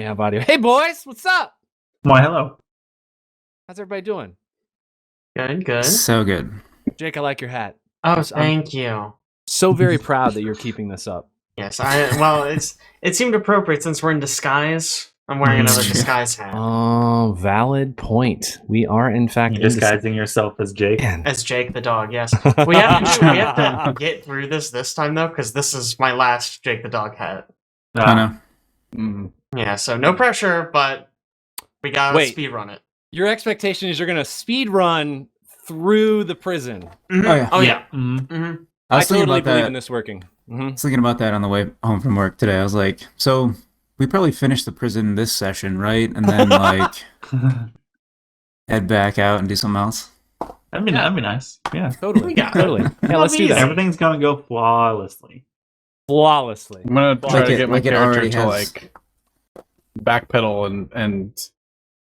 we have audio. Hey, boys, what's up? Why, hello. How's everybody doing? Good. So good. Jake, I like your hat. Oh, thank you. So very proud that you're keeping this up. Yes, it seemed appropriate since we're in disguise. I'm wearing another disguise hat. Oh, valid point. We are, in fact, You're disguising yourself as Jake. As Jake the dog, yes. We have to get through this time, though, because this is my last Jake the dog hat. I know. Yeah, so no pressure, but we gotta speed run it. Your expectation is you're going to speed run through the prison. Mm-hmm. Oh, yeah. Mm-hmm. I totally believe in this working. I was thinking about that on the way home from work today. I was like, so we probably finished the prison this session, right? And then head back out and do something else. That'd be nice. Yeah. Totally. Totally. Yeah, let's do that. Everything's gonna go flawlessly. I'm gonna try to get my character to backpedal and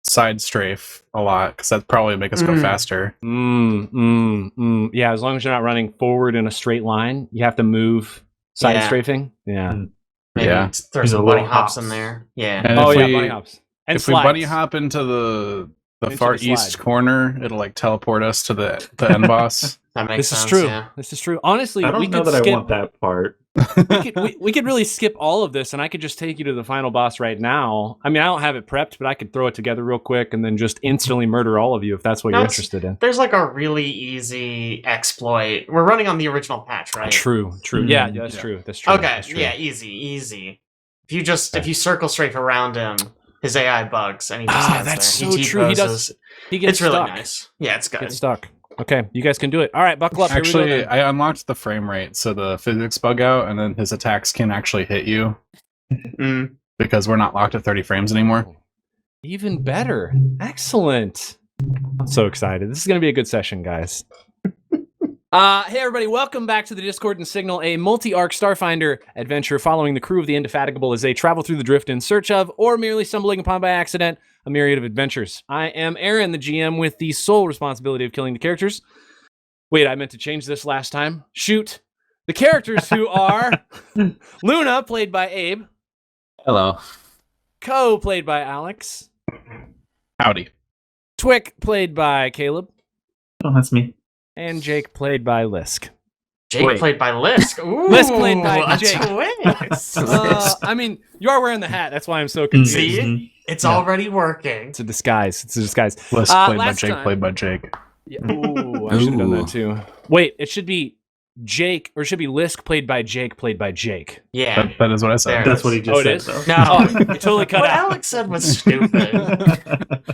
side strafe a lot, because that'd probably make us go faster. Yeah, as long as you're not running forward in a straight line, you have to move side strafing. Yeah. Maybe throw some bunny hops in there. Yeah. And bunny hops. And if we bunny hop into the far east corner, it'll teleport us to the end boss. That makes sense. This is true. Yeah. This is true. Honestly, I don't know that I want that part. we could really skip all of this, and I could just take you to the final boss right now. I mean, I don't have it prepped, but I could throw it together real quick and then just instantly murder all of you if that's what you're interested in. There's a really easy exploit. We're running on the original patch, right? True. Yeah, that's true. That's true. Okay, that's true. yeah, easy. If you circle strafe around him, his AI bugs, and he just stands that's there. so true. He gets it's really stuck. nice. Yeah, it's good. Gets stuck. Okay, you guys can do it. All right, buckle up. Actually, I unlocked the frame rate, so the physics bug out, and then his attacks can actually hit you. Because we're not locked at 30 frames anymore. Even better. Excellent. I'm so excited. This is going to be a good session, guys. Hey, everybody. Welcome back to the Discord and Signal, a multi-arc Starfinder adventure following the crew of the Indefatigable as they travel through the drift in search of, or merely stumbling upon by accident, a myriad of adventures. I am Aaron, the GM, with the sole responsibility of killing the characters. Wait, I meant to change this last time. Shoot. The characters who are Luna, played by Abe. Hello. Ko, played by Alex. Howdy. Twick, played by Caleb. Oh, that's me. And Jake, played by Lisk. Jake played by Lisk. Ooh, Lisk played by Jake. I I mean, you are wearing the hat. That's why I'm so confused. See? It's already working. It's a disguise. Lisk played by Jake, played by Jake. Yeah. Ooh, I should have done that too. Wait, it should be Jake, or it should be Lisk played by Jake, played by Jake. Yeah. That is what I said. That's what he just said, though. No. You totally cut what out. Alex said was stupid.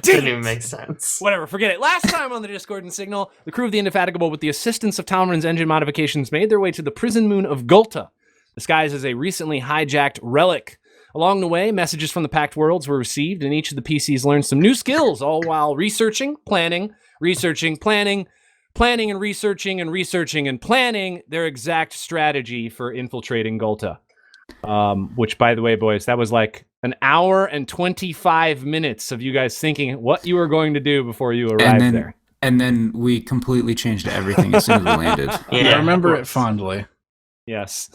Didn't even make sense. Whatever, forget it. Last time on the Discord and Signal, the crew of the Indefatigable, with the assistance of Talmarin's engine modifications, made their way to the prison moon of Gulta, disguised as a recently hijacked relic. Along the way, messages from the Pact Worlds were received, and each of the PCs learned some new skills, all while researching, planning, planning, and researching and planning their exact strategy for infiltrating Gulta. Which, by the way, boys, that was like an hour and 25 minutes of you guys thinking what you were going to do before you arrived there. And then we completely changed everything as soon as we landed. I remember it fondly. Yes.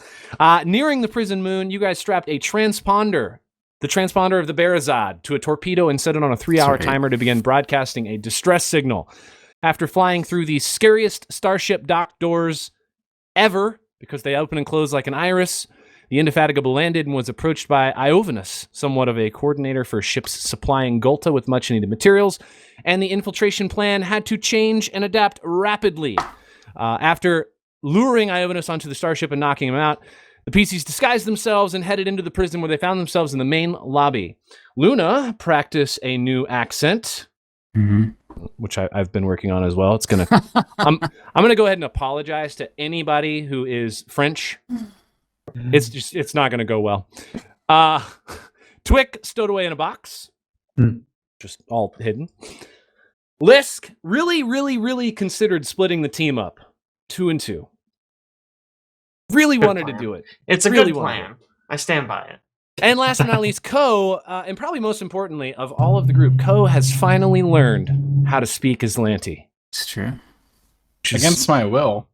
Nearing the prison moon, you guys strapped a transponder, the transponder of the Barazad, to a torpedo and set it on a 3-hour timer to begin broadcasting a distress signal. After flying through the scariest starship dock doors ever, because they open and close like an iris, the Indefatigable landed and was approached by Iovanus, somewhat of a coordinator for ships supplying Gulta with much-needed materials, and the infiltration plan had to change and adapt rapidly. After luring Iovanus onto the starship and knocking him out, the PCs disguised themselves and headed into the prison, where they found themselves in the main lobby. Luna practiced a new accent, which I've been working on as well. It's gonna. I'm gonna go ahead and apologize to anybody who is French. It's not gonna go well. Twick stowed away in a box, just all hidden. Lisk really considered splitting the team up 2 and 2. Really wanted to do it. It's a good plan. I stand by it. And last but not least, Ko, and probably most importantly of all of the group, Ko has finally learned how to speak Aslanti. It's true. Against my will.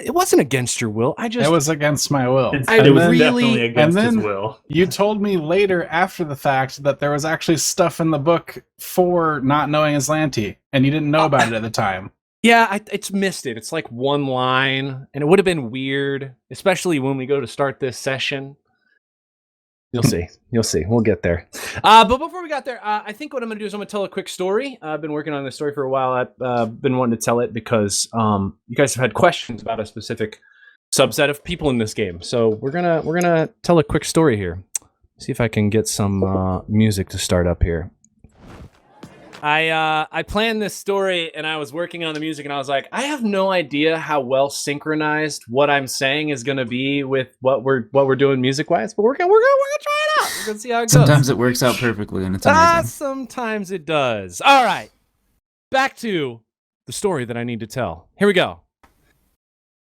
It wasn't against your will. It was against my will. It I was really- definitely against and his then- will. You told me later after the fact that there was actually stuff in the book for not knowing Aslanti, and you didn't know about it at the time. Yeah, it's missed it. It's like one line, and it would have been weird, especially when we go to start this session. You'll see. You'll see. We'll get there. But before we got there, I think what I'm going to do is I'm going to tell a quick story. I've been working on this story for a while. I've been wanting to tell it because you guys have had questions about a specific subset of people in this game. So we're gonna tell a quick story here. See if I can get some music to start up here. I planned this story and I was working on the music and I was like, I have no idea how well synchronized what I'm saying is going to be with what we're doing music wise, but we're gonna try it out. We're gonna see how it goes. Sometimes it works out perfectly, and it's amazing. Sometimes it does. All right, back to the story that I need to tell. Here we go.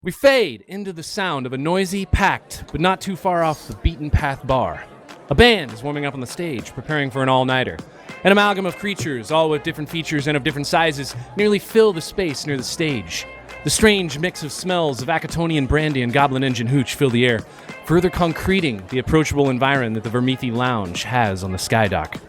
We fade into the sound of a noisy, packed, but not too far off the beaten path bar. A band is warming up on the stage, preparing for an all-nighter. An amalgam of creatures, all with different features and of different sizes, nearly fill the space near the stage. The strange mix of smells of Acatonian brandy and goblin engine hooch fill the air, further concreting the approachable environment that the Vermethi Lounge has on the skydock.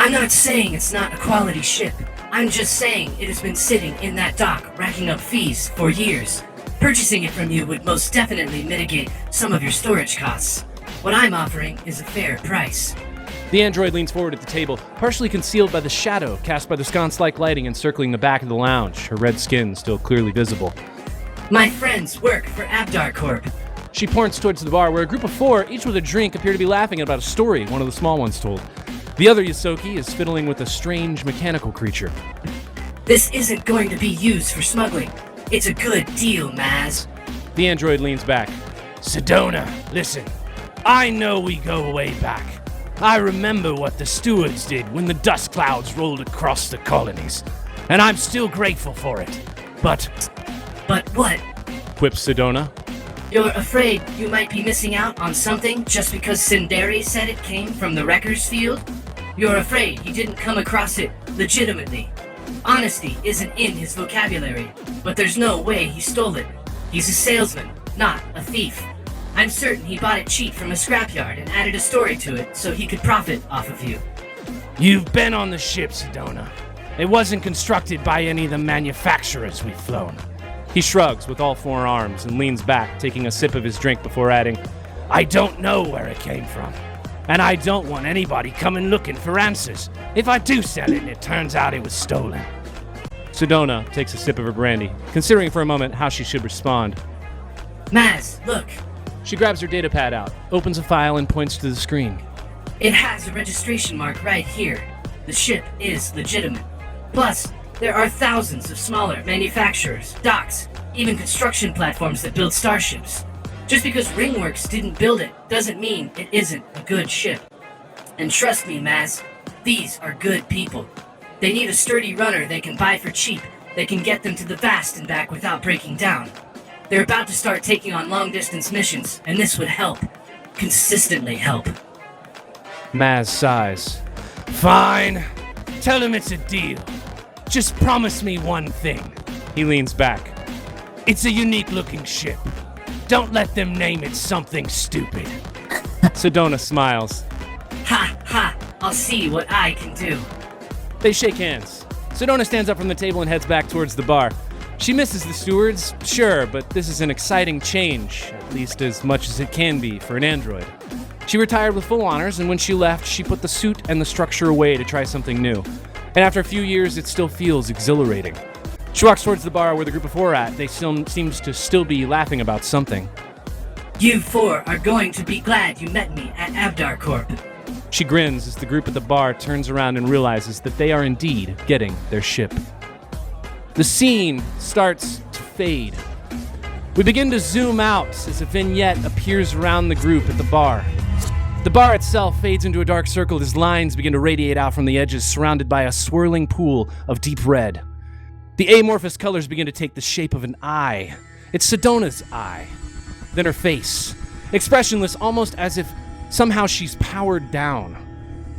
I'm not saying it's not a quality ship. I'm just saying it has been sitting in that dock, racking up fees for years. Purchasing it from you would most definitely mitigate some of your storage costs. What I'm offering is a fair price. The android leans forward at the table, partially concealed by the shadow cast by the sconce-like lighting encircling the back of the lounge, her red skin still clearly visible. My friends work for Abdar Corp. She points towards the bar where a group of four, each with a drink, appear to be laughing about a story one of the small ones told. The other Ysoki is fiddling with a strange mechanical creature. This isn't going to be used for smuggling. It's a good deal, Maz. The android leans back. Sedona, listen. I know we go way back. I remember what the stewards did when the dust clouds rolled across the colonies, and I'm still grateful for it. But what? Quips Sedona. You're afraid you might be missing out on something just because Sinderi said it came from the Wrecker's Field? You're afraid he didn't come across it legitimately. Honesty isn't in his vocabulary, but there's no way he stole it. He's a salesman, not a thief. I'm certain he bought it cheap from a scrapyard and added a story to it so he could profit off of you. You've been on the ship, Sedona. It wasn't constructed by any of the manufacturers we've flown. He shrugs with all four arms and leans back, taking a sip of his drink before adding, I don't know where it came from, and I don't want anybody coming looking for answers. If I do sell it and it turns out it was stolen. Sedona takes a sip of her brandy, considering for a moment how she should respond. Maz, look. She grabs her datapad out, opens a file, and points to the screen. It has a registration mark right here. The ship is legitimate. Plus, there are thousands of smaller manufacturers, docks, even construction platforms that build starships. Just because Ringworks didn't build it doesn't mean it isn't a good ship. And trust me, Maz, these are good people. They need a sturdy runner they can buy for cheap. They can get them to the Vast and back without breaking down. They're about to start taking on long-distance missions, and this would help. Consistently help. Maz sighs. Fine. Tell him it's a deal. Just promise me one thing. He leans back. It's a unique-looking ship. Don't let them name it something stupid. Sedona smiles. Ha ha, I'll see what I can do. They shake hands. Sedona stands up from the table and heads back towards the bar. She misses the stewards, sure, but this is an exciting change, at least as much as it can be for an android. She retired with full honors, and when she left, she put the suit and the structure away to try something new. And after a few years, it still feels exhilarating. She walks towards the bar where the group of four are at. They seems to still be laughing about something. You four are going to be glad you met me at Abdar Corp. She grins as the group at the bar turns around and realizes that they are indeed getting their ship. The scene starts to fade. We begin to zoom out as a vignette appears around the group at the bar. The bar itself fades into a dark circle as lines begin to radiate out from the edges, surrounded by a swirling pool of deep red. The amorphous colors begin to take the shape of an eye. It's Sedona's eye. Then her face. Expressionless, almost as if somehow she's powered down.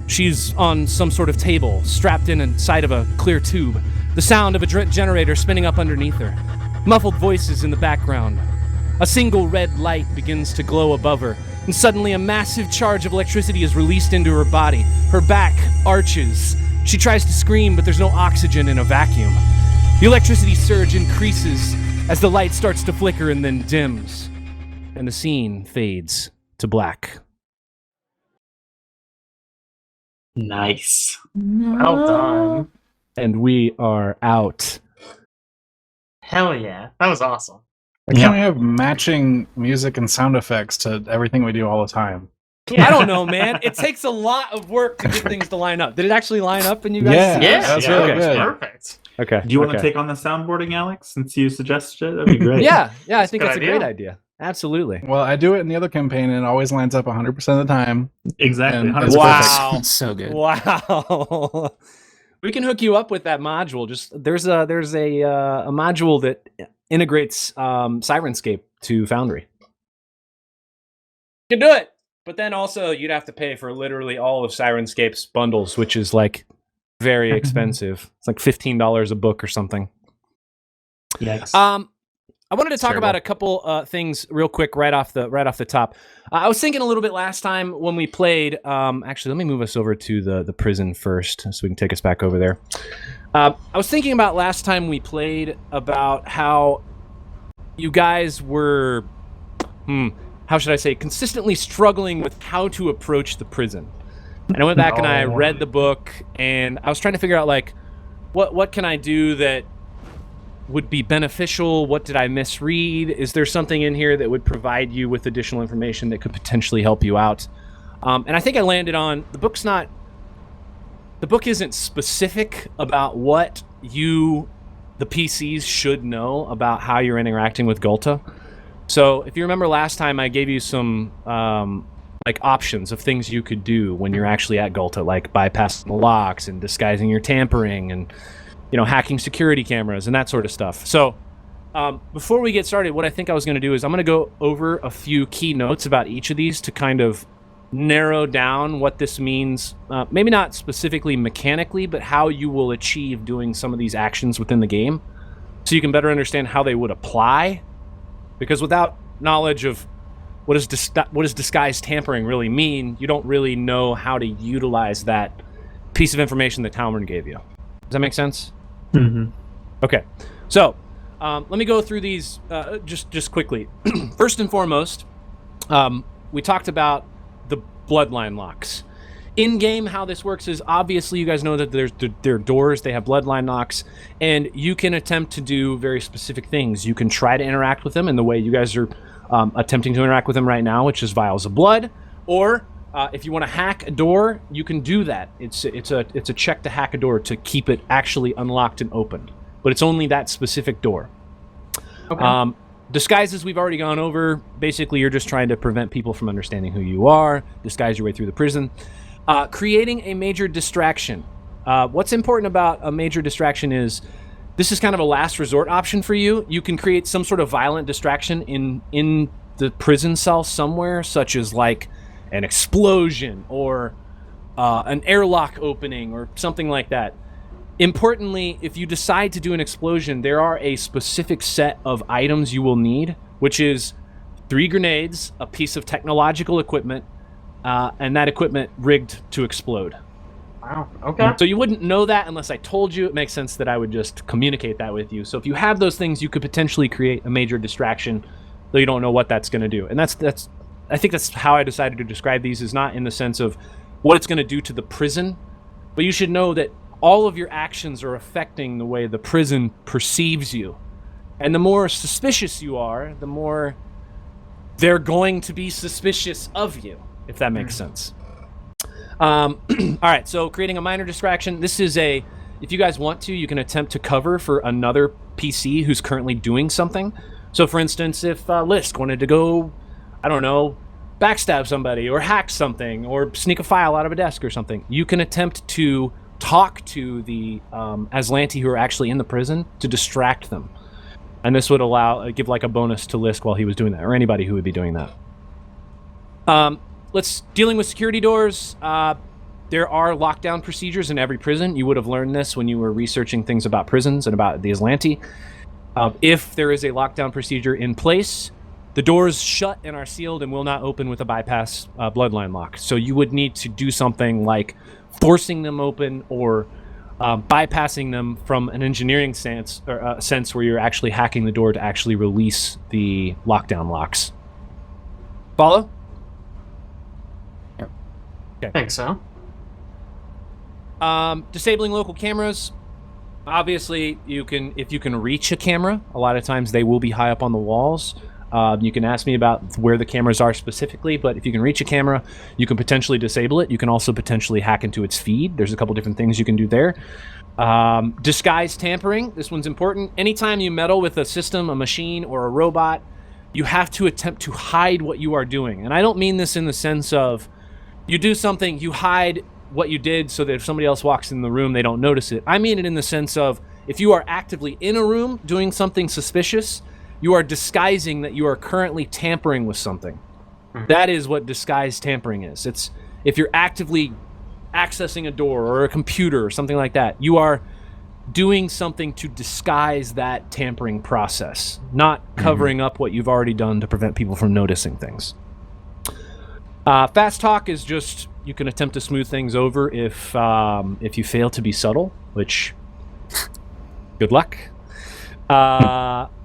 She's on some sort of table, strapped in inside of a clear tube, the sound of a generator spinning up underneath her. Muffled voices in the background. A single red light begins to glow above her, and suddenly a massive charge of electricity is released into her body. Her back arches. She tries to scream, but there's no oxygen in a vacuum. The electricity surge increases as the light starts to flicker and then dims, and the scene fades to black. Nice. Well done. And we are out. Hell yeah. That was awesome. Why can't we have matching music and sound effects to everything we do all the time? I don't know, man. It takes a lot of work to get things to line up. Did it actually line up and you guys? Yeah, that's really was good. perfect. Okay. Do you want to take on the soundboarding, Alex, since you suggested it? That'd be great. Yeah, I think Good that's a idea. great idea. Absolutely. Well, I do it in the other campaign, and it always lines up 100% of the time. Exactly. And 100%. it's Wow. It's so good. Wow. We can hook you up with that module. Just there's a module that integrates Sirenscape to Foundry. You can do it. But then also you'd have to pay for literally all of Sirenscape's bundles, which is like very expensive. It's like $15 a book or something. Yes. I wanted to talk Terrible. about a couple things real quick right off the top. I was thinking a little bit last time when we played. Actually, let me move us over to the prison first, so we can take us back over there. I was thinking about last time we played about how you guys were, how should I say, consistently struggling with how to approach the prison. And I went back and I read the book, and I was trying to figure out like, what can I do that would be beneficial? What did I misread? Is there something in here that would provide you with additional information that could potentially help you out? And I think I landed on the book isn't specific about what the PCs should know about how you're interacting with Gulta. So if you remember last time, I gave you some like options of things you could do when you're actually at Gulta, like bypassing the locks and disguising your tampering and hacking security cameras and that sort of stuff. So before we get started, what I think I was going to do is I'm going to go over a few key notes about each of these to kind of narrow down what this means, maybe not specifically mechanically, but how you will achieve doing some of these actions within the game so you can better understand how they would apply. Because without knowledge of what does disguised tampering really mean, you don't really know how to utilize that piece of information that Talmud gave you. Does that make sense? Mm-hmm. Okay, so let me go through these just quickly. First and foremost, we talked about the bloodline locks. In-game, how this works is obviously you guys know that there are doors, they have bloodline locks, and you can attempt to do very specific things. You can try to interact with them in the way you guys are attempting to interact with them right now, which is vials of blood, or if you want to hack a door, you can do that. It's a check to hack a door to keep it actually unlocked and opened, but it's only that specific door. Okay. Disguises we've already gone over. Basically, you're just trying to prevent people from understanding who you are, disguise your way through the prison. Creating a major distraction. What's important about a major distraction is this is kind of a last resort option for you. You can create some sort of violent distraction in the prison cell somewhere, such as like an explosion or an airlock opening or something like that. Importantly, if you decide to do an explosion, there are a specific set of items you will need, which is 3 grenades, a piece of technological equipment, and that equipment rigged to explode. Wow, okay. So you wouldn't know that unless I told you. It makes sense that I would just communicate that with you. So if you have those things, you could potentially create a major distraction, though you don't know what that's going to do. And that's I think that's how I decided to describe these, is not in the sense of what it's going to do to the prison, but you should know that all of your actions are affecting the way the prison perceives you. And the more suspicious you are, the more they're going to be suspicious of you, if that makes sense. All right, so creating a minor distraction. This is if you guys want to, you can attempt to cover for another PC who's currently doing something. So for instance, if Lisk wanted to go, I don't know, backstab somebody or hack something or sneak a file out of a desk or something, you can attempt to talk to the Aslanti who are actually in the prison to distract them. And this would give like a bonus to Lisk while he was doing that, or anybody who would be doing that. Dealing with security doors. There are lockdown procedures in every prison. You would have learned this when you were researching things about prisons and about the Aslanti. If there is a lockdown procedure in place, the doors shut and are sealed and will not open with a bypass bloodline lock. So you would need to do something like forcing them open or bypassing them from an engineering sense where you're actually hacking the door to actually release the lockdown locks. Follow? Yep. I think so. Disabling local cameras. Obviously, if you can reach a camera, a lot of times they will be high up on the walls. You can ask me about where the cameras are specifically, but if you can reach a camera, you can potentially disable it. You can also potentially hack into its feed. There's a couple different things you can do there. Disguise tampering. This one's important. Anytime you meddle with a system, a machine, or a robot, you have to attempt to hide what you are doing. And I don't mean this in the sense of you do something, you hide what you did so that if somebody else walks in the room, they don't notice it. I mean it in the sense of if you are actively in a room doing something suspicious, you are disguising that you are currently tampering with something. That is what disguise tampering is. It's if you're actively accessing a door or a computer or something like that, you are doing something to disguise that tampering process, not covering up what you've already done to prevent people from noticing things. Fast talk is just you can attempt to smooth things over if you fail to be subtle, which good luck.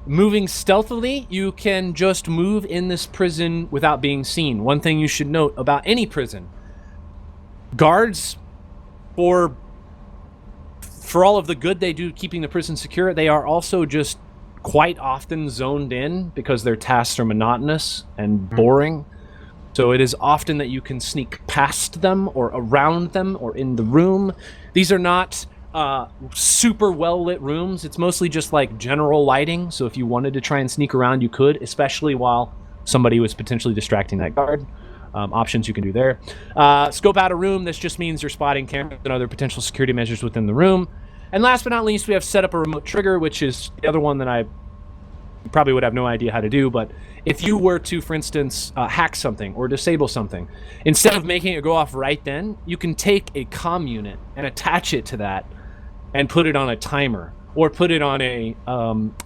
Moving stealthily, you can just move in this prison without being seen. One thing you should note about any prison, guards, for all of the good they do keeping the prison secure, they are also just quite often zoned in because their tasks are monotonous and boring. So it is often that you can sneak past them or around them or in the room. These are not super well-lit rooms. It's mostly just like general lighting. So if you wanted to try and sneak around, you could, especially while somebody was potentially distracting that guard. Options you can do there. Scope out a room. This just means you're spotting cameras and other potential security measures within the room. And last but not least, we have set up a remote trigger, which is the other one that I probably would have no idea how to do. But if you were to, for instance, hack something or disable something, instead of making it go off right then, you can take a comm unit and attach it to that and put it on a timer or put it on a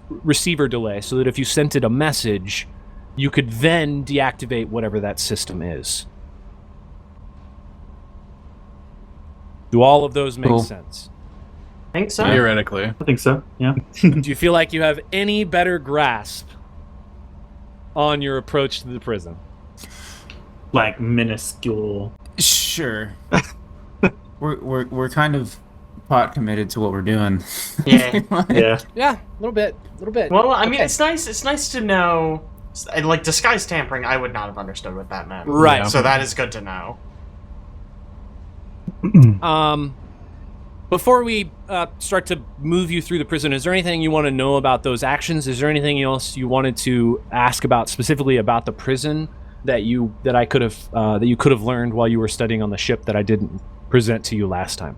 receiver delay so that if you sent it a message, you could then deactivate whatever that system is. Do all of those make sense? I think so. Theoretically. I think so. Yeah. Do you feel like you have any better grasp on your approach to the prison? Like minuscule. Sure. we're kind of pot committed to what we're doing. Yeah. Yeah. Yeah, a little bit. Well, I mean, Okay. it's nice. It's nice to know. Like disguise tampering, I would not have understood what that meant. Right. So that is good to know. Before we start to move you through the prison, is there anything you want to know about those actions? Is there anything else you wanted to ask about specifically about the prison that you could have learned while you were studying on the ship that I didn't present to you last time?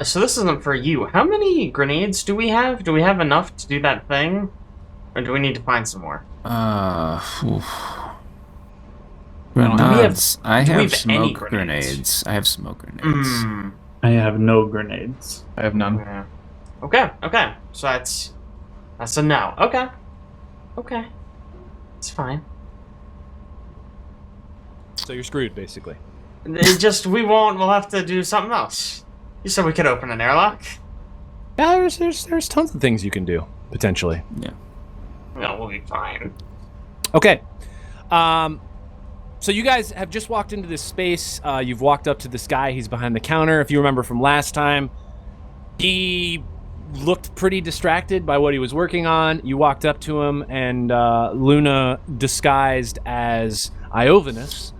So this isn't for you. How many grenades do we have? Do we have enough to do that thing? Or do we need to find some more? Grenades. I we have have any smoke grenades? grenades. I have smoke grenades. I have no grenades. I have none. Yeah. Okay. So that's a no. Okay. It's fine. So you're screwed, basically. We'll have to do something else. You said we could open an airlock? Yeah, there's tons of things you can do, potentially. Yeah. No, we'll be fine. Okay. So you guys have just walked into this space. You've walked up to this guy. He's behind the counter. If you remember from last time, he looked pretty distracted by what he was working on. You walked up to him, and Luna, disguised as Iovanus,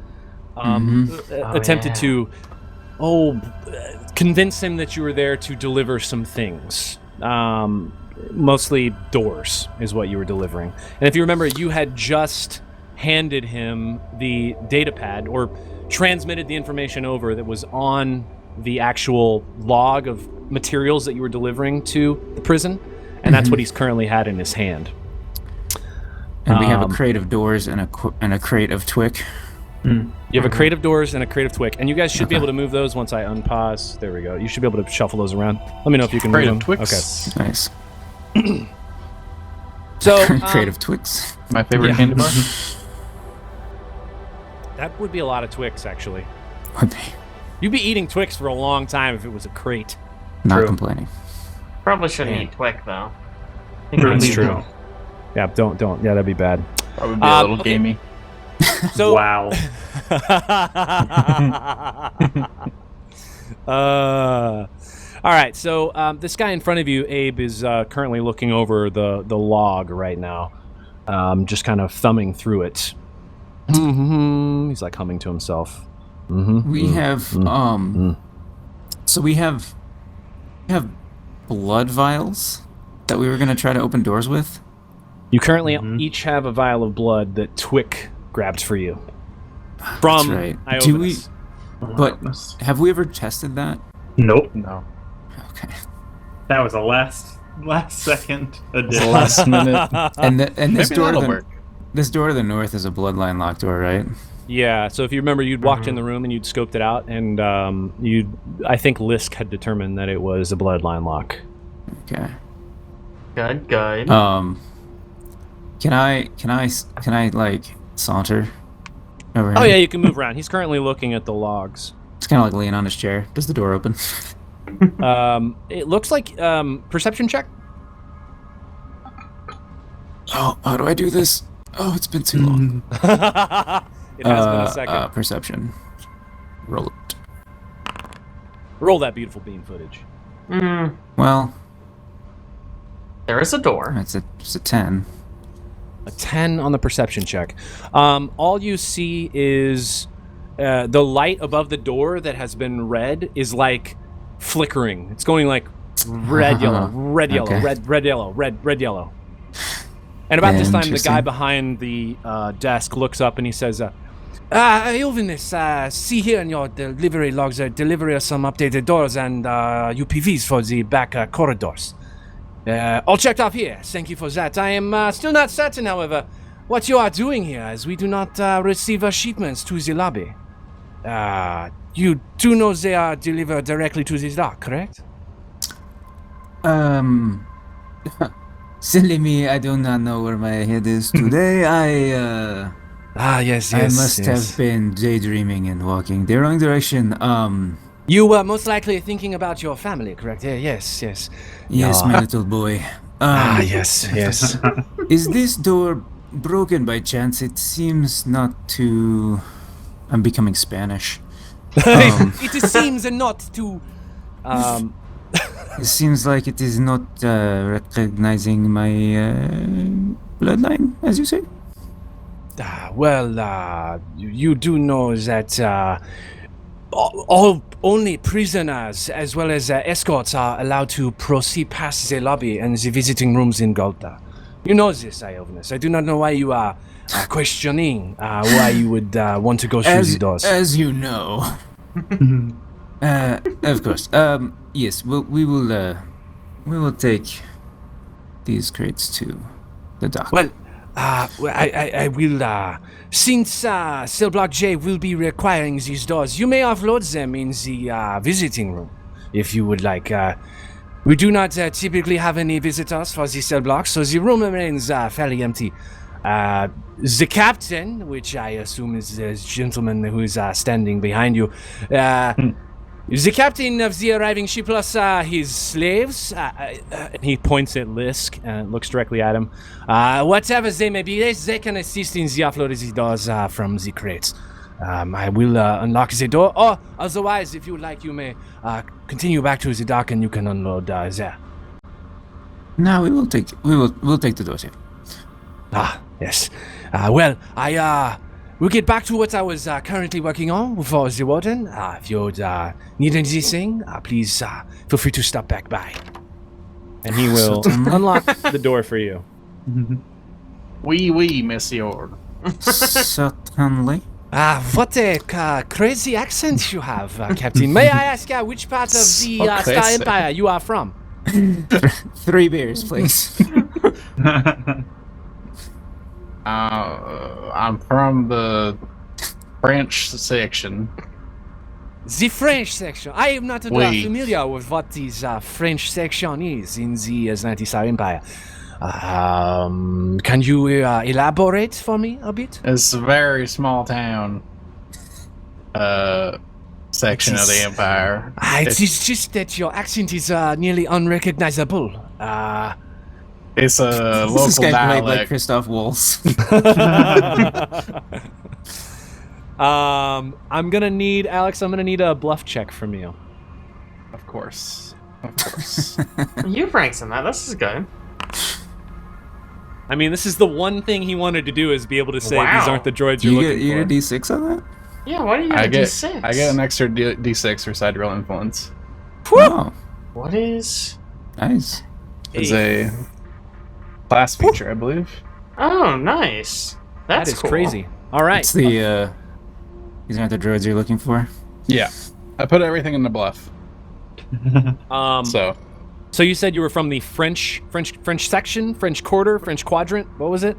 attempted to convince him that you were there to deliver some things. Mostly doors is what you were delivering. And if you remember, you had just handed him the data pad or transmitted the information over that was on the actual log of materials that you were delivering to the prison, and that's what he's currently had in his hand. And we have a crate of doors and a crate of twick. You have a crate of doors and a crate of twick, and you guys should be able to move those once I unpause. There we go. You should be able to shuffle those around. Let me know if you can Crate move of them. Twix. Nice. So Creative Twix. My favorite Yeah. candy bar. that would be a lot of Twix, actually. Would be. You'd be eating Twix for a long time if it was a crate. Not True. complaining. Probably shouldn't Man. eat Twick though. That's true. Yeah, don't. Yeah, that'd be bad. Probably be a little Okay. gamey. So, Wow. all right. So this guy in front of you, Abe, is currently looking over the log right now, just kind of thumbing through it. He's like humming to himself. We have so we have blood vials that we were gonna try to open doors with. You currently each have a vial of blood that Twick grabbed for you. From right. Iobanus. Do we- But have we ever tested that? Nope. No. Okay. That was a last second It's the addition. last minute. And this Maybe door that'll to work. this door to the north is a bloodline locked door, right? Yeah, so if you remember, you'd walked in the room and you'd scoped it out, and I think Lisk had determined that it was a bloodline lock. Okay. Good, good. Can I like saunter over here? Oh yeah, you can move around. He's currently looking at the logs. It's kind of like laying on his chair. Does the door open? It looks like perception check. Oh, how do I do this? Oh, it's been too long. It has been a second. Perception. Roll it. Roll that beautiful beam footage. Well, There is a door. it's a 10. A 10 on the perception check. All you see is the light above the door that has been red is like flickering. It's going like red, yellow, red, yellow, Okay. red, yellow, red, yellow. And about this time, the guy Interesting. behind the desk looks up and he says, Ilvinus, see here in your delivery logs, delivery of some updated doors and UPVs for the back corridors. All checked off here. Thank you for that. I am still not certain, however, what you are doing here, as we do not receive shipments to the lobby. You do know they are delivered directly to this dock, correct? Silly me, I do not know where my head is today. Yes, I must have been daydreaming and walking the wrong direction. You were most likely thinking about your family, correct? Yes. Yes, Yeah. my little boy. Yes. Is this door broken by chance? It seems not to. I'm becoming Spanish. It seems not to. It seems like it is not recognizing my bloodline, as you say. You do know that only prisoners as well as escorts are allowed to proceed past the lobby and the visiting rooms in Gulta. You know this, Iobanus. I do not know why you are questioning why you would want to go through the doors. As you know. Of course. Yes, we will take these crates to the dock. Well, I will, since Cell Block J will be requiring these doors, you may offload them in the visiting room, if you would like. We do not typically have any visitors for the cell block, so the room remains fairly empty. The captain, which I assume is the gentleman who is standing behind you, the captain of the arriving ship plus his slaves, he points at Lisk and looks directly at him. Whatever they may be, they can assist in the offload of the doors from the crates. I will unlock the door, or otherwise, if you would like, you may continue back to the dock and you can unload there. No, we'll take the doors here. Yes. Well, I will get back to what I was currently working on for the warden. If you need anything, please feel free to stop back by. And he will unlock the door for you. Oui, monsieur. Certainly. What a crazy accent you have, Captain. May I ask which part of the Star crazy. Empire you are from? 3 beers, please. I'm from the French section. The French section. I am not Oui. familiar with what this French section is in the Atlantic Star Empire. Can you elaborate for me a bit? It's a very small town. Section of the Empire. It's just that your accent is nearly unrecognizable. It's a This local guy played like dialect. Christoph Waltz. I'm gonna need Alex. I'm gonna need a bluff check from you. Of course. Of course. You ranks in that. This is good. I mean, this is the one thing he wanted to do is be able to say Wow. these aren't the droids Do you're you looking get for. a D6 on that? Yeah, why do you I get a get D6? I get an extra D6 for sidereal influence. Oh, What is... nice. It's a class feature, I believe. Oh, nice. That That's is cool. crazy. All right. It's the, these aren't the droids you're looking for? Yeah. I put everything in the bluff. So you said you were from the French section, French quarter, French quadrant. What was it?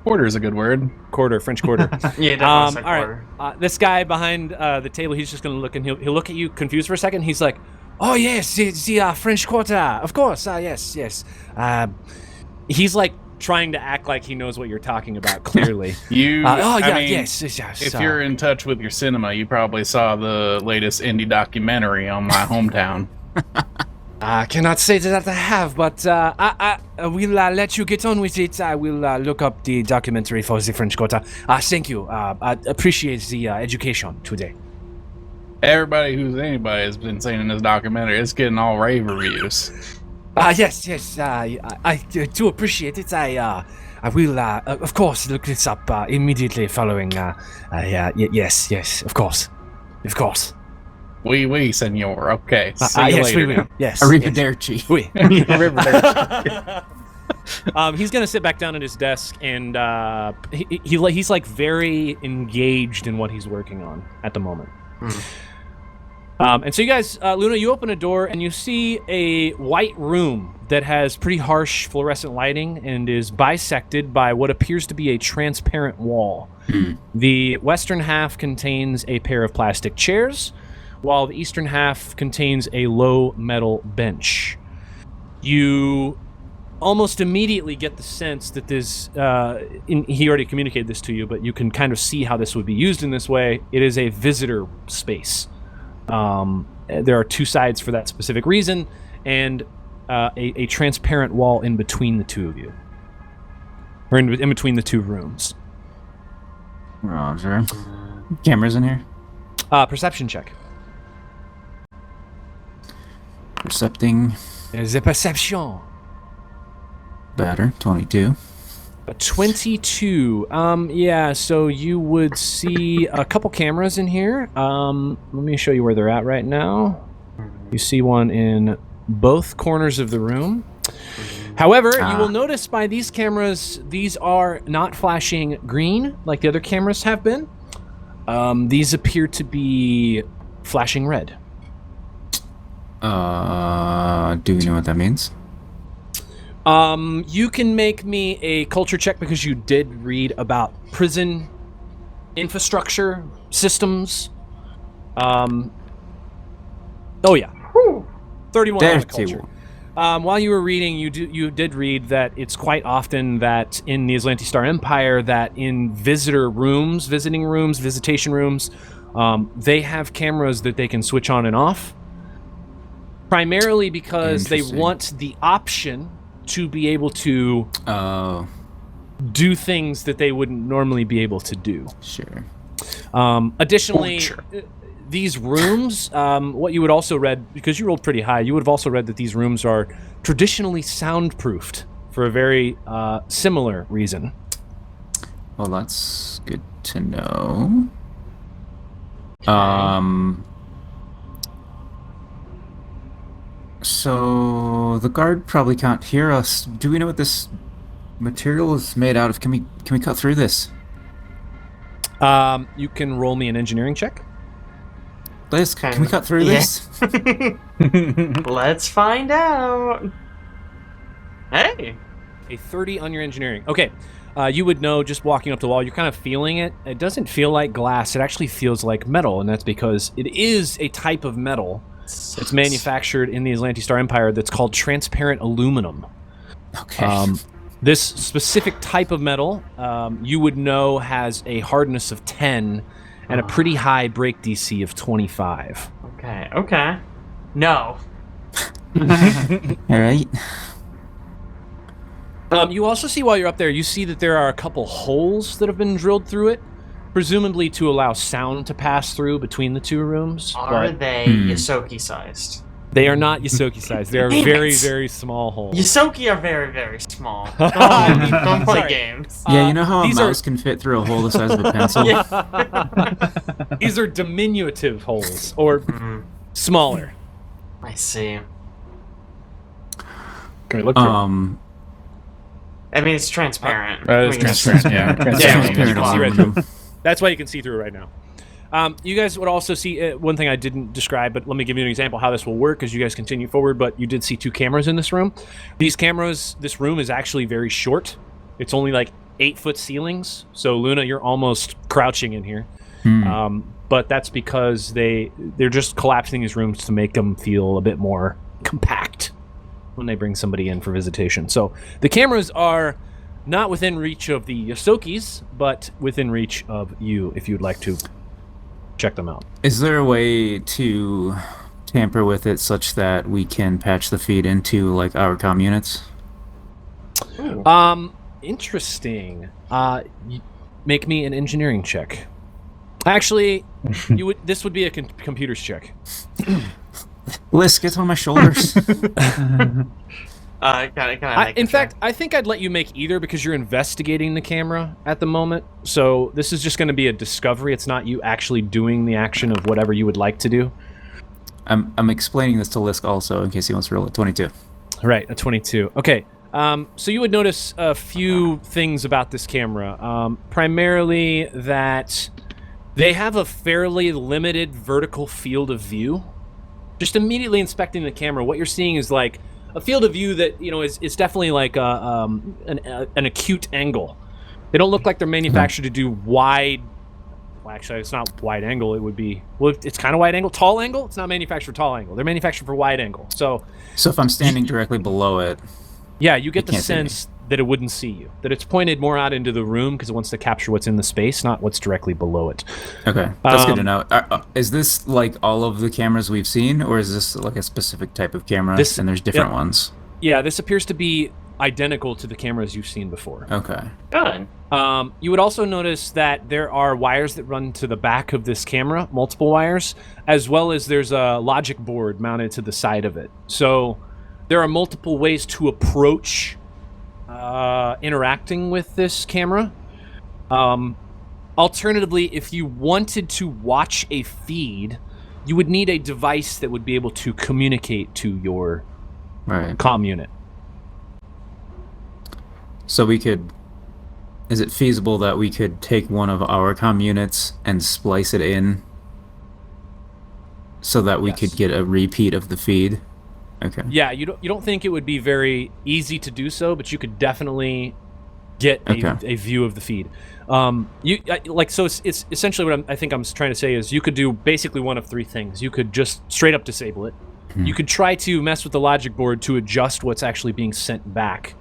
Quarter is a good word. Quarter, French quarter. Yeah, definitely all said right. quarter. This guy behind the table, he's just gonna look and he'll look at you confused for a second. He's like, "Oh yes, the French quarter, of course. Yes. He's like trying to act like he knows what you're talking about. Clearly. I mean, yes. If you're in touch with your cinema, you probably saw the latest indie documentary on my hometown. I cannot say that I have, but I will let you get on with it. I will look up the documentary for the French Quarter. Thank you. I appreciate the education today. Everybody who's anybody has been saying in this documentary, it's getting all rave reviews. Yes. I do appreciate it. I will, of course, look this up immediately following. Yes, of course. Oui, senor. Okay. See you Yes, later. we will. Yes. Arrivederci. Oui. He's gonna sit back down at his desk and he's like very engaged in what he's working on at the moment. And so you guys, Luna, you open a door and you see a white room that has pretty harsh fluorescent lighting and is bisected by what appears to be a transparent wall. The western half contains a pair of plastic chairs, while the eastern half contains a low metal bench. You almost immediately get the sense that this, he already communicated this to you, but you can kind of see how this would be used in this way. It is a visitor space. There are two sides for that specific reason, and a transparent wall in between the two of you. Or in between the two rooms. Roger. Cameras in here? Perception check. Percepting. The perception. Better. 22. A 22. Yeah, so you would see a couple cameras in here. Let me show you where they're at right now. You see one in both corners of the room. However, you will notice by these cameras, these are not flashing green like the other cameras have been. These appear to be flashing red. Do we know what that means? You can make me a culture check because you did read about prison infrastructure systems. Oh yeah, 31 on the culture. While you were reading, you did read that it's quite often that in the Atlantic Star Empire that in visiting rooms, visitation rooms, they have cameras that they can switch on and off. Primarily because they want the option to be able to do things that they wouldn't normally be able to do. Sure. Additionally, these rooms, what you would also read, because you rolled pretty high, you would have also read that these rooms are traditionally soundproofed for a very similar reason. Well, that's good to know. So the guard probably can't hear us. Do we know what this material is made out of? Can we cut through this? You can roll me an engineering check. Liz, can we cut through this? Let's find out. Hey. A 30 on your engineering. Okay. You would know just walking up the wall, you're kind of feeling it. It doesn't feel like glass. It actually feels like metal, and that's because it is a type of metal. It's manufactured in the Atlantic Star Empire that's called transparent aluminum. Okay. This specific type of metal, you would know has a hardness of 10 and a pretty high break DC of 25. Okay. No. All right. You also see while you're up there, you see that there are a couple holes that have been drilled through it, presumably to allow sound to pass through between the two rooms. Are they Ysoki sized? They are not Ysoki sized. They are very, very small holes. Ysoki are very, very small. I mean, Don't play sorry. games. Yeah, you know how a these mouse can fit through a hole the size of a pencil? These are diminutive holes, or smaller. I see. Can we look through? I mean, it's transparent. It's We can just- transparent, yeah. You can see right through. aluminum. That's why you can see through it right now. You guys would also see one thing I didn't describe, but let me give you an example how this will work as you guys continue forward. But you did see 2 cameras in this room. These cameras, this room is actually very short. It's only like 8-foot ceilings. So Luna, you're almost crouching in here. But that's because they're just collapsing these rooms to make them feel a bit more compact when they bring somebody in for visitation. So the cameras are not within reach of the Ysokis, but within reach of you if you'd like to check them out. Is there a way to tamper with it such that we can patch the feed into like our comm units? Interesting. Make me an engineering check. Actually, this would be a computer's check. Liz, get on my shoulders. Can I make In a fact, check? I think I'd let you make either because you're investigating the camera at the moment. So this is just going to be a discovery. It's not you actually doing the action of whatever you would like to do. I'm explaining this to Lisk also in case he wants to roll a 22. Right, a 22. Okay. So you would notice a few things about this camera. Primarily that they have a fairly limited vertical field of view. Just immediately inspecting the camera, what you're seeing is like a field of view that is definitely like an acute angle. They don't look like they're manufactured to do wide. Well, actually, it's not wide angle. It would be it's kind of wide angle, tall angle. It's not manufactured for tall angle. They're manufactured for wide angle. So if I'm standing directly below it, yeah, you get the can't see me. sense that it wouldn't see you. That it's pointed more out into the room because it wants to capture what's in the space, not what's directly below it. okay, that's good to know. Is this like all of the cameras we've seen, or is this like a specific type of camera? And there's different ones. Yeah, this appears to be identical to the cameras you've seen before. Okay. Good. You would also notice that there are wires that run to the back of this camera, multiple wires, as well as there's a logic board mounted to the side of it. So there are multiple ways to approach interacting with this camera. Alternatively, if you wanted to watch a feed, you would need a device that would be able to communicate to your comm unit. So is it feasible that we could take one of our comm units and splice it in so that we could get a repeat of the feed? Okay. Yeah, you don't think it would be very easy to do so, but you could definitely get a view of the feed. It's essentially what I think I'm trying to say is you could do basically one of 3 things. You could just straight up disable it. You could try to mess with the logic board to adjust what's actually being sent back,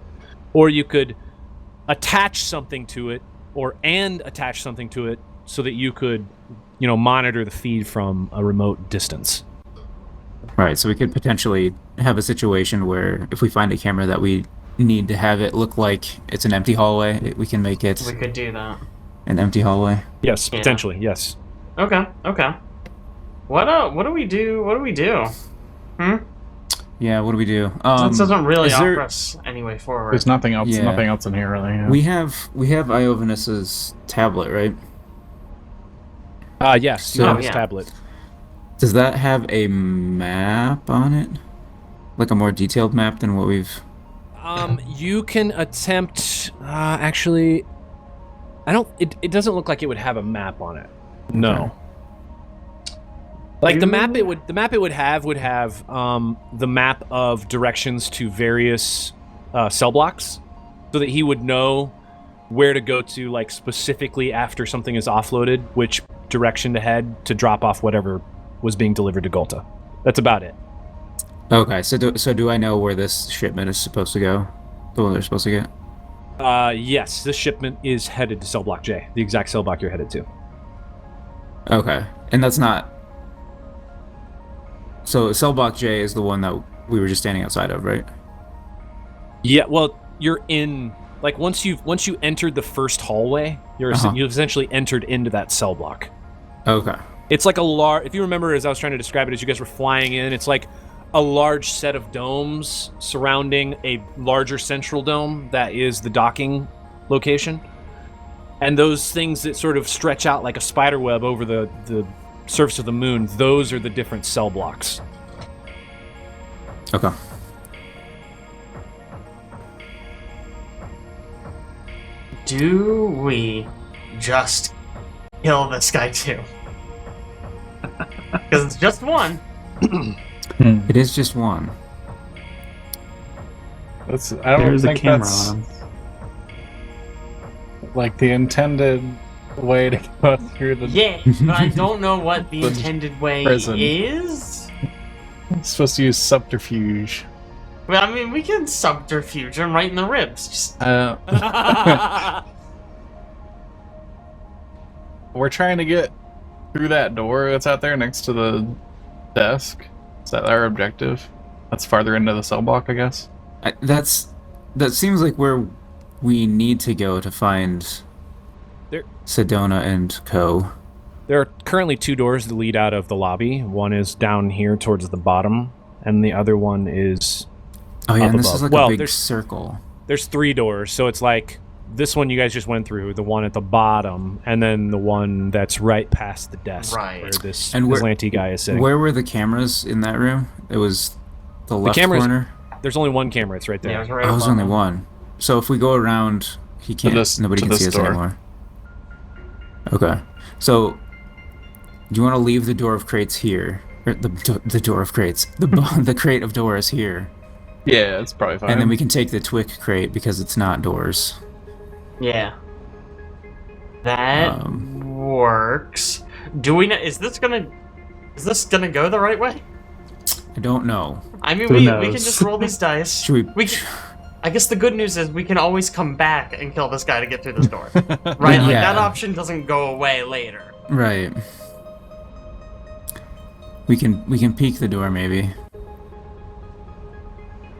or you could attach something to it attach something to it so that you could monitor the feed from a remote distance. Right, so we could potentially have a situation where if we find a camera that we need to have it look like it's an empty hallway, we can make it We could do that. an empty hallway. Yes, Yeah. potentially, yes. Okay. What do we do? Yeah, what do we do? This doesn't really is there- offer us any way forward. There's nothing else. Yeah. Nothing else in here, really. Yeah. We have Iovanus's tablet, right? Yes, you So- have this yeah. tablet. Does that have a map on it? Like a more detailed map than what we've... You can attempt. Actually, I don't. It doesn't look like it would have a map on it. No. Like the map it would have the map of directions to various cell blocks, so that he would know where to go to, like specifically after something is offloaded, which direction to head to drop off whatever was being delivered to Gulta. That's about it. Okay, so do I know where this shipment is supposed to go? The one they're supposed to get? Yes, this shipment is headed to cell block J, the exact cell block you're headed to. Okay, and that's not. So cell block J is the one that we were just standing outside of, right? Yeah, well, you're in. Like once you entered the first hallway, you've essentially entered into that cell block. Okay. It's like a large. If you remember, as I was trying to describe it, as you guys were flying in, it's like a large set of domes surrounding a larger central dome that is the docking location, and those things that sort of stretch out like a spider web over the surface of the moon. Those are the different cell blocks. Okay. Do we just kill this guy too? Because it's just one. It is just one. I don't There's a think camera that's on him. like the intended way to go through the. Yeah, but I don't know what the intended way prison. is. It's supposed to use subterfuge. Well, I mean, we can subterfuge him right in the ribs. Just... We're trying to get through that door that's out there next to the desk. Is that our objective? That's farther into the cell block, I guess. That seems like where we need to go to find Sedona and Co. There are currently 2 doors that lead out of the lobby. One is down here towards the bottom, and the other one is Oh yeah, up and this above. is like Well, a big there's- circle. There's 3 doors, so it's like this one you guys just went through, the one at the bottom, and then the one that's right past the desk Right. where this And where- vigilante guy is sitting. Where were the cameras in that room? It was the left cameras- corner. There's only one camera, it's right there. Yeah, it was right Oh, there's above only him. one. So if we go around, he can't. Nobody to can see this us door. anymore. Okay. So, do you want to leave the door of crates here? Or the door of crates. The crate of doors here, Yeah, it's probably fine. and then we can take the Twick crate because it's not doors. Yeah. That works. Do we know? Is this gonna go the right way? I don't know. I mean, Who we knows? can just roll these dice. Should we? We can, I guess the good news is we can always come back and kill this guy to get through this door. Right? Like, Yeah. that option doesn't go away later. Right. We can peek the door maybe.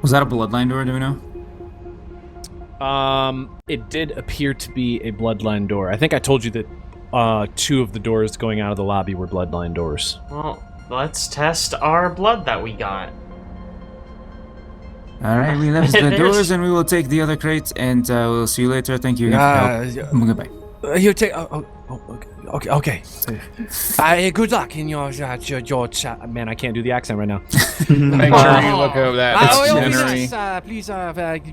Was that a bloodline door? Do we know? It did appear to be a bloodline door. I think I told you that 2 of the doors going out of the lobby were bloodline doors. Well, let's test our blood that we got. All right, we left the There's- doors and we will take the other crates, and we'll see you later. Thank you again for your help. Goodbye. You take. Okay. Good luck in your chat. Man, I can't do the accent right now. Make sure you look over that itinerary. Please,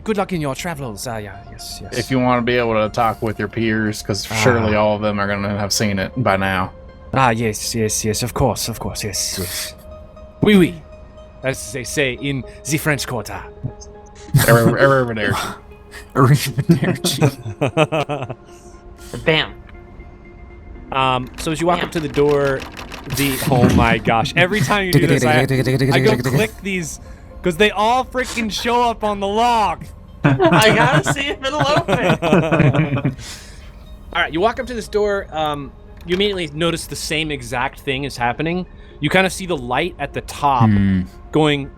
good luck in your travels. Yes. If you want to be able to talk with your peers, because surely all of them are going to have seen it by now. Yes, of course, yes. Oui. As they say in the French Quarter. Arrivederci. Arrivederci. Bam. So as you walk up to the door, oh my gosh! Every time you do this, I go click these because they all freaking show up on the log. I gotta see if it'll open. All right, you walk up to this door. You immediately notice the same exact thing is happening. You kind of see the light at the top going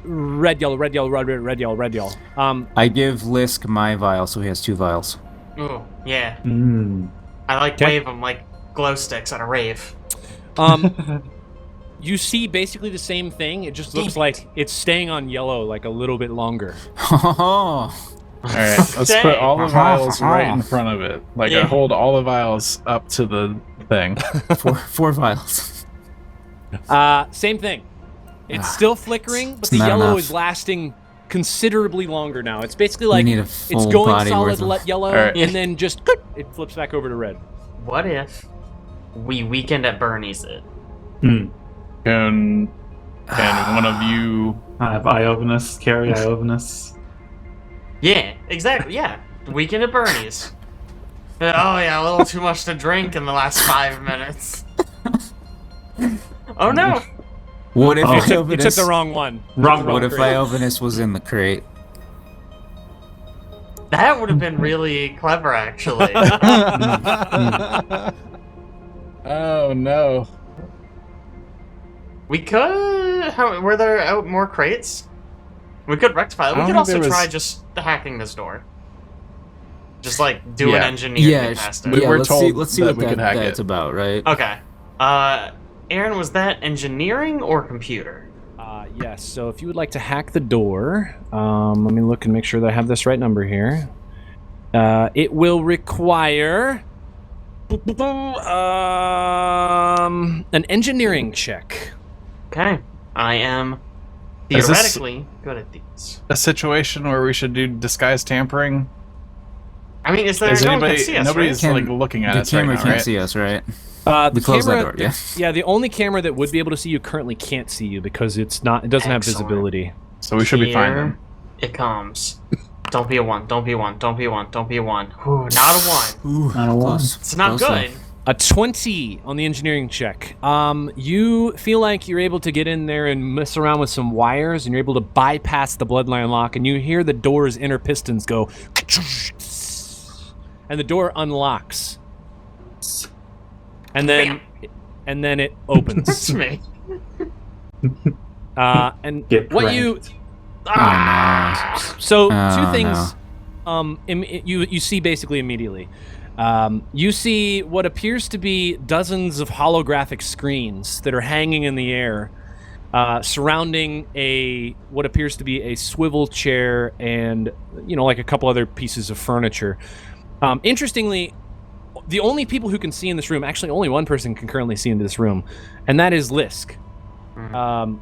red, yellow, red, yellow, red, yellow. I give Lisk my vial, so he has 2 vials. Ooh, yeah. Mm. I like Okay. wave them like glow sticks at a rave. You see basically the same thing. It just looks like it's staying on yellow like a little bit longer. Oh, All right, let's put all the vials right in front of it. Like, Yeah. I hold all the vials up to the thing. 4 vials. Same thing. It's still flickering, but It's the not yellow enough. is lasting considerably longer now. It's basically like need a it's full going body solid worth of- yellow, All right. and then just it flips back over to red. What if we weekend at Bernie's it? Can one of you... I have Iovenus, carry Iovenus. Yeah, exactly, yeah. Weekend at Bernie's. Oh yeah, a little too much to drink in the last 5 minutes. Oh no! What if Oh. You took the Iovenus? Wrong wrong one. What if crate. Iovenus was in the crate? That would have been really clever, actually. Oh no. We could. Were there more crates? We could rectify it. We I could don't think also there try was- just hacking this door. Just like do an Yeah. engineer Yeah, thing past We it. were let's told see that what we could hack that's it. about, right? Okay. Aaron, was that engineering or computer? Yes, so if you would like to hack the door, let me look and make sure that I have this right number here. It will require an engineering check. Okay. I am Is this- theoretically good at these. A situation where we should do disguise tampering? I mean, is there Is no one anybody? can see us, Nobody's right? like looking at The us right camera now, can't right? see us, right? The We closed that camera, door, yeah. Yeah, the only camera that would be able to see you currently can't see you because it doesn't have Excellent. visibility. So we should be fine Here then. It comes. Don't be a 1. Don't be a 1. Don't be a 1. Don't be a 1. Ooh, not a 1. Ooh, Not a one. close. It's not Close, good. A 20 on the engineering check. You feel like you're able to get in there and mess around with some wires, and you're able to bypass the bloodline lock, and you hear the door's inner pistons go, and the door unlocks, and then it opens. That's me. And Get what you pranked. so Oh, two things. You see basically immediately. You see what appears to be dozens of holographic screens that are hanging in the air, surrounding what appears to be a swivel chair and like a couple other pieces of furniture. Interestingly, the only people who can see in this room, actually only one person can currently see into this room, and that is Lisk.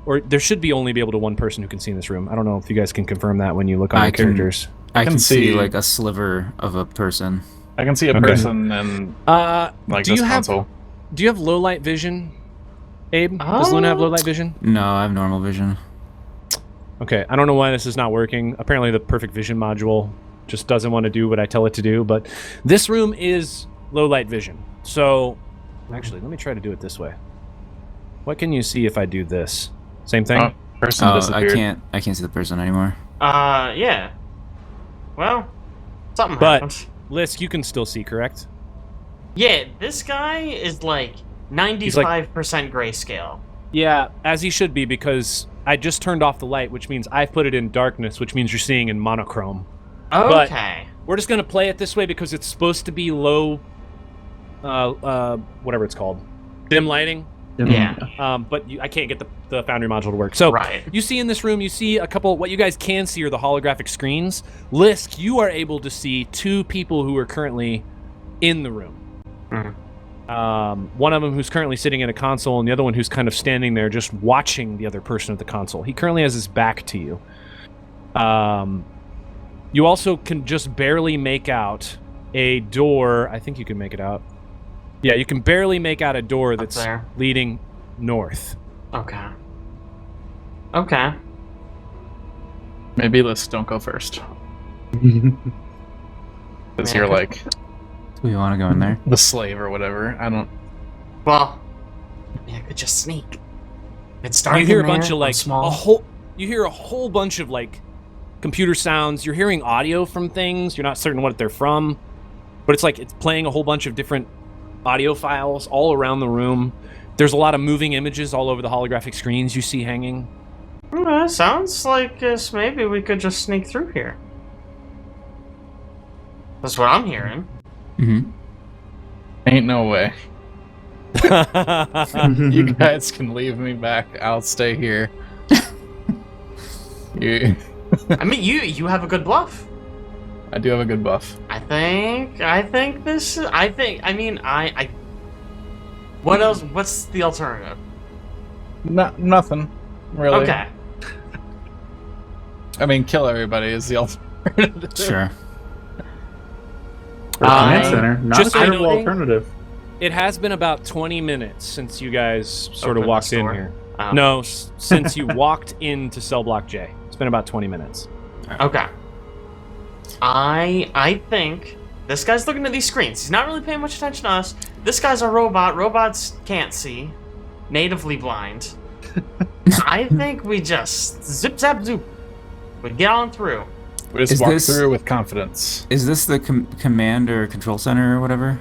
Or there should be only be able to one person who can see in this room. I don't know if you guys can confirm that when you look on I your can- characters. I can can see see- like a sliver of a person. I can see a Okay. person and like do this you have console. do you have low light vision, Abe? Does Luna have low light vision? No, I have normal vision. Okay, I don't know why this is not working. Apparently the perfect vision module just doesn't want to do what I tell it to do, but this room is low light vision. So, actually, let me try to do it this way. What can you see if I do this? Same thing? Oh, person Oh, disappeared. I can't see the person anymore. Yeah. Well, something But- happened. Lisk, you can still see, correct? Yeah, this guy is like 95% grayscale. Yeah, as he should be, because I just turned off the light, which means I've put it in darkness, which means you're seeing in monochrome. But- Okay. We're just going to play it this way because it's supposed to be low, whatever it's called, dim lighting. Yeah. But I can't get the Foundry module to work. So Right. you see in this room, you see a couple, what you guys can see are the holographic screens. Lisk, you are able to see two people who are currently in the room. One of them who's currently sitting at a console, and the other one who's kind of standing there just watching the other person at the console. He currently has his back to you. You also can just barely make out a door. I think you can make it out. Yeah, you can barely make out a door that's there. leading north. Okay. Okay. Maybe let's don't go first. Because Yeah, you're I like Do we want to go in there? the slave or whatever. I don't. Well, yeah, I could just sneak. It's dark. You hear a in there, bunch of I'm like small. you hear a whole bunch of like computer sounds. You're hearing audio from things. You're not certain what they're from, but it's like it's playing a whole bunch of different audio files all around the room. There's a lot of moving images all over the holographic screens you see hanging. Sounds like maybe we could just sneak through here. That's what I'm hearing. Mm-hmm. Ain't no way. You guys can leave me back. I'll stay here. You, I mean, you have a good bluff. I do have a good buff. I what else? What's the alternative? Nothing, really. Okay. I mean, kill everybody is the alternative. Sure. For Command Center, not just a so you terrible know- alternative. It has been about 20 minutes since you guys sort Opened of the walked in store? here. Oh. No, since you walked into Cell Block J. It's been about 20 minutes. Okay. I think this guy's looking at these screens. He's not really paying much attention to us. This guy's a robot. Robots can't see. Natively blind. I think we just zip zap zoop. We get on through. We just Is walk this- through with confidence. Is this the command or control center or whatever?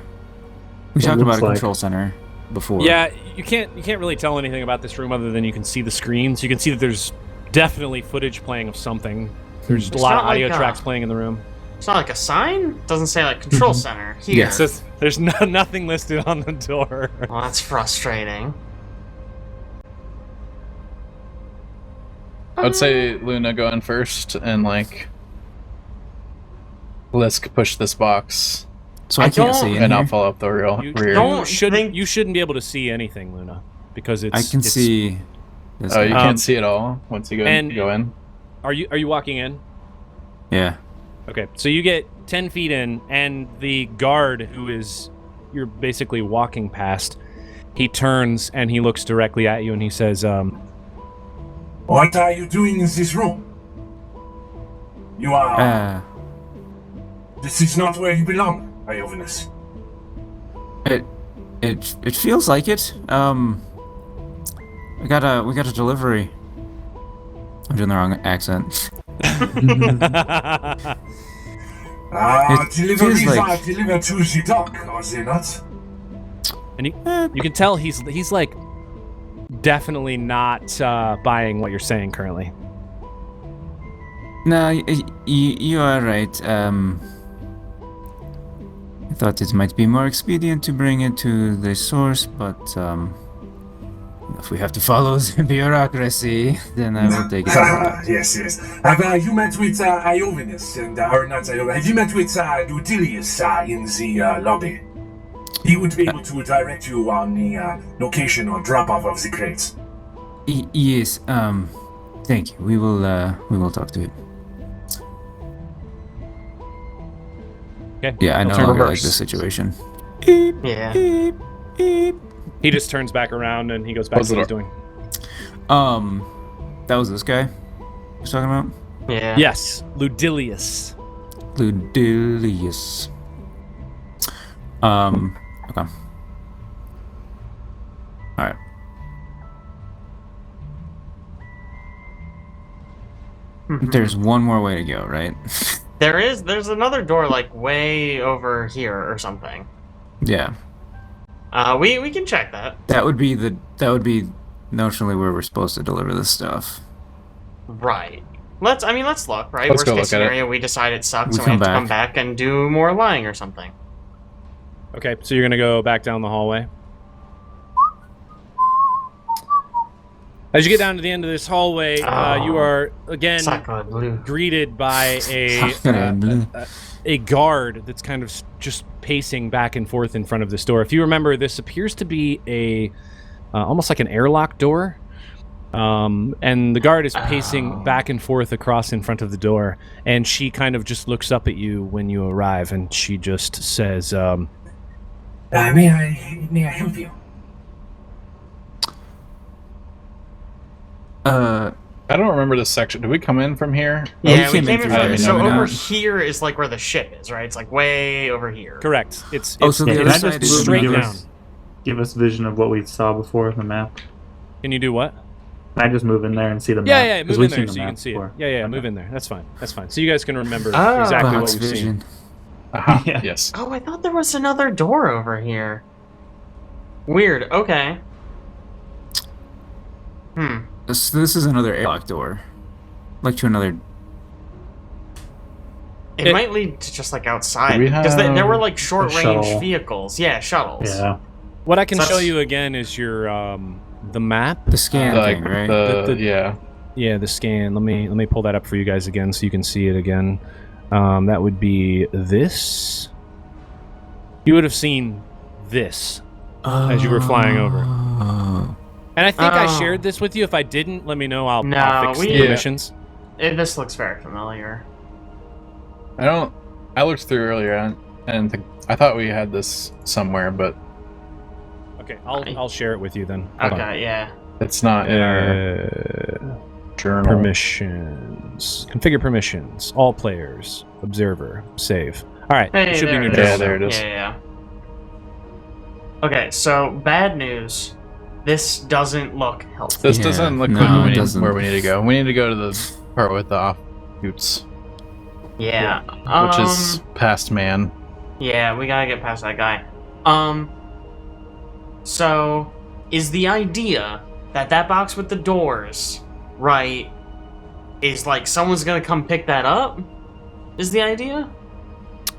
We talked about looks a like. control center before. Yeah, you can't really tell anything about this room other than you can see the screens. You can see that there's definitely footage playing of something. There's a It's lot not of audio like, tracks playing in the room. It's not like a sign? It doesn't say like control center here. Yeah. It says there's nothing listed on the door. Well, that's frustrating. I would say Luna go in first and like Lisk push this box, So I I can't don't- see in and I'll here. follow up the rear. don't You shouldn't be able to see anything, Luna, because it's. I can it's- see. This Oh, you guy. can't see it all once you go and- in. Are you walking in? Yeah. Okay, so you get 10 feet in, and the guard you're basically walking past, he turns and he looks directly at you and he says, What are you doing in this room? You are. This is not where you belong, Iovinus. It feels like it. We got a delivery. I'm doing the wrong accent. It Deliveries feels like- are delivered to the dock, are they not? and you can tell he's like definitely not buying what you're saying currently. No, you are right. I thought it might be more expedient to bring it to the source, but if we have to follow the bureaucracy, then I will take it. Yes. Have you met with Iovinus and or not Iovinus? Have you met with Ludilius in the lobby? He would be able to direct you on the location or drop-off of the crates. Yes. Thank you. We will talk to him. Okay. Yeah, I I'll no turn longer like reverse. this situation. Yeah. He just turns back around and he goes back Close to the what he's door. doing. That was this guy I was talking about? Yeah. Yes, Ludilius. Ludilius. Okay. Alright. There's one more way to go, right? There's another door like way over here or something. Yeah. We can check that. That would be notionally where we're supposed to deliver this stuff. Right. Let's look, right? Let's Worst go case look at it. scenario, we decide it sucks We and we have come to come back and do more lying or something. Okay, so you're gonna go back down the hallway. As you get down to the end of this hallway, you are again Sacre bleu. greeted by a guard that's kind of just pacing back and forth in front of this door. If you remember, this appears to be a almost like an airlock door, and the guard is pacing back and forth across in front of the door. And she kind of just looks up at you when you arrive, and she just says, May I help you? I don't remember this section. Did we come in from here? Yeah, we came came in in through from there, so no, over not. here is like where the ship is, right? It's like way over here. "Correct. It's Oh, so the Can other I side just is move and straight give down." us, give us vision of what we saw before the map? Can you do what? Can I just move in there and see the map? Yeah, 'Cause move in we've there seen so the you can map see before. it. Yeah, Okay. move in there. That's fine. That's fine. So you guys can remember Oh. exactly what Fox you've vision. seen. Aha, Yeah. yes. Oh, I thought there was another door over here. Weird. Okay. So this is another airlock door. Like to another. It might lead to just like outside We because there have were like short a range shuttle. vehicles. Yeah, shuttles. Yeah. What I can That's- show you again is your the map. The scan Like thing, right? The- yeah. Yeah, the scan. Let me pull that up for you guys again so you can see it again. That would be this. You would have seen this as you were flying over. Oh. And I think I Oh. shared this with you. If I didn't, let me know. I'll No, fix we- the missions. This looks very familiar. I looked through earlier and I thought we had this somewhere, but Okay, I'll share it with you then. Hold on. Okay, yeah. it's not in our journal. Permissions. Configure permissions. All players. Observer. Save. All right. Hey, it should be in your it journal. Yeah, there it is. Yeah. Okay, so bad news. This doesn't look healthy. This Yeah, doesn't look no, like it doesn't. where we need to go. We need to go to the part with the offshoots. Yeah. which is past man. Yeah, we gotta get past that guy. So, is the idea that box with the doors, right, is like someone's gonna come pick that up? Is the idea?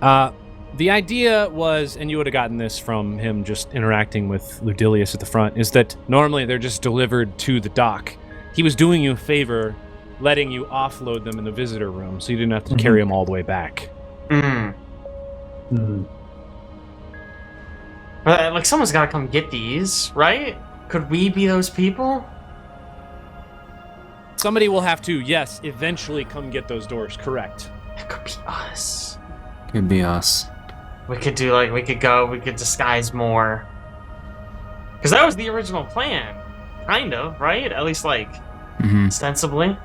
The idea was, and you would have gotten this from him just interacting with Ludilius at the front, is that normally they're just delivered to the dock. He was doing you a favor, letting you offload them in the visitor room, so you didn't have to carry them all the way back. But, like, someone's gotta come get these, right? Could we be those people? Somebody will have to, yes, eventually come get those doors, correct. It could be us. Could be us. We could disguise more. Because that was the original plan. Kind of, right? At least, like, ostensibly.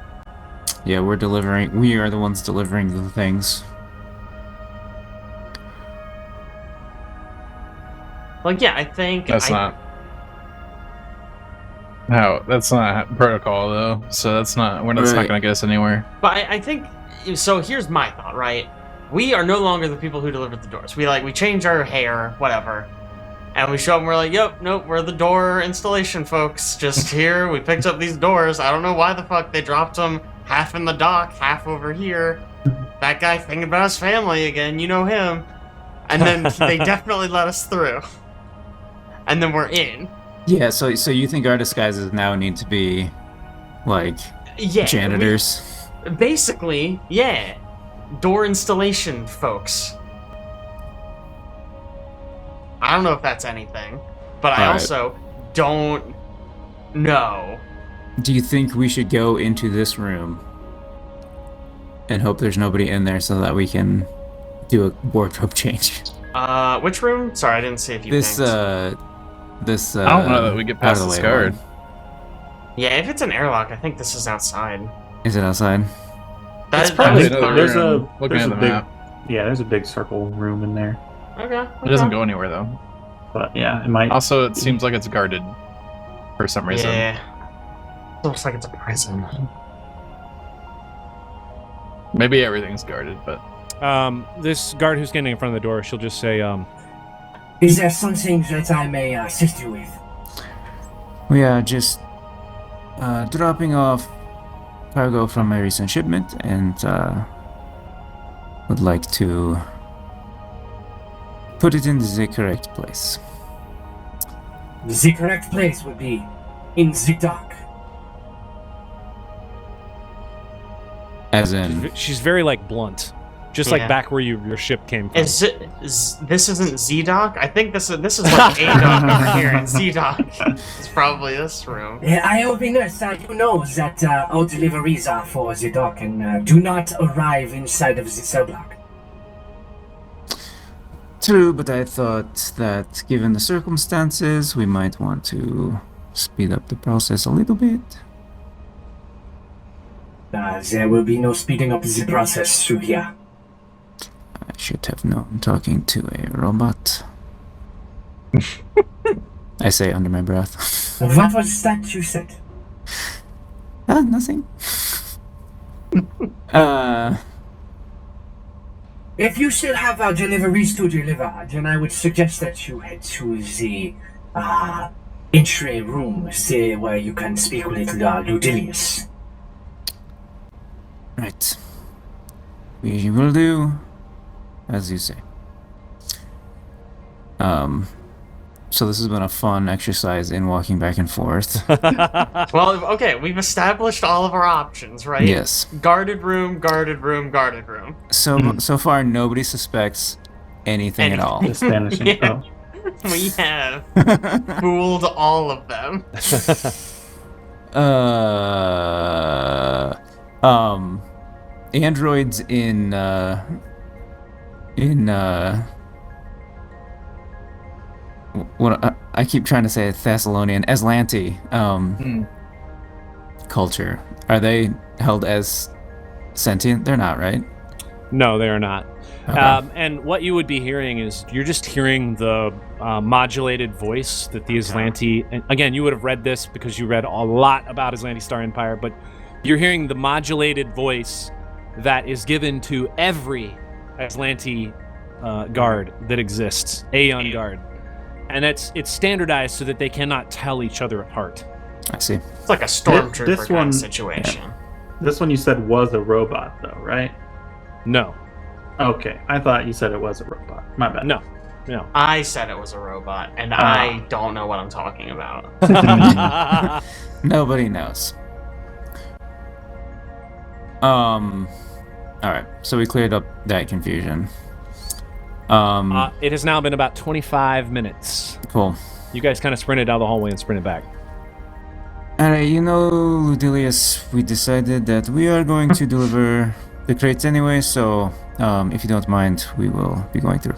Yeah, we are the ones delivering the things. Like, yeah, I think... That's not protocol, though, so that's not gonna get us anywhere. But I think... So here's my thought, right? We are no longer the people who delivered the doors. We change our hair, whatever, and we show up and we're like, yep, nope, we're the door installation folks. Just here, we picked up these doors. I don't know why the fuck they dropped them half in the dock, half over here. That guy thinking about his family again, you know him. And then they definitely let us through. And then we're in. Yeah, so you think our disguises now need to be, like, janitors? Basically, yeah. Door installation folks. I don't know if that's anything, but I also don't know. Do you think we should go into this room and hope there's nobody in there so that we can do a wardrobe change? Which room? Sorry, I didn't see if you This I don't know that we get past this guard. Yeah, if it's an airlock, I think this is outside. Is it outside? That's probably probably there's a big map. Yeah, there's a big circle room in there. Okay. It doesn't go anywhere though. But yeah, it might. Also, it seems like it's guarded for some reason. Yeah. It looks like it's a prison. Maybe everything's guarded, but This guard who's standing in front of the door, she'll just say, Is there something that I may assist you with? We are just dropping off cargo from a recent shipment and would like to put it in the correct place. The correct place would be in the dock. As in... she's very, like, blunt. Just like back where your ship came from. This isn't Z-Dock? I think this is like A-Dock over here, and Z-Dock is probably this room. I hope you know that all deliveries are for the dock and do not arrive inside of the cell block. True, but I thought that given the circumstances, we might want to speed up the process a little bit. There will be no speeding up the process through here. I should have known talking to a robot. I say under my breath. What was that you said? Nothing. If you still have our deliveries to deliver, then I would suggest that you head to the entry room, where you can speak with Ludilius. Right. We will do as you say. So this has been a fun exercise in walking back and forth. Well, okay, we've established all of our options, right? Yes. Guarded room, guarded room, guarded room. So far, nobody suspects anything at all. The Spanish info. We have fooled all of them. Androids in what I keep trying to say Thessalonian Aslanti culture. Are they held as sentient? They're not, right? No, they are not. Okay. And what you would be hearing is you're just hearing the modulated voice that the Aslanti. And again, you would have read this because you read a lot about Aslanti Star Empire, but you're hearing the modulated voice that is given to every Aslanti guard that exists, Aeon guard. And it's standardized so that they cannot tell each other apart. I see. It's like a stormtrooper This kind one- of situation. This one you said was a robot, though, right? No. Okay, I thought you said it was a robot. My bad. No. I said it was a robot, and I don't know what I'm talking about. Nobody knows. Alright, so we cleared up that confusion. It has now been about 25 minutes. Cool. You guys kind of sprinted down the hallway and sprinted back. Alright, Ludilius, we decided that we are going to deliver the crates anyway, so if you don't mind, we will be going through.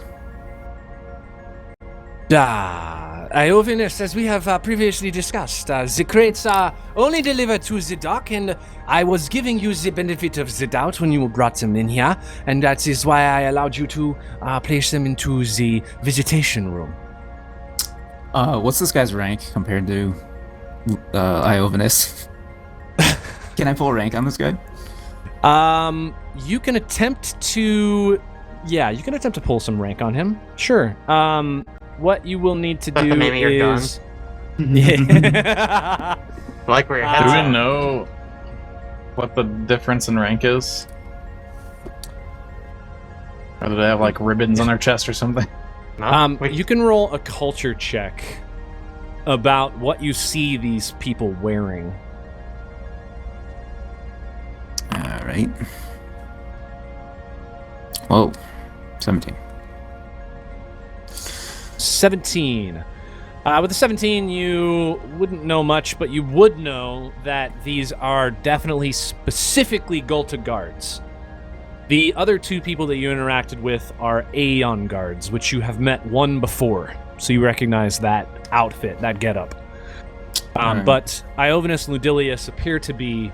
Iovinus, as we have previously discussed, the crates are only delivered to the dock, and I was giving you the benefit of the doubt when you brought them in here, and that is why I allowed you to place them into the Visitation Room. What's this guy's rank compared to Iovinus? Can I pull rank on this guy? You can attempt to... Yeah, you can attempt to pull some rank on him. Sure. What you will need to do the name of your gun. is... Yeah. I like where your Do head's we at. know what the difference in rank is? Or do they have like ribbons on their chest or something? No? Wait, You can roll a culture check about what you see these people wearing. Alright. Whoa. 17. 17. With the 17, you wouldn't know much, but you would know that these are definitely specifically Gulta guards. The other two people that you interacted with are Aeon guards, which you have met one before, so you recognize that outfit, that getup. Alright. But Iovinus and Ludilius appear to be,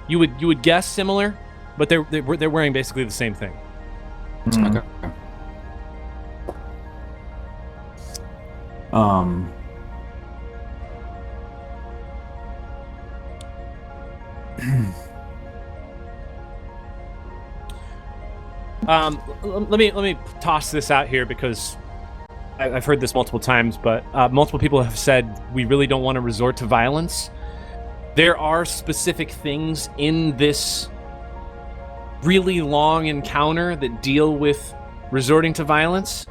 you would guess similar, but they're wearing basically the same thing. Okay. Let me toss this out here because I've heard this multiple times, but multiple people have said we really don't want to resort to violence. There are specific things in this really long encounter that deal with resorting to violence.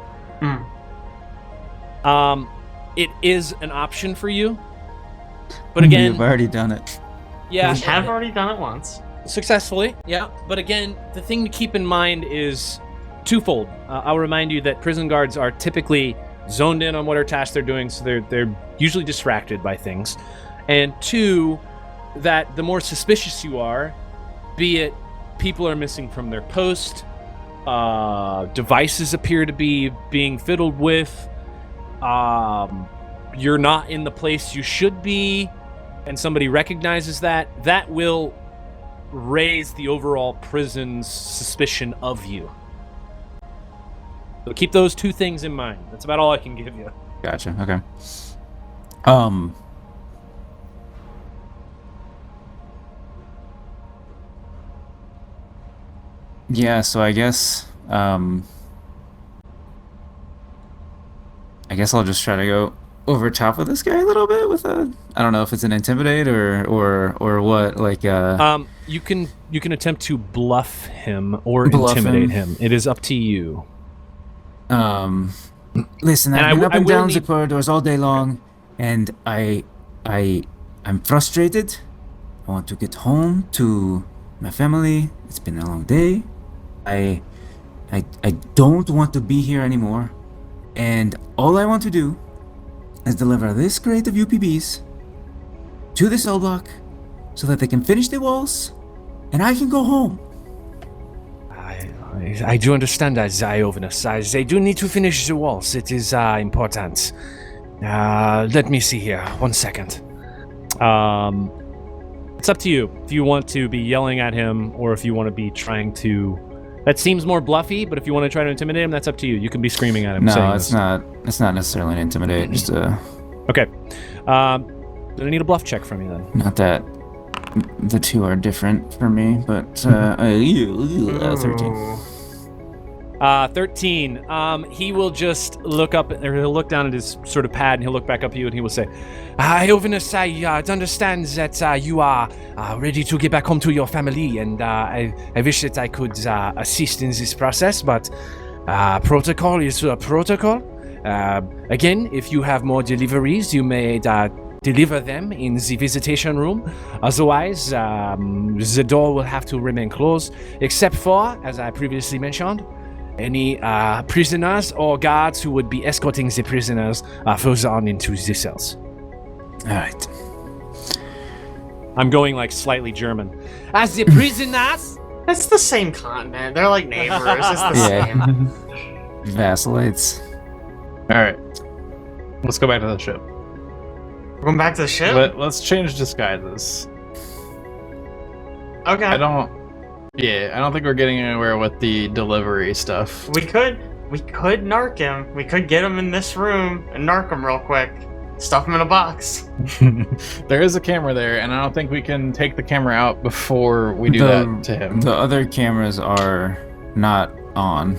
It is an option for you, but again, You've already done it. yeah, we have already done it once. successfully, yeah. But again, the thing to keep in mind is twofold. I'll remind you that prison guards are typically zoned in on whatever task they're doing, so they're usually distracted by things. And two, that the more suspicious you are, be it people are missing from their post, devices appear to be being fiddled with, you're not in the place you should be, and somebody recognizes that, that will raise the overall prison's suspicion of you. So keep those two things in mind. That's about all I can give you. Gotcha. Okay. Yeah, so I guess I'll just try to go over top of this guy a little bit with a, I don't know if it's an intimidate or what, like You can attempt to bluff him or Bluff intimidate him. him. It is up to you. Listen, And I've been up I and will down the need- corridors all day long, and I'm frustrated. I want to get home to my family. It's been a long day. I don't want to be here anymore, and all I want to do is deliver this crate of UPBs to the cell block so that they can finish the walls, and I can go home. I do understand that, Iovinus. They do need to finish the walls. It is important. Let me see here. 1 second. It's up to you if you want to be yelling at him or if you want to be trying to. That seems more bluffy, but if you want to try to intimidate him, that's up to you. You can be screaming at him. saying No, this. it's not. It's not necessarily an intimidate. Just Okay. Gonna need a bluff check from you then. not that. The two are different for me, but 13. 13. He will just look up, or he'll look down at his sort of pad, and he'll look back up at you, and he will say, Iovinus, I understand that you are ready to get back home to your family, and I wish that I could assist in this process, but protocol is a protocol. Again, if you have more deliveries, you may deliver them in the visitation room. Otherwise, the door will have to remain closed, except for, as I previously mentioned, any prisoners or guards who would be escorting the prisoners further on into the cells. All right. I'm going like slightly German. As the prisoners? It's the same continent. They're like neighbors. It's the same. Vacillates. All right. Let's go back to the ship. We're going back to the ship? Let's change disguises. Okay. I don't think we're getting anywhere with the delivery stuff. We could narc him. We could get him in this room and narc him real quick. Stuff him in a box. There is a camera there, and I don't think we can take the camera out before we do that to him. The other cameras are not on.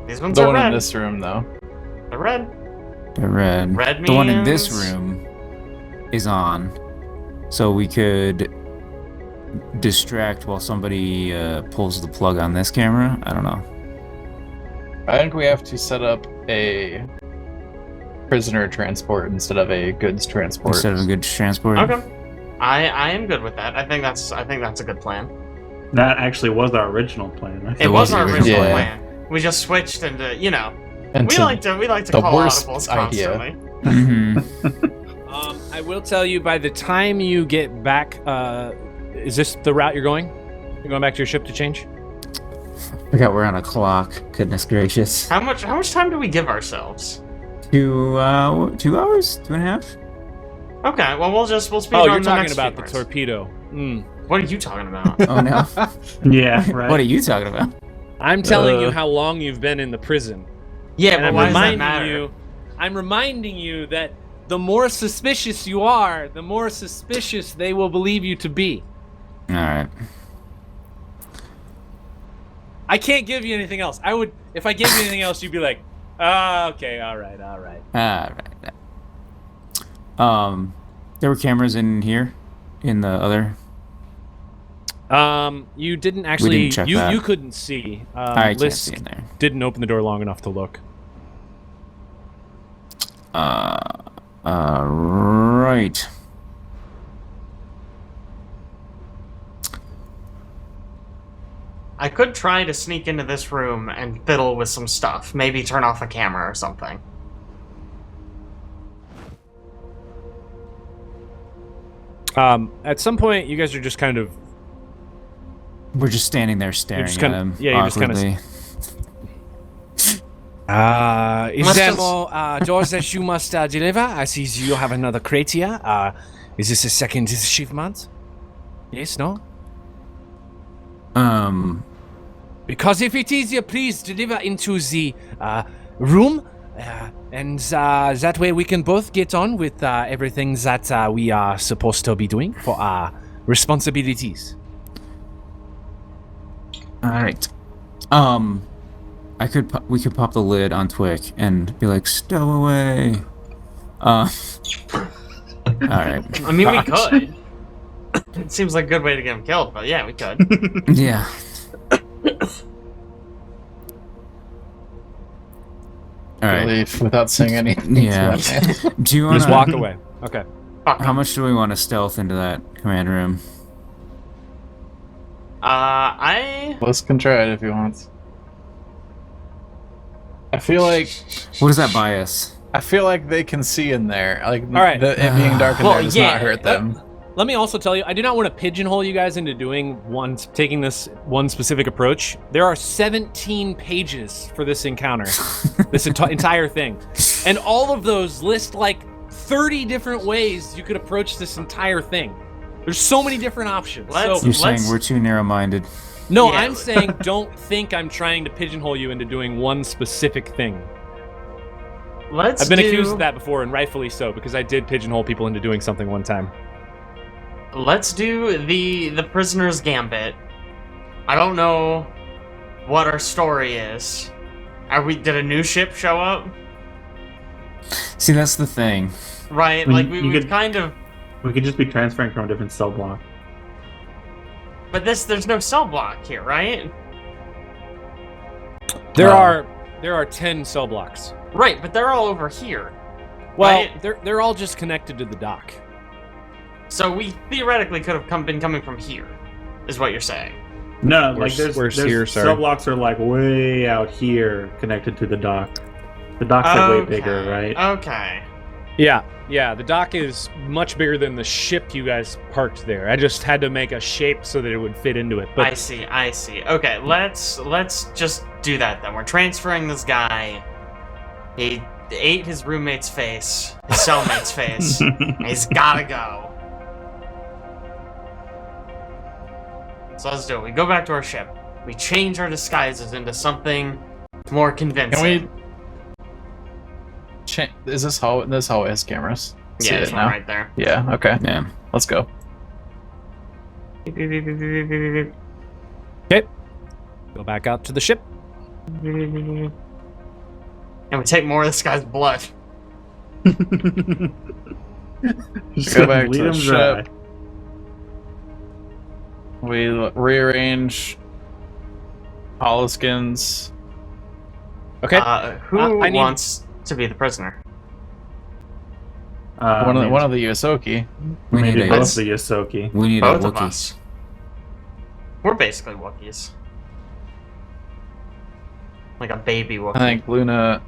These ones The are one red. in this room, though. They're red. They're red. Red The one in means- this room is on. So we could distract while somebody pulls the plug on this camera. I don't know. I think we have to set up a prisoner transport instead of a goods transport. Instead of a good transport. Okay. I am good with that. I think that's a good plan. That actually was our original plan. I It think. was our the original original plan. We just switched into, And we to like to the call worst audibles idea. constantly. Mm-hmm. I will tell you, by the time you get back, is this the route you're going? You're going back to your ship to change? Forgot we're on a clock. Goodness gracious. How much time do we give ourselves? 2 hours? 2.5? Okay, well we'll speed Oh, on you're the talking next about few the parts. torpedo. What are you talking about? Oh no. Yeah, right. What are you talking about? I'm telling you how long you've been in the prison. Yeah, And but I'm why does that reminding matter? I'm reminding you that the more suspicious you are, the more suspicious they will believe you to be. Alright. I can't give you anything else. I would, if I gave you anything else, you'd be like, okay, all right. Alright. There were cameras in here? In the other? You didn't actually, didn't check that. you couldn't see. I can't Lisk see in there. didn't open the door long enough to look. Right. I could try to sneak into this room and fiddle with some stuff. Maybe turn off a camera or something. At some point, you guys are just kind of, We're just standing there staring just at kinda- him. yeah, you're just kinda- awkwardly. is Must there just- more doors that you must deliver? I see you have another crate here. Is this a second achievement? Yes, no? Because if it is, please deliver into the room, and that way we can both get on with everything that we are supposed to be doing for our responsibilities. Alright. We could pop the lid on Twick and be like, stow away. Alright. I mean, we could. It seems like a good way to get him killed, but yeah, we could. Yeah. Alright. Leave without saying anything. Yeah. Do you want Just walk away. Okay. How much do we want to stealth into that command room? Liz can try it if he wants. I feel like What does that buy us? they can see in there. Like, All right. it being dark in Well, there does yeah, not hurt them. Let me also tell you, I do not want to pigeonhole you guys into taking this one specific approach. There are 17 pages for this encounter, this entire thing. And all of those list like 30 different ways you could approach this entire thing. There's so many different options. Let's- So, You're saying we're too narrow-minded. no, Yeah. I'm saying don't think I'm trying to pigeonhole you into doing one specific thing. Let's I've been do... accused of that before, and rightfully so, because I did pigeonhole people into doing something one time. let's do the prisoner's gambit. I don't know what our story is. Did a new ship show up? See, that's the thing. Right, I mean, like we you would could- kind of. We could just be transferring from a different cell block. But there's no cell block here, right? There are 10 cell blocks. Right, but they're all over here. Well, Right. they're all just connected to the dock. So we theoretically could have been coming from here, is what you're saying. No, Where's- like where's there's here, sorry? cell blocks are like way out here connected to the dock. The dock's like way bigger, right? Okay. Yeah, the dock is much bigger than the ship you guys parked there. I just had to make a shape so that it would fit into it. But I see. Okay, let's just do that then. We're transferring this guy. He ate his roommate's face, his cellmate's face. And he's gotta go. So let's do it. We go back to our ship. We change our disguises into something more convincing. Can we? Is this hallway? This hallway has cameras. See Yeah, it there's one now? right there. Yeah. Okay. Yeah. Let's go. go back out to the ship. And we take more of this guy's blood. Just Go back to lead the 'em dry. ship. We rearrange holoskins. Okay. Who I need- wants to be the prisoner? One maybe of the Ysoki. We need maybe a both the Ysoki. we need Both a of Wookiee. us. We're basically Wookiees. Like a baby Wookiee. I think Luna.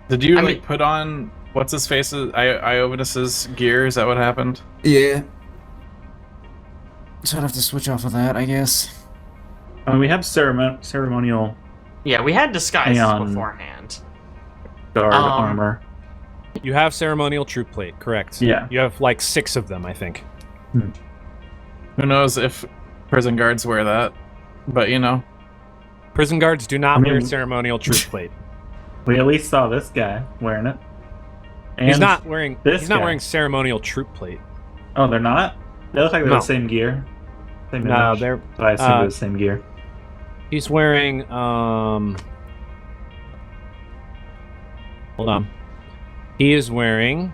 Did you I like mean- put on what's his face's Iovenus's gear? Is that what happened? Yeah. So I'd have to switch off of that, I guess. I mean, we have ceremonial Yeah, we had disguises Hang on. beforehand. guard Um, armor. You have ceremonial troop plate, correct? Yeah. You have like 6 of them, I think. Who knows if prison guards wear that? But you know, Prison guards do not I mean- wear ceremonial troop plate. We at least saw this guy wearing it. And He's not wearing. this He's not guy. wearing ceremonial troop plate. Oh, they're not? They look like they're No. the same gear. Same No, image. they're. So I assume they're the same gear. He's wearing. Hold on. He is wearing.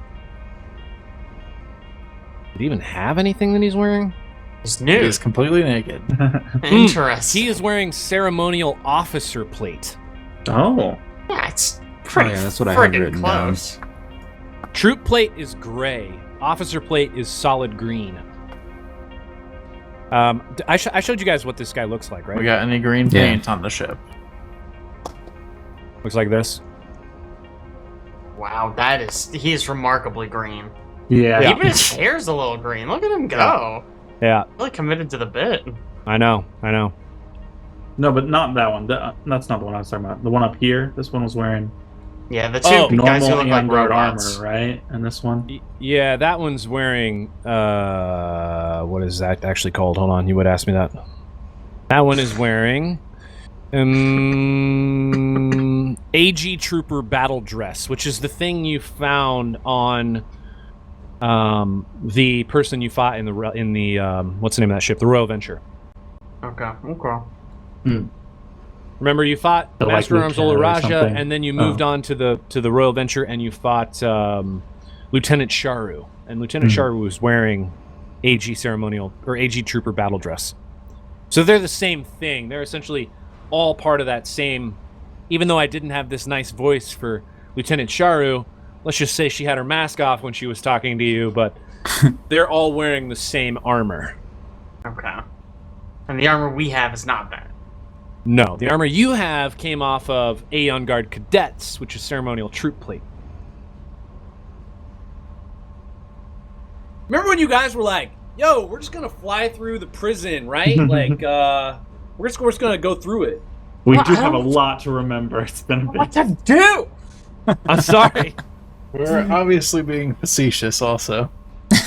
Did he even have anything that he's wearing? He's nude. he's completely naked. Interesting. He is wearing ceremonial officer plate. Oh. Yeah, it's pretty yeah, that's what I had friggin' written down. close. Troop plate is gray. Officer plate is solid green. I showed you guys what this guy looks like, right? We got any green Yeah. paint on the ship? Looks like this. Wow, he is remarkably green. Yeah. Even his hair's a little green. Look at him go. Yeah, Really committed to the bit. I know. No, but not that one. That's not the one I was talking about. The one up here. This one was wearing Yeah, the two Oh, guys who normal look like and guard robots. armor, right? And this one. Yeah, that one's wearing. What is that actually called? Hold on, you would ask me that. That one is wearing. AG Trooper battle dress, which is the thing you found on. The person you fought in the what's the name of that ship? The Royal Venture. Okay. Remember, you fought So, like, Master Arms Lieutenant or Olaraja, something? and then you moved on to the Royal Venture, and you fought Lieutenant Sharu. And Lieutenant Sharu was wearing AG ceremonial or AG Trooper battle dress. So they're the same thing. They're essentially all part of that same. Even though I didn't have this nice voice for Lieutenant Sharu, let's just say she had her mask off when she was talking to you, but they're all wearing the same armor. Okay. And the armor we have is not that. No, the armor you have came off of Aeon Guard Cadets, which is ceremonial troop plate. Remember when you guys were like, yo, we're just gonna fly through the prison, right? Like, we're just gonna go through it. We Well, do I have a don't- lot to remember. It's been a What bit. to do? I'm sorry. We're obviously being facetious, also.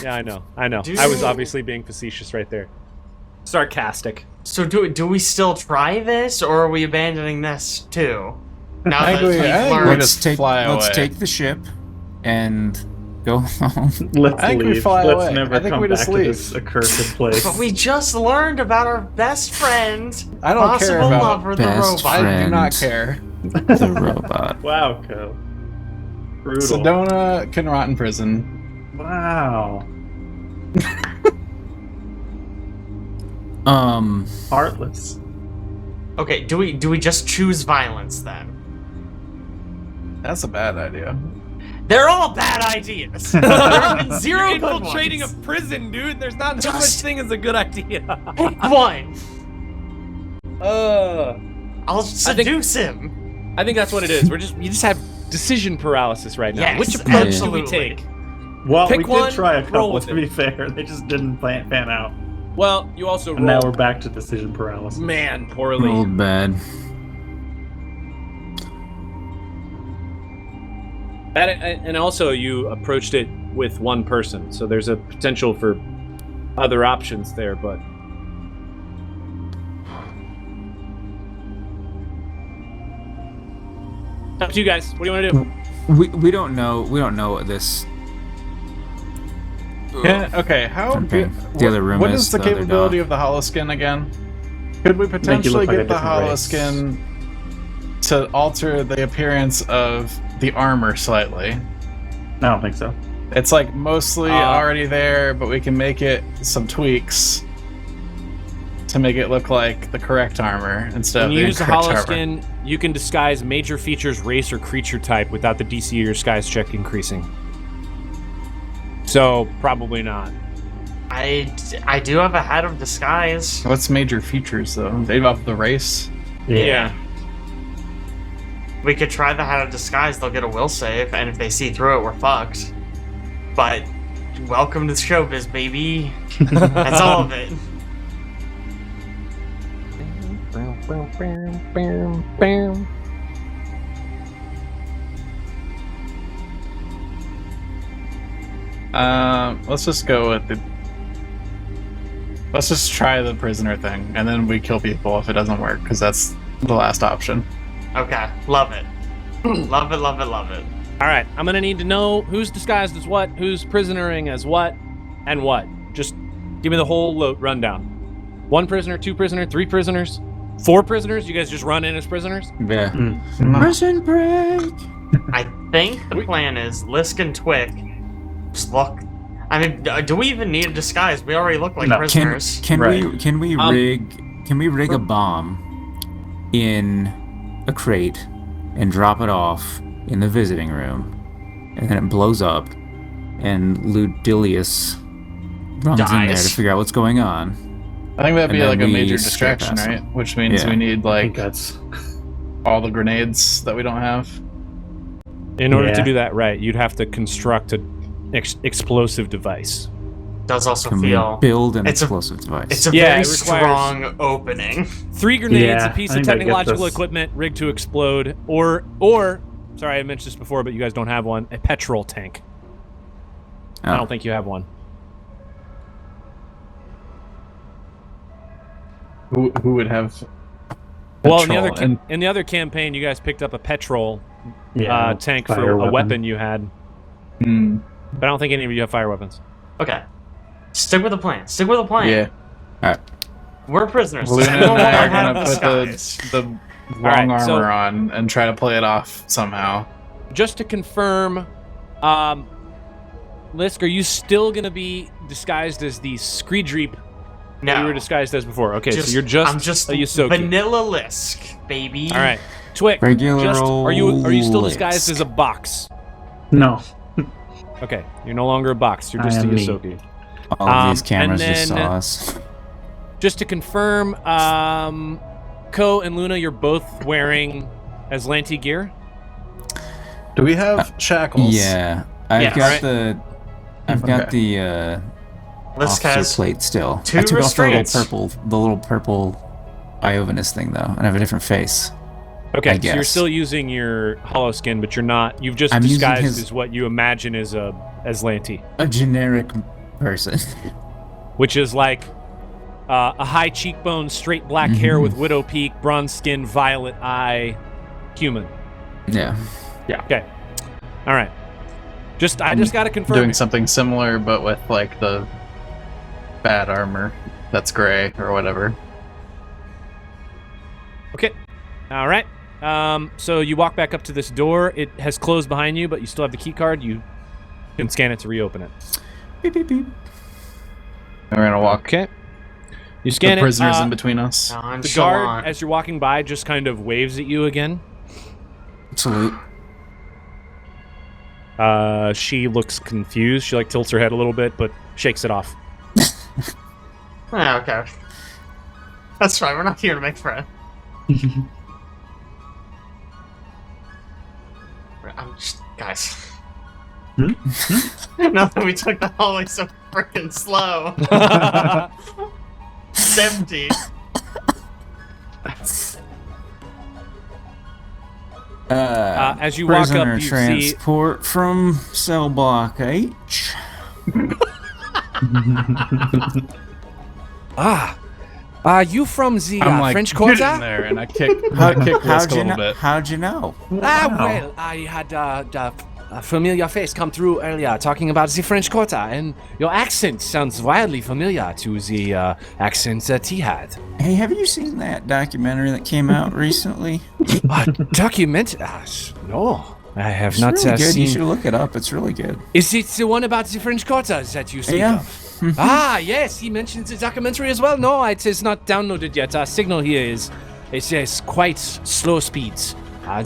Yeah, I know. Dude. I was obviously being facetious right there. Sarcastic. So do we still try this, or are we abandoning this too? Now I that think we've we learned. just fly let's away. take the ship and go home? Let's I think leave. we fly Let's away. never I think come we back just to leave. this accursed place. But we just learned about our best friend, I don't possible care about lover, the best robot. I do not friend. care. The robot. Wow, Co. Brutal. Sedona can rot in prison. Wow. Heartless. Okay, do we just choose violence then? That's a bad idea. They're all bad ideas. There have been zero You're good infiltrating a ones. prison, dude. There's not no Just- such thing as a good idea. Pick one. I'll think- seduce him. I think that's what it is. You just have decision paralysis right now. Yes, Which approach do we absolutely. take? Well, Pick we did one, try a roll couple, with to it. be fair. They just didn't pan out. Well, you also And now rolled. we're back to decision paralysis. Man, poorly. Rolled bad. And also, you approached it with one person, so there's a potential for other options there, but. Up to you guys. What do you want to do? We don't know. We don't know what this. Okay, how Okay. good? The other room what is is the the other capability dog. of the holoskin again? Could we potentially like a get the different race. holoskin to alter the appearance of the armor slightly? I don't think so. It's like mostly already there, but we can make it some tweaks to make it look like the correct armor instead When of you the use the incorrect armor. holoskin, you can disguise major features, race, or creature type without the DC of your disguise check increasing. So, probably not. I do have a hat of disguise. What's major features though? They off the race. Yeah. We could try the hat of disguise. They'll get a will save, and if they see through it, we're fucked. But welcome to the showbiz, baby. That's all of it. Let's just go with the. Let's just try the prisoner thing, and then we kill people if it doesn't work, because that's the last option. Okay, love it. Love it, love it, love it. All right, I'm going to need to know who's disguised as what, who's prisoning as what, and what. Just give me the whole rundown. 1 prisoner, 2 prisoner, 3 prisoners, 4 prisoners? You guys just run in as prisoners? Yeah. Mm. Prison break. I think the plan is Lisk and Twick just look. I mean, do we even need a disguise? We already look like No. prisoners. Can we rig a for- bomb in a crate and drop it off in the visiting room, and then it blows up, and Ludilius runs in there to Dies. figure out what's going on. I think that'd And be then like a we major straight distraction, past right? them. Which means Yeah. we need I think like that's. all the grenades that we don't have. In order to Yeah. do that right, you'd have to construct an explosive device. Does also Can we feel build an it's a- explosive device? it's a Yeah, very it requires- strong opening. 3 grenades, Yeah, a piece I of think that gets technological us- equipment rigged to explode, or sorry, I mentioned this before, but you guys don't have one, a petrol tank. I Oh. don't think you have one. Who would have? Well, in the, petrol? other And in the other campaign, you guys picked up a petrol Yeah, tank fire for a weapon. weapon you had, hmm, but I don't think any of you have fire weapons. Okay. Stick with the plan. Stick with the plan. yeah, We're prisoners. Luna Anyone and I want are to have gonna put disguise? the long right, so- armor on and try to play it off somehow. Just to confirm, Lisk, are you still going to be disguised as the Screedreep that you No. were disguised as before? Okay, so you're just, I'm just a Ysoki. vanilla Lisk, baby. All right, Twick. Regular Are you still old disguised Lisk. as a box? No. Okay, you're no longer a box. You're I just a am me. Ysoki. All of these and cameras just then- saw us. Just to confirm, Ko and Luna, you're both wearing Aslanti gear. Do we have shackles? Yeah, I've Yes. got Alright. I've got Okay. the Lisk officer has plate still. 2 I took restraints. off the little purple Iovanus thing though, and I have a different face. Okay, I so you're guess. still using your hollow skin, but you're not. You've just I'm using disguised his- as what you imagine is a Aslanti, A generic person. which is like a high cheekbone, straight black hair Mhm. with widow peak, bronze skin, violet eye, human. Yeah. Okay. All right. I just gotta confirm. Doing it. something similar, but with like the bad armor that's gray or whatever. Okay. All right. So you walk back up to this door. It has closed behind you, but you still have the key card. You can scan it to reopen it. Beep, beep, beep. And we're gonna walk. Okay. You scan The prisoners it. in between us. The Nonchalant. guard, as you're walking by, just kind of waves at you again. Salute. She looks confused. She like tilts her head a little bit, but shakes it off. Okay. That's fine. We're not here to make friends. I'm just, guys. Now that we took the hallway so freaking slow. 70. As you walk Prisoner up, you see transport from cell block H. Are you from the I'm like, French get in Quarter? there, and I kick Risk a little bit. How'd you know? Well, I had a familiar face come through earlier talking about the French Quarter, and your accent sounds wildly familiar to the accent that he had. Hey, have you seen that documentary that came out recently? Document? No, I have It's not really good. You seen. should look it up. It's really good. Is it the one about the French Quarter that you speak Yeah. of? Yes, he mentioned the documentary as well. No, it is not downloaded yet. Our signal here is, it says, quite slow speeds.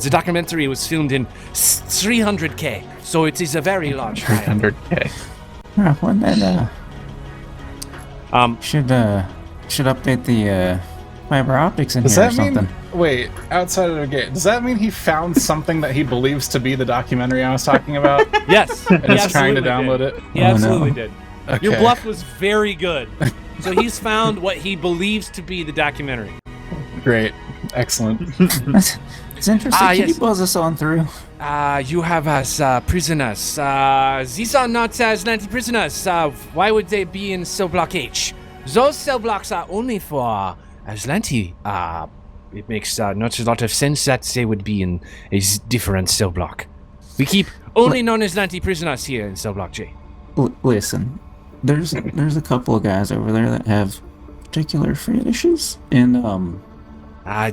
The documentary was filmed in 300k, so it is a very large file. 300k. When that should update the fiber optics in Does here or that mean? something. Wait, outside of the gate, does that mean he found something that he believes to be the documentary I was talking about, yes, and is trying to download did. it? He Oh, absolutely no. did. Okay. Your bluff was very good. So he's found what he believes to be the documentary. Great, excellent. It's interesting. Can yes. you buzz us on through? You have us prisoners. These are not Aslanti prisoners. Why would they be in cell block H? Those cell blocks are only for Aslanti. It makes not a lot of sense that they would be in a different cell block. We keep only non-Aslanti prisoners here in cell block J. Listen, there's a couple of guys over there that have particular fetishes, and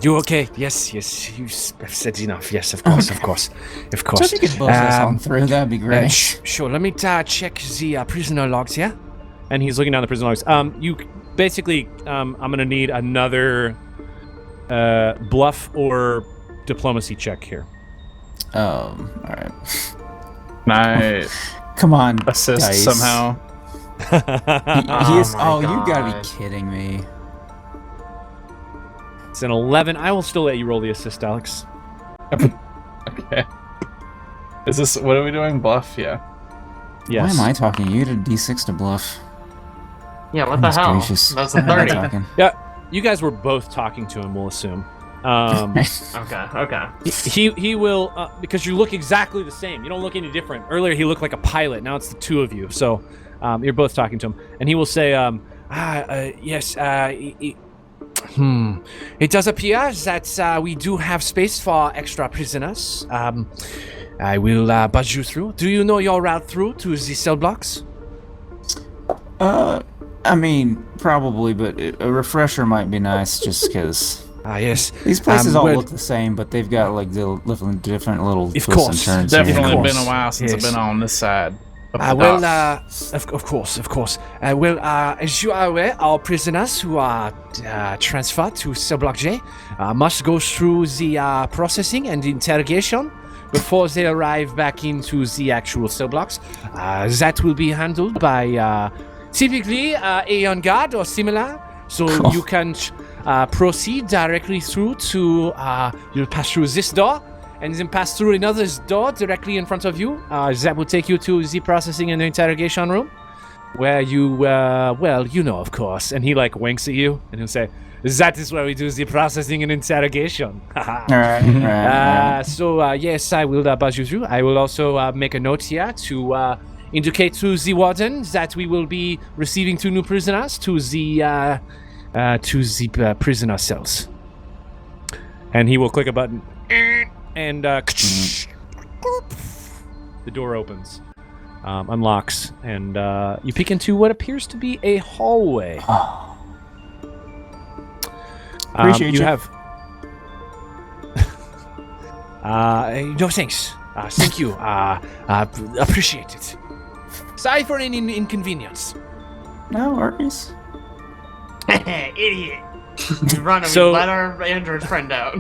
You okay? Yes, you have said enough. Yes, of course. So if you could buzz us on through, that'd be great. Sure, let me check the prisoner logs here. And he's looking down the prison logs. You basically, I'm gonna need another bluff or diplomacy check here. All right. Nice. Come on, Assist dice. somehow. He is. Oh Oh, my you gotta God. be kidding me. It's an 11. I will still let you roll the assist, Alex. Okay. Is this what are we doing? Bluff? Yeah. Yes. Why am I talking? You did a D6 to bluff. Yeah, what the Goodness hell? gracious. That's a Why am I 30. talking? Yeah, you guys were both talking to him. We'll assume. Okay. He will because you look exactly the same. You don't look any different. Earlier he looked like a pilot. Now it's the two of you. So you're both talking to him, and he will say, Yes, it does appear that we do have space for extra prisoners. I will buzz you through. Do you know your route through to the cell blocks? I mean, probably, but a refresher might be nice, just because Yes. these places all well, look the same, but they've got like the different little Of twists course. and turns. Definitely course. been a while since Yes. I've been on this side. Of the Well, docks. of course. As you are aware, our prisoners who are transferred to cell block J must go through the processing and interrogation before they arrive back into the actual cell blocks. That will be handled by typically a young guard or similar, so you can proceed directly through to, you'll pass through this door, and then pass through another door directly in front of you. That will take you to the processing and the interrogation room, where you, well, you know, of course. And he like winks at you, and he'll say, "That is where we do the processing and interrogation." All right. So yes, I will buzz you through. I will also make a note here to indicate to the warden that we will be receiving 2 new prisoners to the prisoner cells. And he will click a button, and the door opens. unlocks, and you peek into what appears to be a hallway. Appreciate you you. have. No thanks. Thank you. Appreciate it. Sorry for any inconvenience. No worries. Idiot. We run and So- we let our android friend out.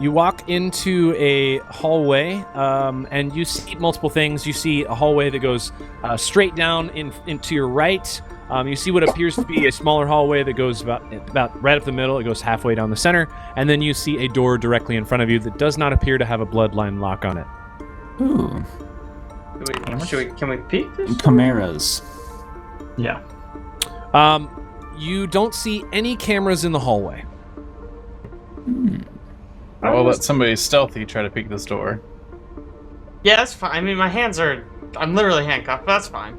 You walk into a hallway, and you see multiple things. You see a hallway that goes straight down into your right. You see what appears to be a smaller hallway that goes about right up the middle. It goes halfway down the center, and then you see a door directly in front of you that does not appear to have a bloodline lock on it. Ooh. Can we peek this? Chimeras. Yeah. You don't see any cameras in the hallway. I will let somebody stealthy try to peek this door. Yeah, that's fine. I mean, I'm literally handcuffed, but that's fine.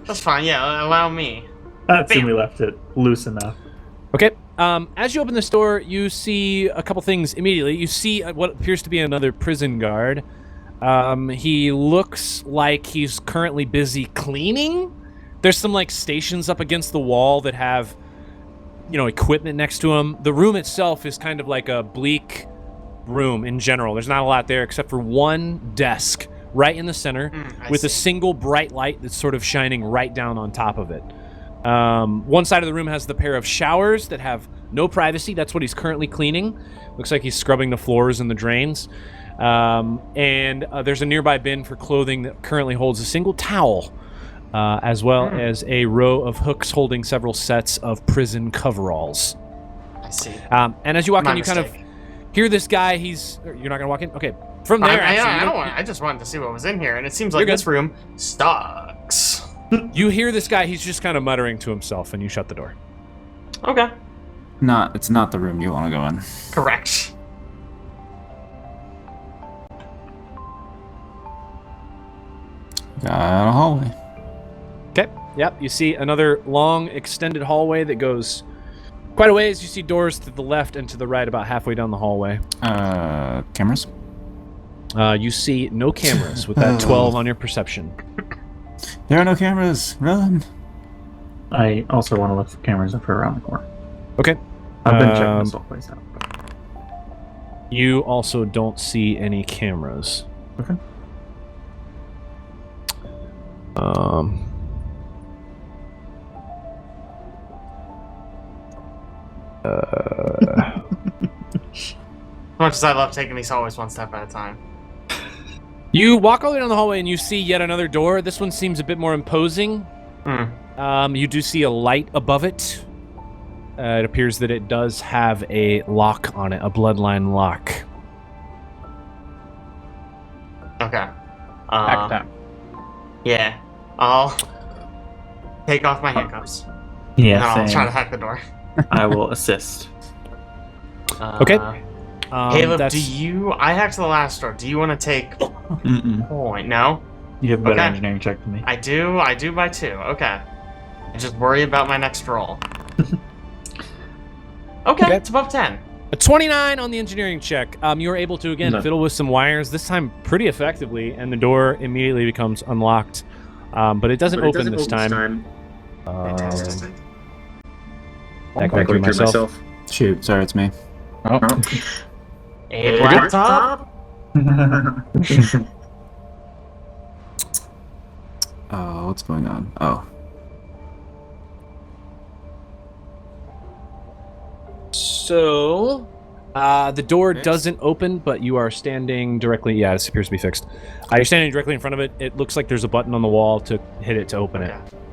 That's fine, yeah, allow me. I assume Bam. we left it loose enough. Okay. As you open this door, you see a couple things immediately. You see what appears to be another prison guard. He looks like he's currently busy cleaning. There's some like stations up against the wall that have, equipment next to him. The room itself is kind of like a bleak room in general. There's not a lot there except for one desk right in the center with a single bright light that's sort of shining right down on top of it. One side of the room has the pair of showers that have no privacy. That's what he's currently cleaning. Looks like he's scrubbing the floors and the drains. And there's a nearby bin for clothing that currently holds a single towel, as well as a row of hooks holding several sets of prison coveralls. I see. And as you walk My in, you kind of mistake. hear this guy. You're not going to walk in? Okay. From there, I just wanted to see what was in here, and it seems like You're good. this room sucks. you hear this guy. He's just kind of muttering to himself, and you shut the door. Okay. It's not the room you want to go in. Correct. Got a hallway. Okay. Yep. You see another long, extended hallway that goes quite a ways. You see doors to the left and to the right about halfway down the hallway. Cameras? You see no cameras with that 12 on your perception. There are no cameras. Run. I also want to look for cameras if we're around the corner. Okay. I've been checking this whole place out. You also don't see any cameras. Okay. As much as I love taking these hallways one step at a time. You walk all the way down the hallway and you see yet another door. This one seems a bit more imposing. You do see a light above it. It appears that it does have a lock on it, a bloodline lock. Okay. Hack that. Yeah. I'll take off my handcuffs. Yeah, and I'll same. try to hack the door. I will assist. Okay. Caleb, I hacked the last door. Do you want to take point? No? You have a better Okay. engineering check than me. I do by 2. Okay. I just worry about my next roll. Okay, it's above 10. A 29 on the engineering check. You are able to, again, No. fiddle with some wires, this time pretty effectively, and the door immediately becomes unlocked. But it doesn't open this time. Fantastic. Back to myself. Shoot, sorry, it's me. Oh, A laptop? Oh, what's going on? Oh. So, the door doesn't open, but you are standing directly. Yeah, this appears to be fixed. You're standing directly in front of it. It looks like there's a button on the wall to hit it to open it.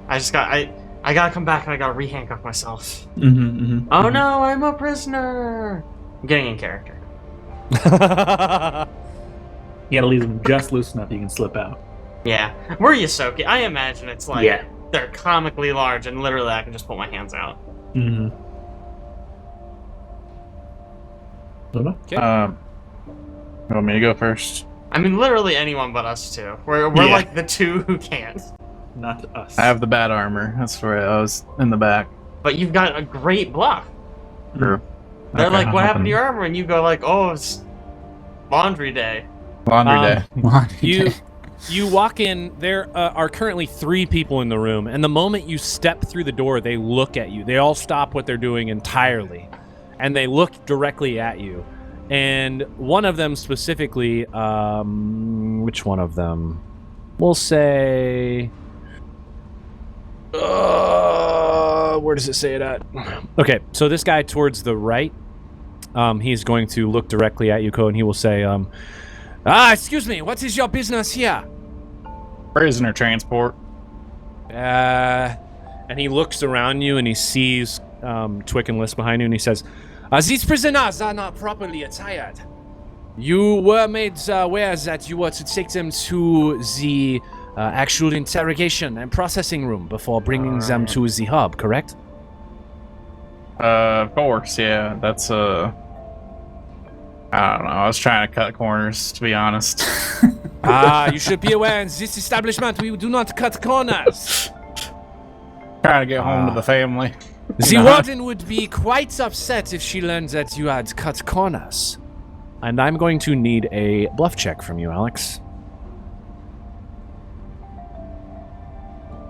Okay. I gotta come back and I gotta re-handcuff myself. Oh no, I'm a prisoner! I'm getting in character. You gotta leave them just loose enough you can slip out. Yeah. We're Ysoki. I imagine it's like Yeah. they're comically large and literally I can just put my hands out. Mm-hmm. you want me to go first? I mean, literally anyone but us two. We're Yeah. like the two who can't. Not us. I have the bad armor. That's where I was in the back. But you've got a great bluff. True. They're Okay, like, I'm what happened to hoping- your armor? And you go like, oh, it's laundry day. Laundry day. You You walk in, there are currently 3 people in the room, and the moment you step through the door, they look at you. They all stop what they're doing entirely, and they look directly at you. And one of them specifically, which one of them? We'll say... where does it say it at? Okay, so this guy towards the right, he's going to look directly at you, Ko, and he will say, excuse me, what is your business here? Prisoner transport. And he looks around you and he sees Twick and List behind you, and he says, these prisoners are not properly attired. You were made aware that you were to take them to the actual interrogation and processing room before bringing them to the hub, correct? Of course, yeah. That's I don't know. I was trying to cut corners, to be honest. You should be aware, in this establishment, we do not cut corners. Trying to get home to the family. The warden would be quite upset if she learned that you had cut corners. And I'm going to need a bluff check from you, Alex.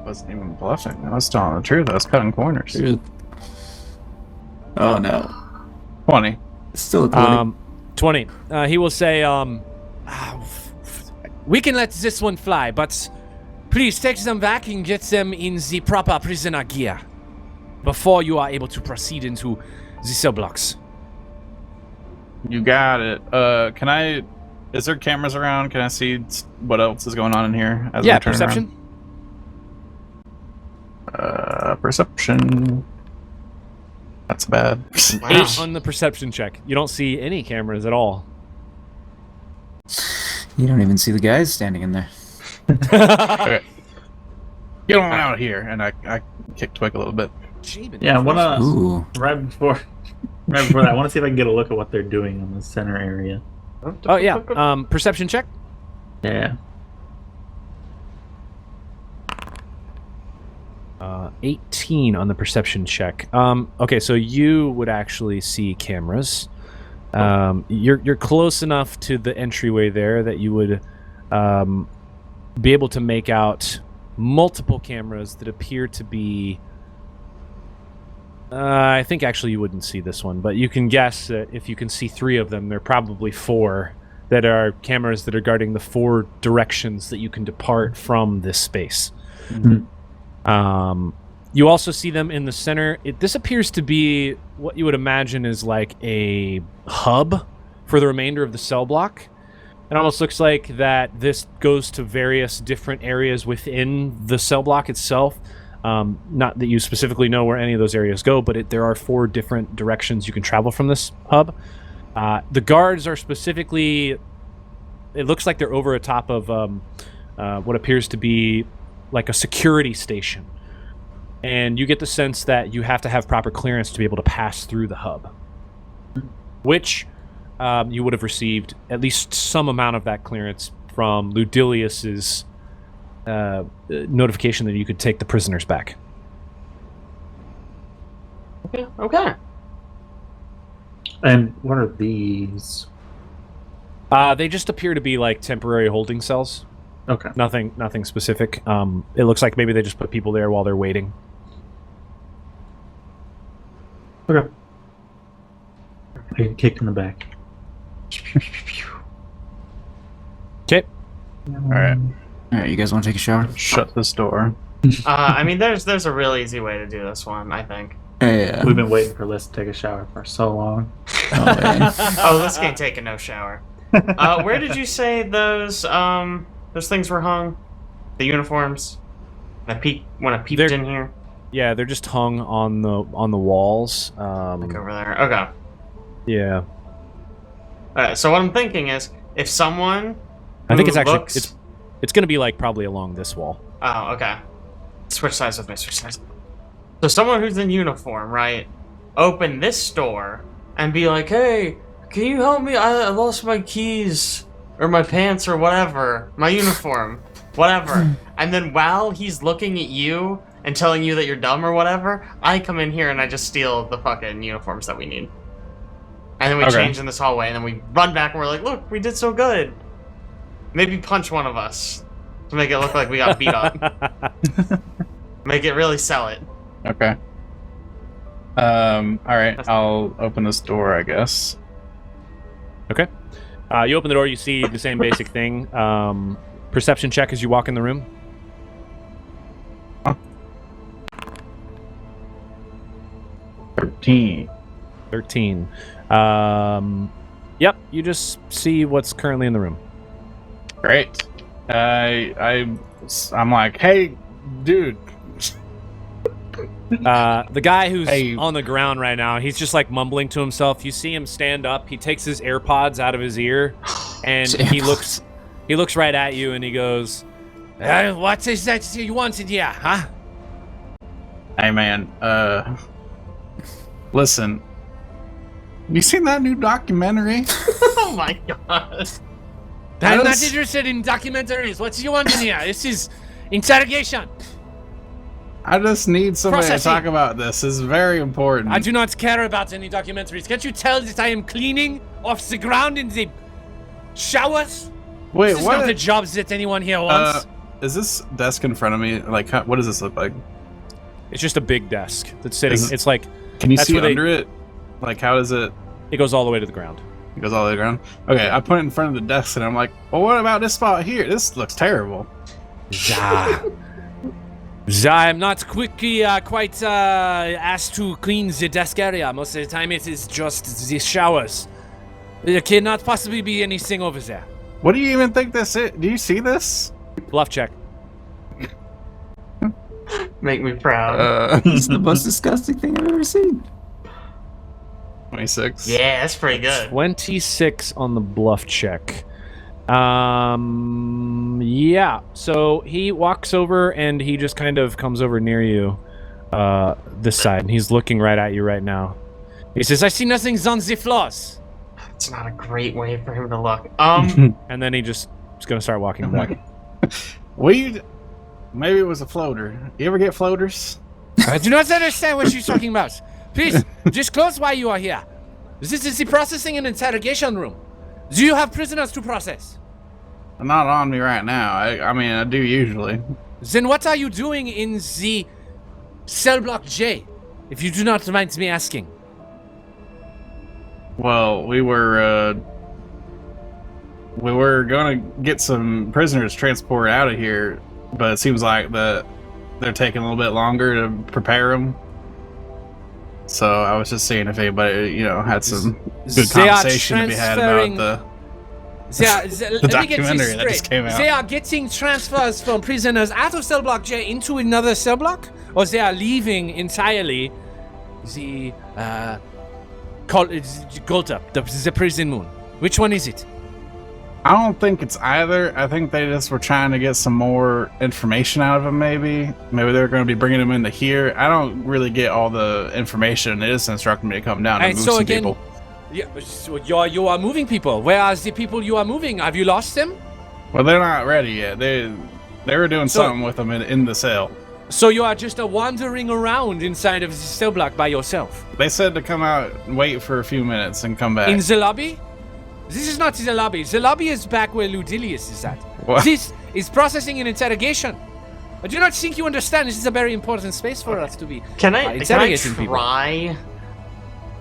Wasn't even bluffing. I was telling the truth. I was cutting corners. Oh no. 20. It's still a 20. 20. He will say, we can let this one fly, but please take them back and get them in the proper prisoner gear before you are able to proceed into the cell blocks. You got it. Can I... Is there cameras around? Can I see what else is going on in here? As Yeah, we turn perception. around? Perception. That's bad. Wow. 8 on the perception check. You don't see any cameras at all. You don't even see the guys standing in there. Okay. Get on out here, and I kick Twick a little bit. Yeah, I wanna Ooh. right before that, I wanna see if I can get a look at what they're doing in the center area. Oh, yeah. Perception check. Yeah. 18 on the perception check. Okay, so you would actually see cameras. You're close enough to the entryway there that you would be able to make out multiple cameras that appear to be... I think actually you wouldn't see this one, but you can guess that if you can see 3 of them, there are probably 4 that are cameras that are guarding the 4 directions that you can depart from this space. Mm-hmm. You also see them in the center. This appears to be what you would imagine is like a hub for the remainder of the cell block. It almost looks like that this goes to various different areas within the cell block itself. Not that you specifically know where any of those areas go, but there are 4 different directions you can travel from this hub. The guards are specifically... It looks like they're over atop of what appears to be like a security station. And you get the sense that you have to have proper clearance to be able to pass through the hub. Which you would have received at least some amount of that clearance from Ludilius's notification that you could take the prisoners back. Okay. And what are these? They just appear to be like temporary holding cells. Okay. Nothing specific. It looks like maybe they just put people there while they're waiting. Okay. I get kicked in the back. Okay. Alright. Alright, you guys want to take a shower? Shut this door. I mean, there's a real easy way to do this one, I think. Yeah. We've been waiting for Liz to take a shower for so long. Oh, man. Oh, this can't take a no shower. Where did you say those things were hung? The uniforms? When I peeped in here? Yeah, they're just hung on the walls. Like over there. Okay. Yeah. Alright, so what I'm thinking is, if someone I think it's who actually looks... it's going to be like probably along this wall. Oh, okay. Switch sides with me, switch sides. So someone who's in uniform, right, open this door and be like, hey, can you help me? I lost my keys or my pants or whatever, my uniform, whatever. And then while he's looking at you and telling you that you're dumb or whatever, I come in here and I just steal the fucking uniforms that we need. And then we change in this hallway and then we run back and we're like, look, we did so good. Maybe punch one of us. to make it look like we got beat up. Make it really sell it. Okay. All right. I'll open this door, I guess. Okay. You open the door. You see the same basic thing. Perception check as you walk in the room. 13. 13. Yep. You just see what's currently in the room. Great. I'm like, hey, dude. The guy who's Hey. on the ground right now, he's just like mumbling to himself. You see him stand up. He takes his AirPods out of his ear, and he looks right at you, and he goes, "What is that you want in here, huh?" Hey, man. Listen. You seen that new documentary? Oh my god. I'm not interested in documentaries. What do you want in here? This is interrogation. I just need somebody Processing. to talk about this. It's very important. I do not care about any documentaries. Can't you tell that I am cleaning off the ground in the showers? Wait, This is what? not the jobs that anyone here wants. Is this desk in front of me? Like, what does this look like? It's just a big desk that's sitting. Is- It's like Can you That's see where they- under it? Like, how does it? it goes all the way to the ground. It goes all the way around. Okay, I put it in front of the desk, and I'm like, well, what about this spot here? This looks terrible. I'm not quite asked to clean the desk area. Most of the time it is just the showers. There cannot possibly be anything over there. What do you even think this is? Do you see this? Bluff check. Make me proud. This is the most disgusting thing I've ever seen. 26. Yeah, that's pretty good. 26 on the bluff check. Yeah. So he walks over and he just kind of comes over near you, this side, and he's looking right at you right now. He says, I see nothing on the floors. It's not a great way for him to look. And then he's gonna start walking back. Maybe it was a floater. You ever get floaters? I do not understand what you're talking about. Please, just close while you are here. This is the processing and interrogation room. Do you have prisoners to process? Not on me right now. I mean, I do usually. Then what are you doing in the cell block J, if you do not mind me asking? Well, we were gonna get some prisoners transported out of here, but it seems like they're taking a little bit longer to prepare them. So I was just seeing if anybody, had some good They are conversation to be had about the Let me get documentary this that just straight. came out. They are getting transfers from prisoners out of cell block J into another cell block, or they are leaving entirely the Gulta, the prison moon. Which one is it? I don't think it's either. I think they just were trying to get some more information out of him, maybe. Maybe they're going to be bringing him into here. I don't really get all the information. They just instructed me to come down and And move so some again- people. Yeah, so you are moving people. Where are the people you are moving? Have you lost them? Well, they're not ready yet. They were doing So- something with them in the cell. So you are just wandering around inside of the cell block by yourself? They said to come out and wait for a few minutes and come back. In the lobby? This is not the lobby. The lobby is back where Ludilius is at. What? This is processing and interrogation. I do not think you understand. This is a very important space for us to be. Can I interrogating people. try?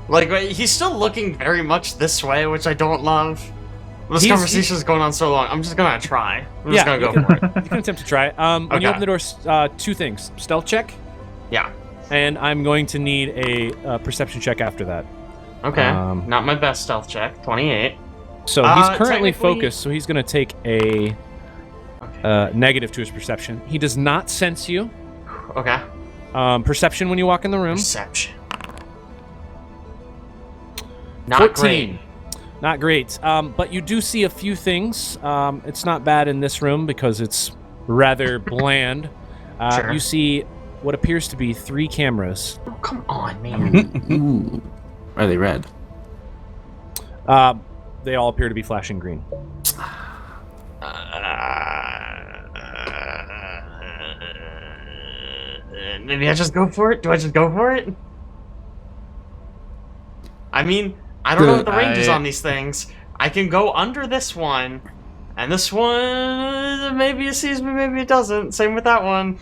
Like, he's still looking very much this way, which I don't love. This conversation is going on so long. I'm just gonna try. I'm just gonna go for it. You can attempt to try. When you Okay. open the door, two things: stealth check, Yeah. and I'm going to need a perception check after that. Okay. Um, Not my best stealth check. 28. So he's currently technically- focused, so he's going to take a negative to his perception. He does not sense you. Okay. Perception when you walk in the room. Perception. Not 14. great. Not great. But you do see a few things. It's not bad in this room because it's rather bland. Sure. You see what appears to be 3 cameras. Oh, come on, man. Ooh. Are they red? They all appear to be flashing green. Maybe I just go for it? Do I just go for it? I mean, I don't know what the range is on these things. I can go under this one, And this one, maybe it sees me, maybe it doesn't. Same with that one.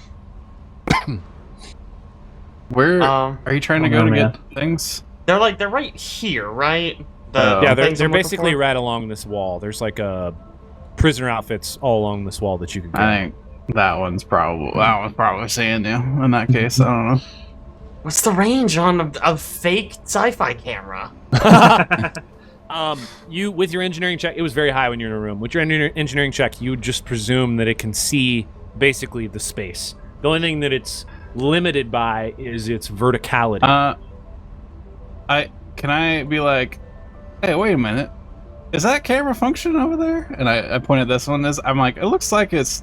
Where are you trying to go to get things? They're right here, right? Yeah, things they're I'm looking basically for? right along this wall. There's like a prisoner outfits all along this wall that you can get. I think that one's probably seeing you. In that case, I don't know. What's the range on a fake sci-fi camera? You with your engineering check, it was very high when you're in a room. With your engineering check, you would just presume that it can see basically the space. The only thing that it's limited by is its verticality. Can I be like, hey, wait a minute, is that camera function over there? And I point at this one. I'm like, it looks like it's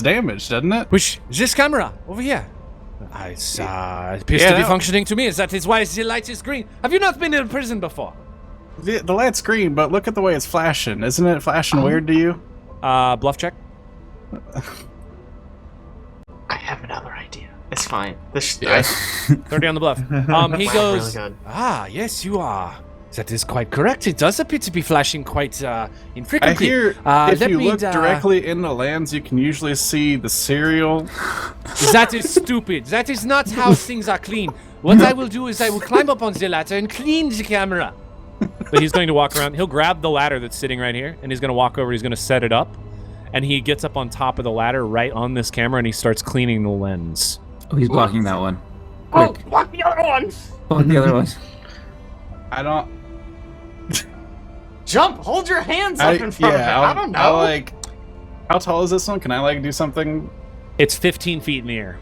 damaged, doesn't it? Which this camera over here? It appears to be functioning to me. Is that why the light is green? Have you not been in a prison before? The light's green, but look at the way it's flashing. Isn't it flashing weird to you? Bluff check. I have another idea. It's fine. 30 on the bluff. He goes, really good. Yes, you are. That is quite correct. It does appear to be flashing quite I infrequently. hear if you look directly in the lens, you can usually see the cereal. That is stupid. That is not how things are clean. What I will do is I will climb up on the ladder and clean the camera. but he's going to walk around. He'll grab the ladder that's sitting right here, and he's going to walk over. He's going to set it up, and he gets up on top of the ladder right on this camera, and he starts cleaning the lens. Oh, he's blocking that one. Oh, Quick. block the other one! Block the other one. I don't. Jump! Hold your hands up in front of it. I don't know. How tall is this one? Can I do something? It's 15 feet in the air.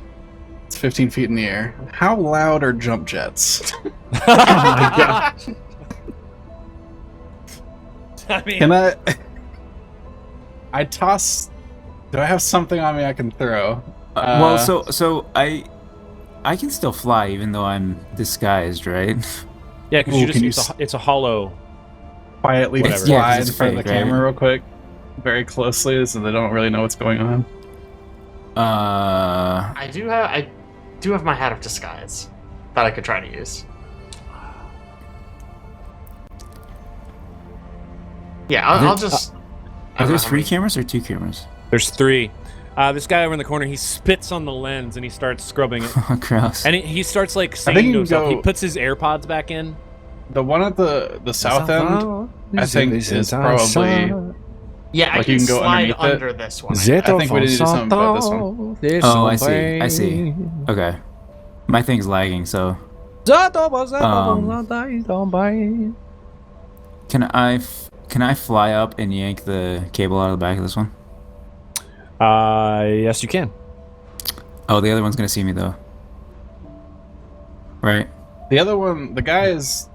It's 15 feet in the air. How loud are jump jets? Oh my god. I mean, Can I toss? Do I have something on me I can throw? Well, so I can still fly even though I'm disguised, right? yeah, because Ooh, can you it's a hollow. Quietly Whatever. fly Yeah, 'cause in it's front of fake, the right? camera real quick, very closely, so they don't really know what's going on. I do have my hat of disguise that I could try to use. Yeah, I'll just. Are there 3 cameras or 2 cameras? There's 3. This guy over in the corner, he spits on the lens and he starts scrubbing it. Oh, gross. And he starts like think singing you to can himself. He go- puts his AirPods back in. The one at the south end, I think, is probably. Yeah, I Like, can you can go slide underneath it? under this one. I think we need to do something about this one. Oh, I see. Okay. My thing's lagging, so. Can I fly up and yank the cable out of the back of this one? Yes, you can. Oh, the other one's gonna see me though. Right? The other one, the guy is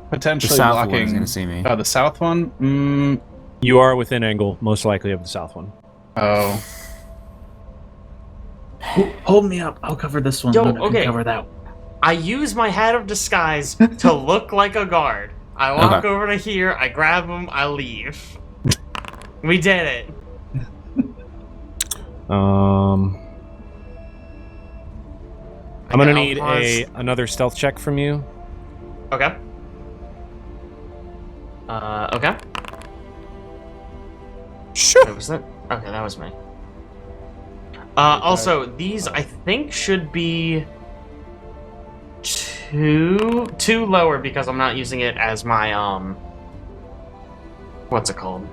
The potentially south one's blocking. gonna see me. The south one? You are within angle, most likely, of the south one. Oh. Hold me up. I'll cover this one. Yo, Luna can okay. cover that one. I use my hat of disguise to look like a guard. I walk Okay. over to here, I grab him, I leave. We did it. I'm gonna I'll need pause. another stealth check from you. Okay. Okay. Sure. Wait, was that? Okay, that was me. Also, these I think should be two lower because I'm not using it as my what's it called?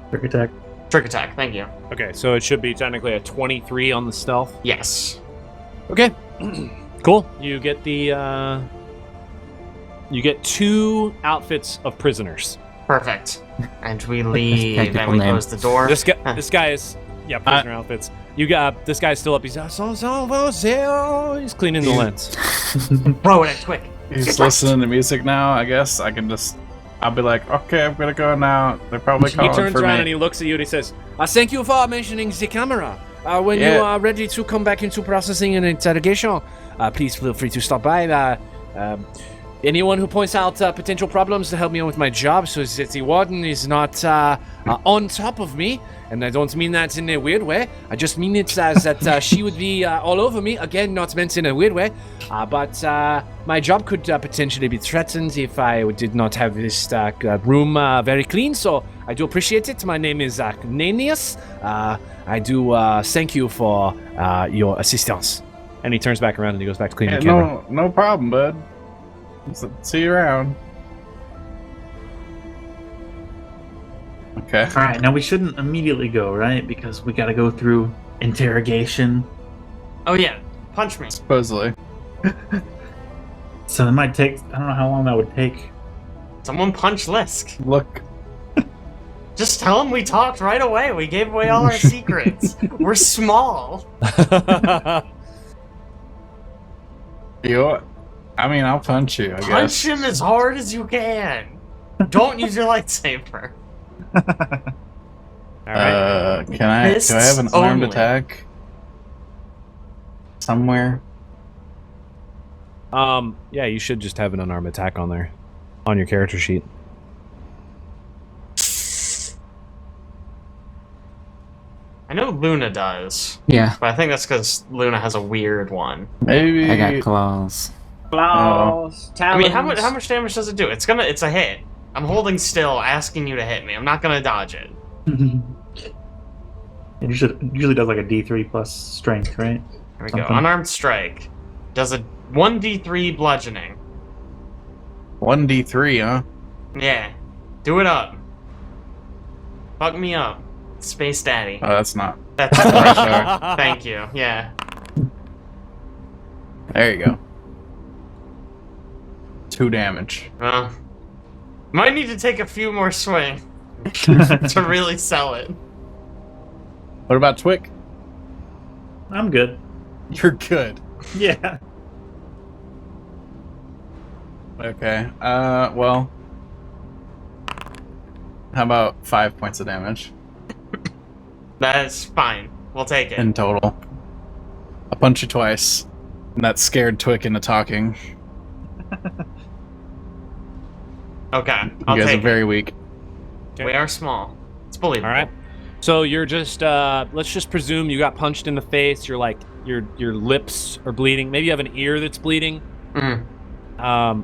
Trick attack. Trick attack. Thank you. Okay, so it should be technically a 23 on the stealth. Yes. Okay. Cool. You get the you get 2 outfits of prisoners. Perfect. And we leave and Technical we name. close the door. This guy is prisoner outfits. You got this guy's still up. He's he's cleaning the lens. Throw it at quick. He's listening to music now, I guess. I'll be like, okay, I'm gonna go now. They're probably He calling turns for around me. and he looks at you and he says, Thank you for mentioning the camera. When you Yeah. are ready to come back into processing and interrogation, please feel free to stop by. anyone who points out potential problems to help me on with my job so that the warden is not on top of me. And I don't mean that in a weird way. I just mean it as that she would be all over me. Again, not meant in a weird way. But my job could potentially be threatened if I did not have this room very clean. So I do appreciate it. My name is Gnaneus. I do thank you for your assistance. And he turns back around and he goes back to cleaning the camera. No problem, bud. See you around. Okay. All right, now we shouldn't immediately go, right? Because we got to go through interrogation. Oh yeah, punch me. Supposedly. So it might take. I don't know how long that would take. Someone punch Lisk. Look. Just tell him we talked right away. We gave away all our secrets. We're small. I mean, I'll punch you, I guess. Punch him as hard as you can. Don't use your lightsaber. All right. Do I have an armed attack? Somewhere? Yeah, you should just have an unarmed attack on there. On your character sheet. I know Luna does. Yeah. But I think that's because Luna has a weird one. Maybe. I got claws. I mean, how much damage does it do? It's a hit. I'm holding still, asking you to hit me. I'm not gonna dodge it. It usually does like a D3 plus strength, right? Here we go. Unarmed strike. Does a 1d3 bludgeoning. 1d3, huh? Yeah. Do it up. Fuck me up. Space Daddy. Oh, that's not. That's right. Thank you. Yeah. There you go. 2 damage. Might need to take a few more swings to really sell it. What about Twick? I'm good. You're good. Yeah. Okay. Well. How about 5 points of damage? That's fine. We'll take it. In total. I'll punch you twice. And that scared Twick into talking. Okay. You I'll guys take are very weak. it. We are small. It's believable. All right. So you're just let's just presume you got punched in the face. You're like your lips are bleeding. Maybe you have an ear that's bleeding.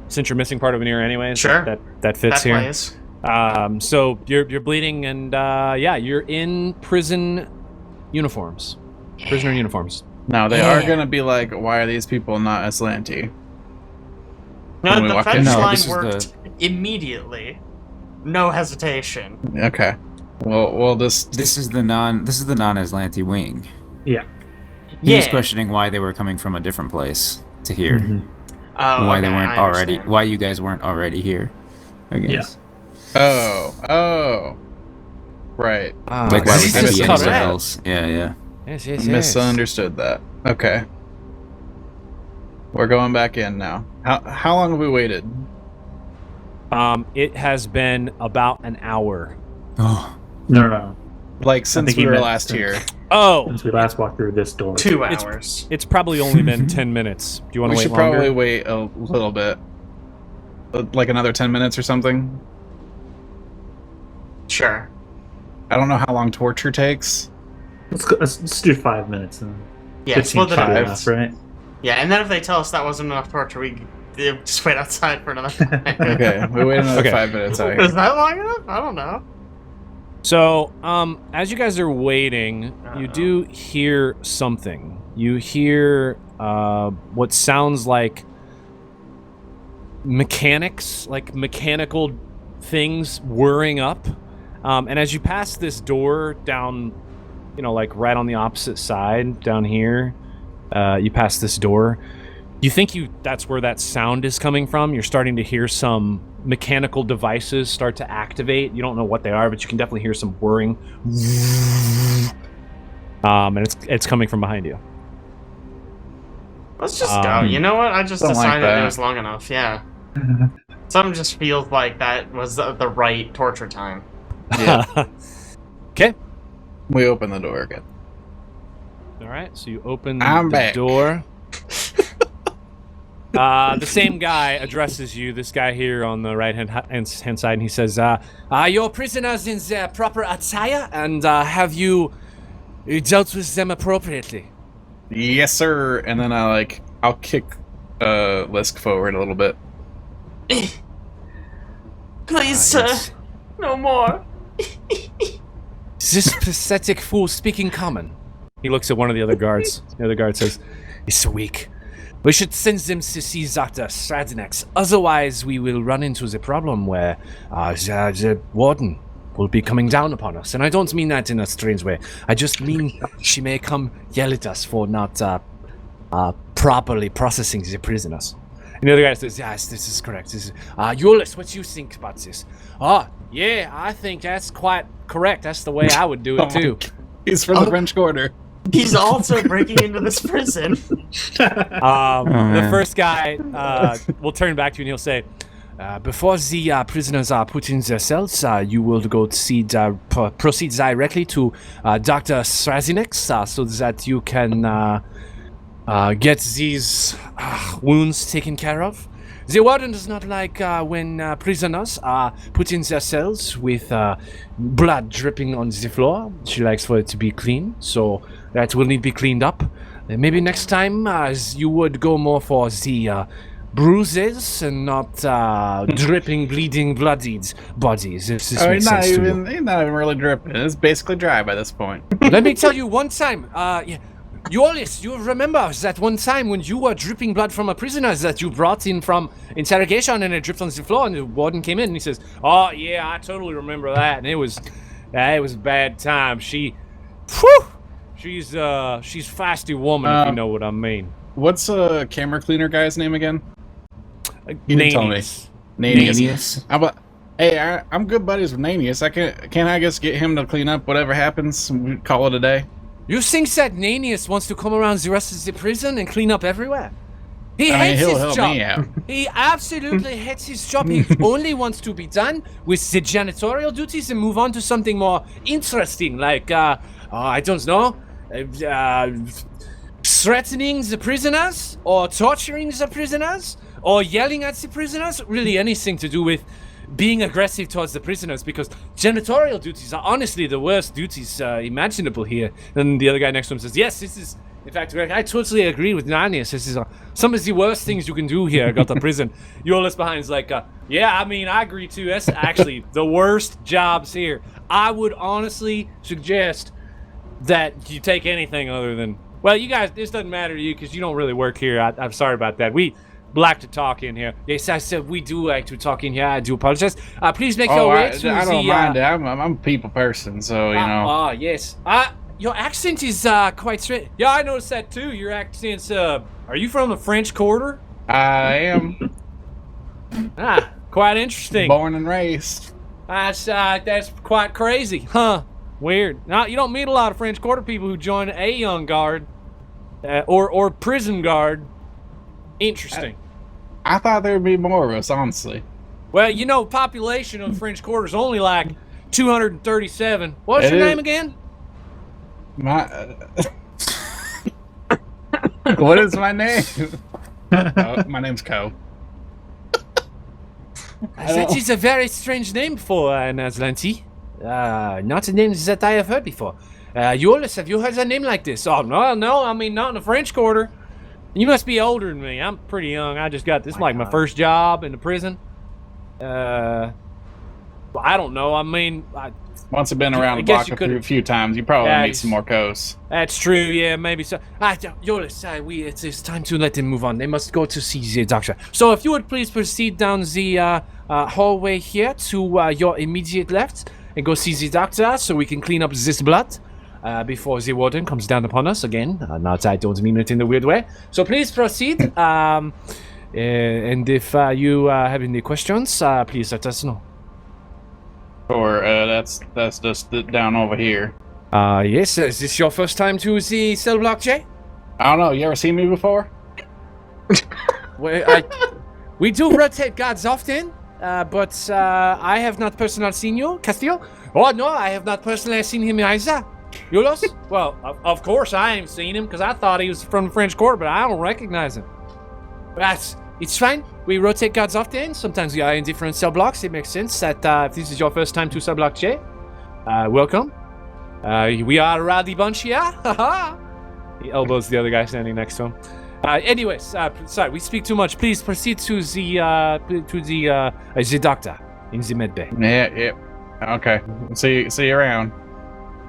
Since you're missing part of an ear anyway. Sure. That fits That here. plays. So you're bleeding and yeah, you're in prison uniforms. Prisoner uniforms. Now they are gonna be like, why are these people not Aslanti? No, When we the walk fence in? No, line this is worked immediately. No hesitation. Okay. Well, this This is the non-Aslanti wing. Yeah. He was Yeah. questioning why they were coming from a different place to here. Oh, Why okay, they weren't I already? understand. Why you guys weren't already here? I guess. Oh. Right. Like why we this can't is be correct. anywhere else? Yeah. Yes. Misunderstood that. Okay. We're going back in now. How long have we waited? It has been about an hour. Oh, No. Like since think we he were meant last since- here. Oh, Since we last walked through this door. 2 It's- hours. it's probably only been 10 minutes. Do you want We to wait should longer? probably wait a little bit. Like another 10 minutes or something. Sure. I don't know how long torture takes. Let's do 5 minutes and Yeah, 15 split it should be up. enough, right? Yeah, and then if they tell us that wasn't enough torture, we just wait outside for another 5 minutes. Okay, we wait another Okay. 5 minutes out Is here. that long enough? I don't know. So, as you guys are waiting, you do hear something. You hear what sounds like mechanics, like mechanical things whirring up. And as you pass this door down, like right on the opposite side down here, you pass this door. You think that's where that sound is coming from. You're starting to hear some mechanical devices start to activate. You don't know what they are, but you can definitely hear some whirring. And it's coming from behind you. Let's just go. You know what? I just Don't like decided that. it was long enough. Yeah. Something just feels like that was the right torture time. Yeah. Okay. We open the door again. All right. So you open I'm the back. door. The same guy addresses you, this guy here on the right-hand side, and he says, are your prisoners in their proper attire, and have you dealt with them appropriately? Yes, sir. And then I'll kick Lisk forward a little bit. Please, sir. Yes. No more. This pathetic fool speaking common. He looks at one of the other guards. The other guard says, he's so weak. We should send them to see Dr. Stradinex. Otherwise, we will run into the problem where the warden will be coming down upon us. And I don't mean that in a strange way. I just mean she may come yell at us for not properly processing the prisoners. And the other guy says, yes, this is correct. Ulysses, what do you think about this? Oh, yeah, I think that's quite correct. That's the way I would do it, too. He's from the French Quarter. He's also breaking into this prison. The first guy will turn back to you and he'll say, before the prisoners are put in their cells, you will go to proceed directly to Dr. Stradinex so that you can get these wounds taken care of. The warden does not like when prisoners are put in their cells with blood dripping on the floor. She likes for it to be clean, so that will need to be cleaned up. Maybe next time you would go more for the bruises and not dripping, bleeding, bloodied bodies. If this makes sense to you. He's not even really dripping. It's basically dry by this point. Let me tell you one time. Ulysses, you remember that one time when you were dripping blood from a prisoner that you brought in from interrogation and it dripped on the floor and the warden came in and he says, oh yeah, I totally remember that. And it was a bad time. She's feisty woman, if you know what I mean. What's a camera cleaner guy's name again? You didn't tell me. Gnaneus. I'm good buddies with Gnaneus. Can I just get him to clean up whatever happens and we call it a day? You think that Gnaneus wants to come around the rest of the prison and clean up everywhere? He hates he'll his help job. me out. He absolutely hates his job. He only wants to be done with the janitorial duties and move on to something more interesting, like, I don't know, threatening the prisoners, or torturing the prisoners, or yelling at the prisoners. Really anything to do with being aggressive towards the prisoners, because janitorial duties are honestly the worst duties imaginable here. And the other guy next to him says, yes, this is, in fact, I totally agree with Gnaneus. This is some of the worst things you can do here at Gulta prison. Yolis behind is like, yeah, I mean, I agree too. That's actually the worst jobs here. I would honestly suggest that you take anything other than, well, you guys, this doesn't matter to you because you don't really work here. I'm sorry about that. We like to talk in here. Yes, I said we do like to talk in here. I do apologize. Please make your way to I don't mind it. I'm a people person, so, you know. Yes. Your accent is quite strange. Yeah, I noticed that too. Your accent's, are you from the French Quarter? I am. Quite interesting. Born and raised. That's quite crazy. Huh. Weird. Now, you don't meet a lot of French Quarter people who join a young guard or prison guard. Interesting. I thought there'd be more of us, honestly. Well, you know, population of French Quarter is only like 237. What's your name again? What is my name? My name's Co. That is a very strange name for an Aslanti. Not a name that I have heard before. Ulysses, have you heard a name like this? Oh, no, I mean, not in the French Quarter. You must be older than me. I'm pretty young. I just got this, my first job in the prison. I don't know. I mean, once you've been around the block a few times, you probably meet some more coasts. That's true. Yeah, maybe so. Ulysses, it's time to let them move on. They must go to see the doctor. So, if you would please proceed down the hallway here to your immediate left and go see the doctor, so we can clean up this blood. Before the warden comes down upon us again. Not I don't mean it in a weird way. So please proceed. And if you have any questions, please let us know. Or that's just down over here. Yes. Is this your first time to the cell block, Jay? I don't know. You ever seen me before? Well, we do rotate guards often, but I have not personally seen you, Castillo. Oh no, I have not personally seen him either. Yulos? Well, of course I ain't seen him, because I thought he was from the French Quarter, but I don't recognize him. It's fine. We rotate guards often. Sometimes we are in different cell blocks. It makes sense that if this is your first time to cell block J, welcome. We are a rowdy bunch here. He elbows the other guy standing next to him. Anyways, sorry, we speak too much. Please proceed to the doctor in the med bay. Yeah. Okay. See you around.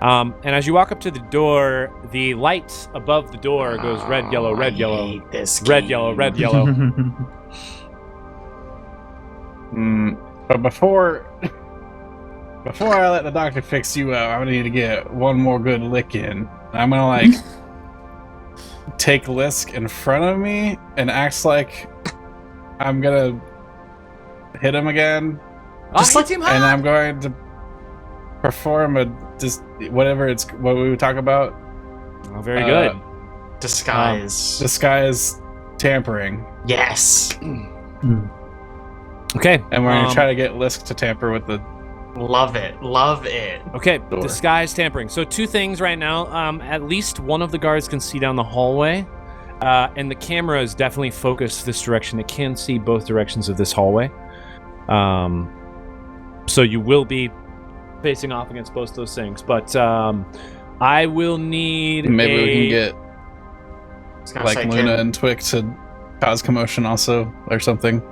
And as you walk up to the door, the light above the door goes red, yellow, red, yellow, red, yellow, red, yellow. But before I let the doctor fix you up, I'm gonna need to get one more good lick in. I'm gonna take Lisk in front of me and acts like I'm gonna hit him again. Just hit him hard. And I'm going to perform what we would talk about. Oh, very good. Disguise tampering. Yes. Okay. And we're gonna try to get Lisk to tamper with the. Love it. Okay, door. disguise tampering. So 2 things right now. At least one of the guards can see down the hallway, and the camera is definitely focused this direction. It can see both directions of this hallway. So you will be facing off against both those things. But I will need Maybe we can get Luna and Twick to cause commotion also, or something.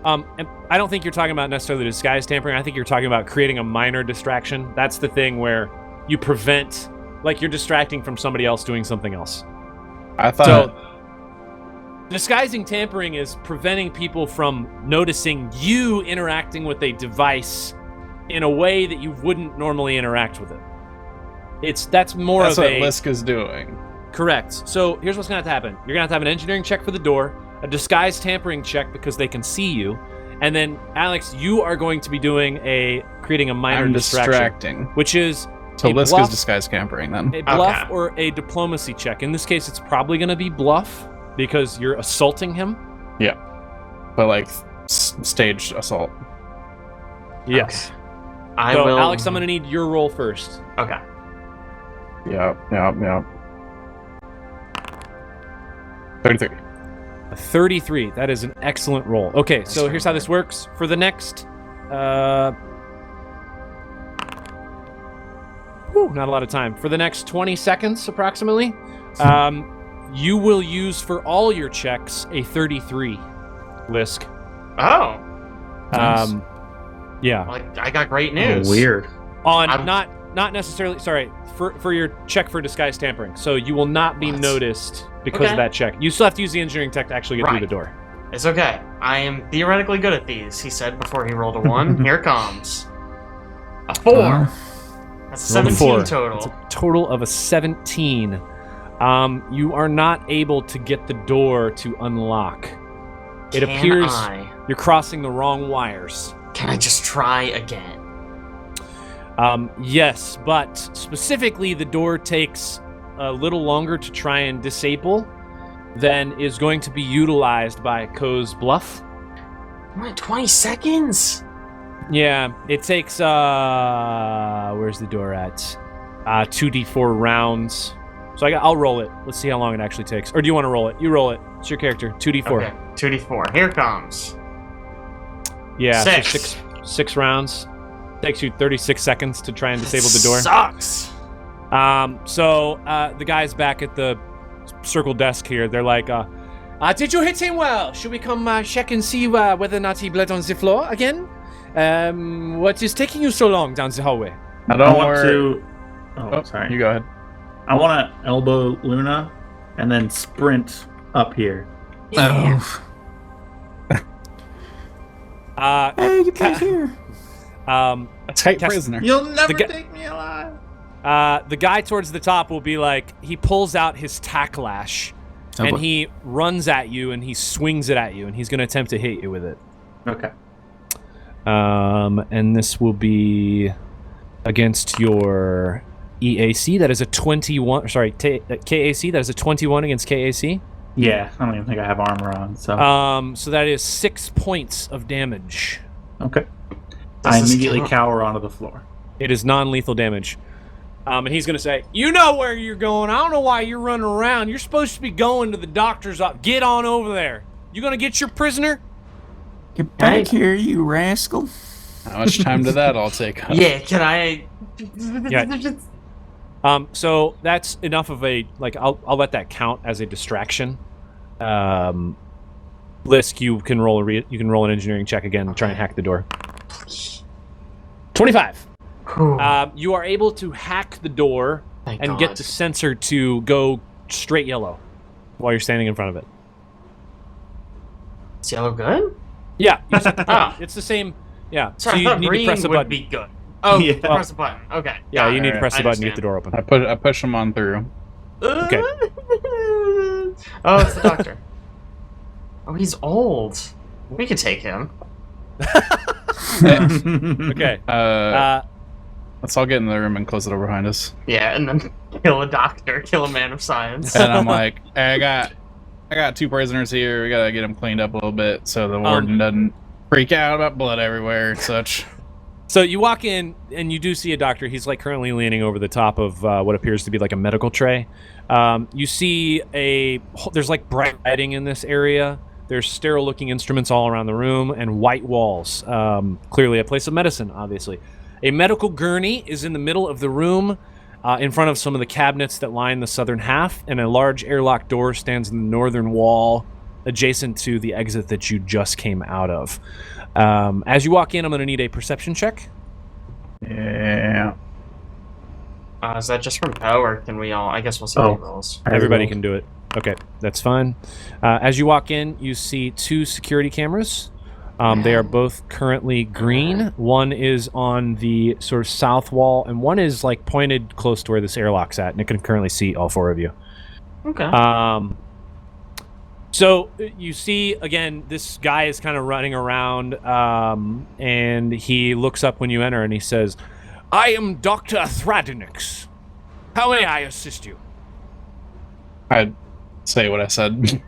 And I don't think you're talking about necessarily disguise tampering. I think you're talking about creating a minor distraction. That's the thing where you prevent, you're distracting from somebody else doing something else. I thought. So, disguising tampering is preventing people from noticing you interacting with a device in a way that you wouldn't normally interact with it. That's what Lisk is doing. Correct. So here's what's going to happen. You're going to have an engineering check for the door, a disguise tampering check because they can see you, and then Alex, you are going to be creating a minor distraction, which is so Lisk is disguise tampering then. A bluff or a diplomacy check. In this case, it's probably going to be bluff because you're assaulting him. Yeah, but staged assault. Yes. Okay. Alex, I'm going to need your roll first. Okay. Yep. 33. A 33. That is an excellent roll. Okay, so here's how this works. For the next... not a lot of time. For the next 20 seconds, approximately, you will use for all your checks a 33, Lisk. Oh. Nice. Yeah. Well, I got great news. Weird. Not necessarily... Sorry. For your check for disguise tampering. So you will not be noticed because of that check. You still have to use the engineering tech to actually get through the door. It's okay. I am theoretically good at these, he said before he rolled a 1. Here comes. A 4. That's a 17 total. It's a total of a 17. You are not able to get the door to unlock. It appears you're crossing the wrong wires. Can I just try again? Yes, but specifically the door takes a little longer to try and disable than is going to be utilized by Ko's bluff. What, 20 seconds? Yeah, it takes, where's the door at? 2d4 rounds. So I'll roll it. Let's see how long it actually takes. Or do you want to roll it? You roll it. It's your character. 2d4. Okay, 2d4. Here comes. Yeah, 6. So six rounds. Takes you 36 seconds to try and disable the door. Sucks. So the guys back at the circle desk here, they're like, did you hit him well? Should we come check and see whether or not he bled on the floor again? What is taking you so long down the hallway? I want to... Oh, sorry. You go ahead. I want to elbow Luna and then sprint up here. Yeah. Hey, you guys here? A tight prisoner. You'll never take me alive. The guy towards the top will be like, he pulls out his tacklash and he runs at you and he swings it at you and he's going to attempt to hit you with it. Okay. And this will be against your EAC. That is a 21. Sorry, KAC. That is a 21 against KAC. Yeah, I don't even think I have armor on. So. So that is 6 points of damage. Okay. I immediately cower onto the floor. It is non-lethal damage. And he's going to say, you know where you're going. I don't know why you're running around. You're supposed to be going to the doctor's office. Get on over there. You gonna get your prisoner? Get back here, you rascal. How much time did that all take up? Yeah, can I? Yeah. So that's enough of a like. I'll let that count as a distraction. Lisk, you can roll an engineering check again and try and hack the door. 25. You are able to hack the door and get the sensor to go straight yellow while you're standing in front of it. Is yellow good? Yeah, you set the button. It's the same. Yeah, Sorry, so I you thought need green to press a would button. be good. Oh, Yeah. press a button. Okay. Yeah, got you it. need to press the button to get understand. the door open. I push them on through. Okay. Oh, it's the doctor. Oh, he's old. We could take him. Okay. Let's all get in the room and close the door behind us. Yeah, and then kill a doctor, kill a man of science. And I'm like, hey, I got 2 prisoners here. We gotta get them cleaned up a little bit so the warden doesn't freak out about blood everywhere and such. So you walk in and you do see a doctor. He's like currently leaning over the top of what appears to be like a medical tray. You see there's like bright lighting in this area. There's sterile looking instruments all around the room and white walls. Clearly a place of medicine, obviously. A medical gurney is in the middle of the room in front of some of the cabinets that line the southern half, and a large airlock door stands in the northern wall adjacent to the exit that you just came out of. As you walk in, I'm going to need a perception check. Yeah. Is that just from Poe, or can we all? I guess we'll see the rolls. Everybody can do it. Okay, that's fine. As you walk in, you see 2 security cameras. They are both currently green. One is on the sort of south wall, and one is like pointed close to where this airlock's at, and it can currently see all 4 of you. Okay. So you see, again, this guy is kind of running around, and he looks up when you enter, and he says, "I am Dr. Thradinix. How may I assist you?" I'd say what I said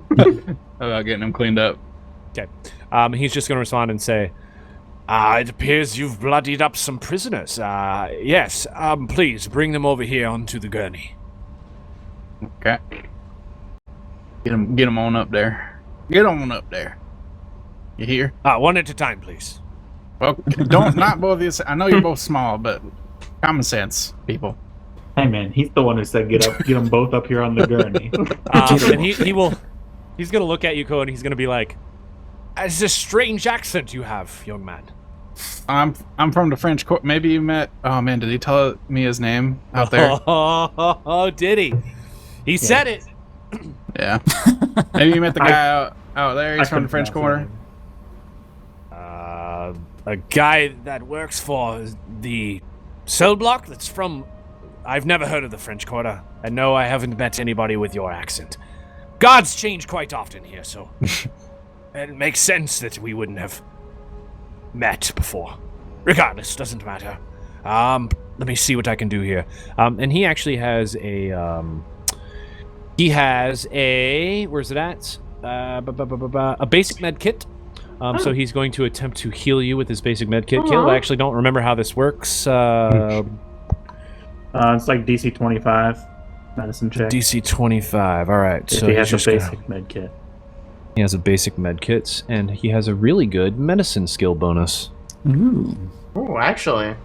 about getting them cleaned up. Okay. He's just going to respond and say, "It appears you've bloodied up some prisoners. Yes, please bring them over here onto the gurney." Okay. Get them on up there. Get on up there. You hear? One at a time, please. Well, not both of you. I know you're both small, but common sense, people. Hey man, he's the one who said get them both up here on the gurney. And he's going to look at you, Ko, and he's going to be like, "It's a strange accent you have, young man." I'm from the French court. Maybe you met. Oh man, did he tell me his name out there? Oh, did he? He said it. Yeah. Maybe you met the guy out there. He's from the French Quarter. A guy that works for the cell block that's from... I've never heard of the French Quarter. And no, I haven't met anybody with your accent. Guards change quite often here, so... it makes sense that we wouldn't have met before. Regardless, doesn't matter. Let me see what I can do here. And he actually has a... where's it at? A basic med kit. So he's going to attempt to heal you with his basic med kit. Caleb, I actually don't remember how this works. It's like DC 25 medicine check. DC 25. All right. If So he has a just basic med kit. he has a basic med kit, and he has a really good medicine skill bonus. Ooh. Ooh, actually.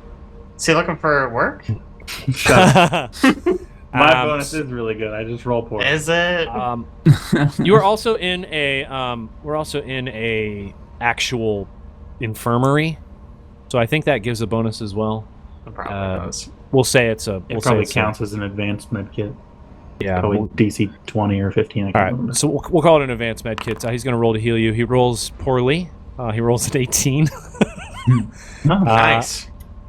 Is he looking for work? My bonus is really good. I just roll poor. Is it? You are also in a we're also in a actual infirmary, so I think that gives a bonus as well. It probably does. We'll say it's a. It We'll probably say it's counts as an advanced med kit. Yeah. Probably DC 20 or 15. I All can't right. remember. So we'll call it an advanced med kit. He's going to roll to heal you. He rolls poorly. He rolls an 18. Nice.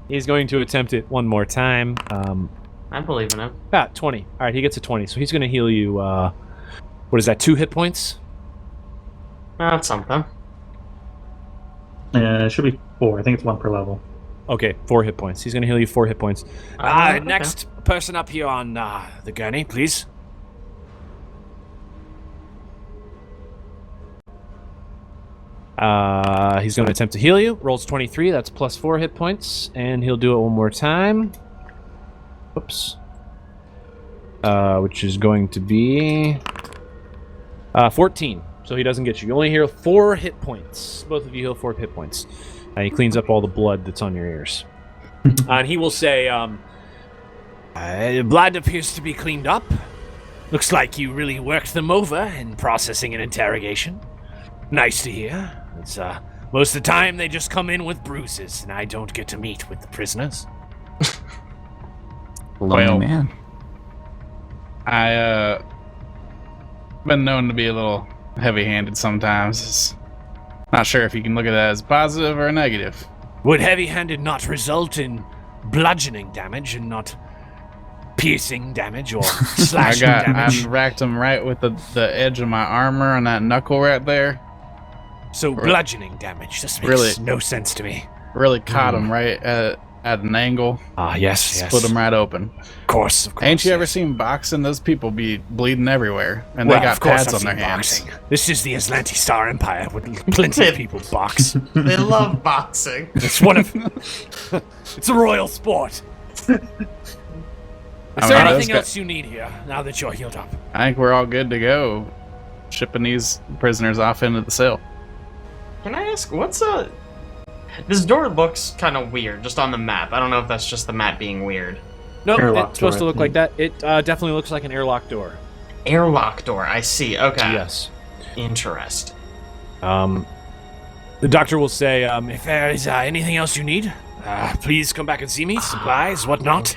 He's going to attempt it one more time. I believe in him. 20. All right, he gets a 20. So he's going to heal you, what is that, 2 hit points? That's something. It should be 4. I think it's 1 per level. Okay, 4 hit points. He's going to heal you 4 hit points. Okay. Next person up here on the gurney, please. He's going to attempt to heal you. Rolls 23. That's plus 4 hit points. And he'll do it one more time. Oops. Which is going to be 14. so he doesn't get you. You only heal 4 hit points. Both of you heal 4 hit points. And he cleans up all the blood that's on your ears. And he will say, Blood appears to be cleaned up. Looks like you really worked them over in processing and interrogation. Nice to hear. It's, most of the time they just come in with bruises, and I don't get to meet with the prisoners. Lonely man. I been known to be a little heavy-handed sometimes. It's not sure if you can look at that as positive or negative. Would heavy-handed not result in bludgeoning damage and not piercing damage or slashing damage? I racked him right with the edge of my armor on that knuckle right there. So bludgeoning damage. This makes Really? no sense to me. Really caught him right at an angle. yes. Split him right open. Of course. Ain't you ever yes. seen boxing? Those people be bleeding everywhere, and Well, they got of course pads I've on their seen hands. boxing. This is the Aslanti Star Empire, with plenty of people box. They love boxing. It's one of... it's a royal sport. Is there those anything guys- else you need here, now that you're healed up? I think we're all good to go. Shipping these prisoners off into the cell. Can I ask, this door looks kind of weird, just on the map. I don't know if that's just the map being weird. No, Airlock it's supposed door, to look like that. It definitely looks like an airlock door. Airlock door, I see. Okay. Yes. Interesting. The doctor will say, If there is anything else you need, please come back and see me. Supplies, whatnot.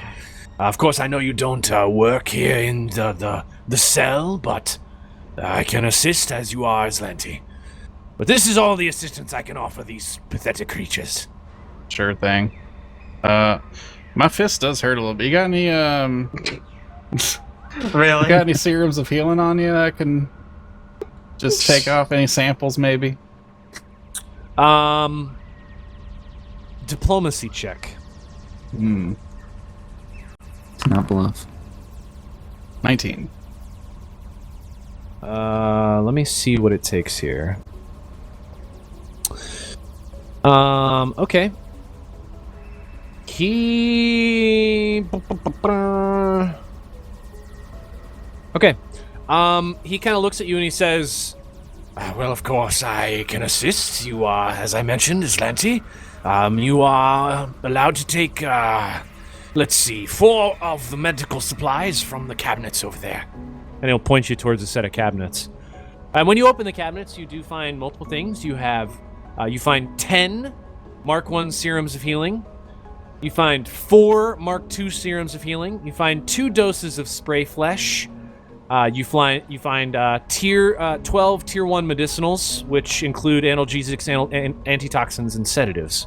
Of course, I know you don't work here in the cell, but I can assist as you are Aslanti. But this is all the assistance I can offer these pathetic creatures. Sure thing. My fist does hurt a little bit. You got any Really? you got any serums of healing on you that I can just take off any samples maybe? diplomacy check. It's not bluff. 19. Let me see what it takes here. Okay. Okay. He kind of looks at you and he says, Well, of course, I can assist. You are, as I mentioned, Aslanti. You are allowed to take, let's see, 4 of the medical supplies from the cabinets over there. and he'll point you towards a set of cabinets. And when you open the cabinets, you do find multiple things. You find 10 Mark 1 serums of healing. You find 4 Mark 2 serums of healing. You find 2 doses of spray flesh. You find 12 Tier 1 medicinals, which include analgesics, antitoxins, and sedatives.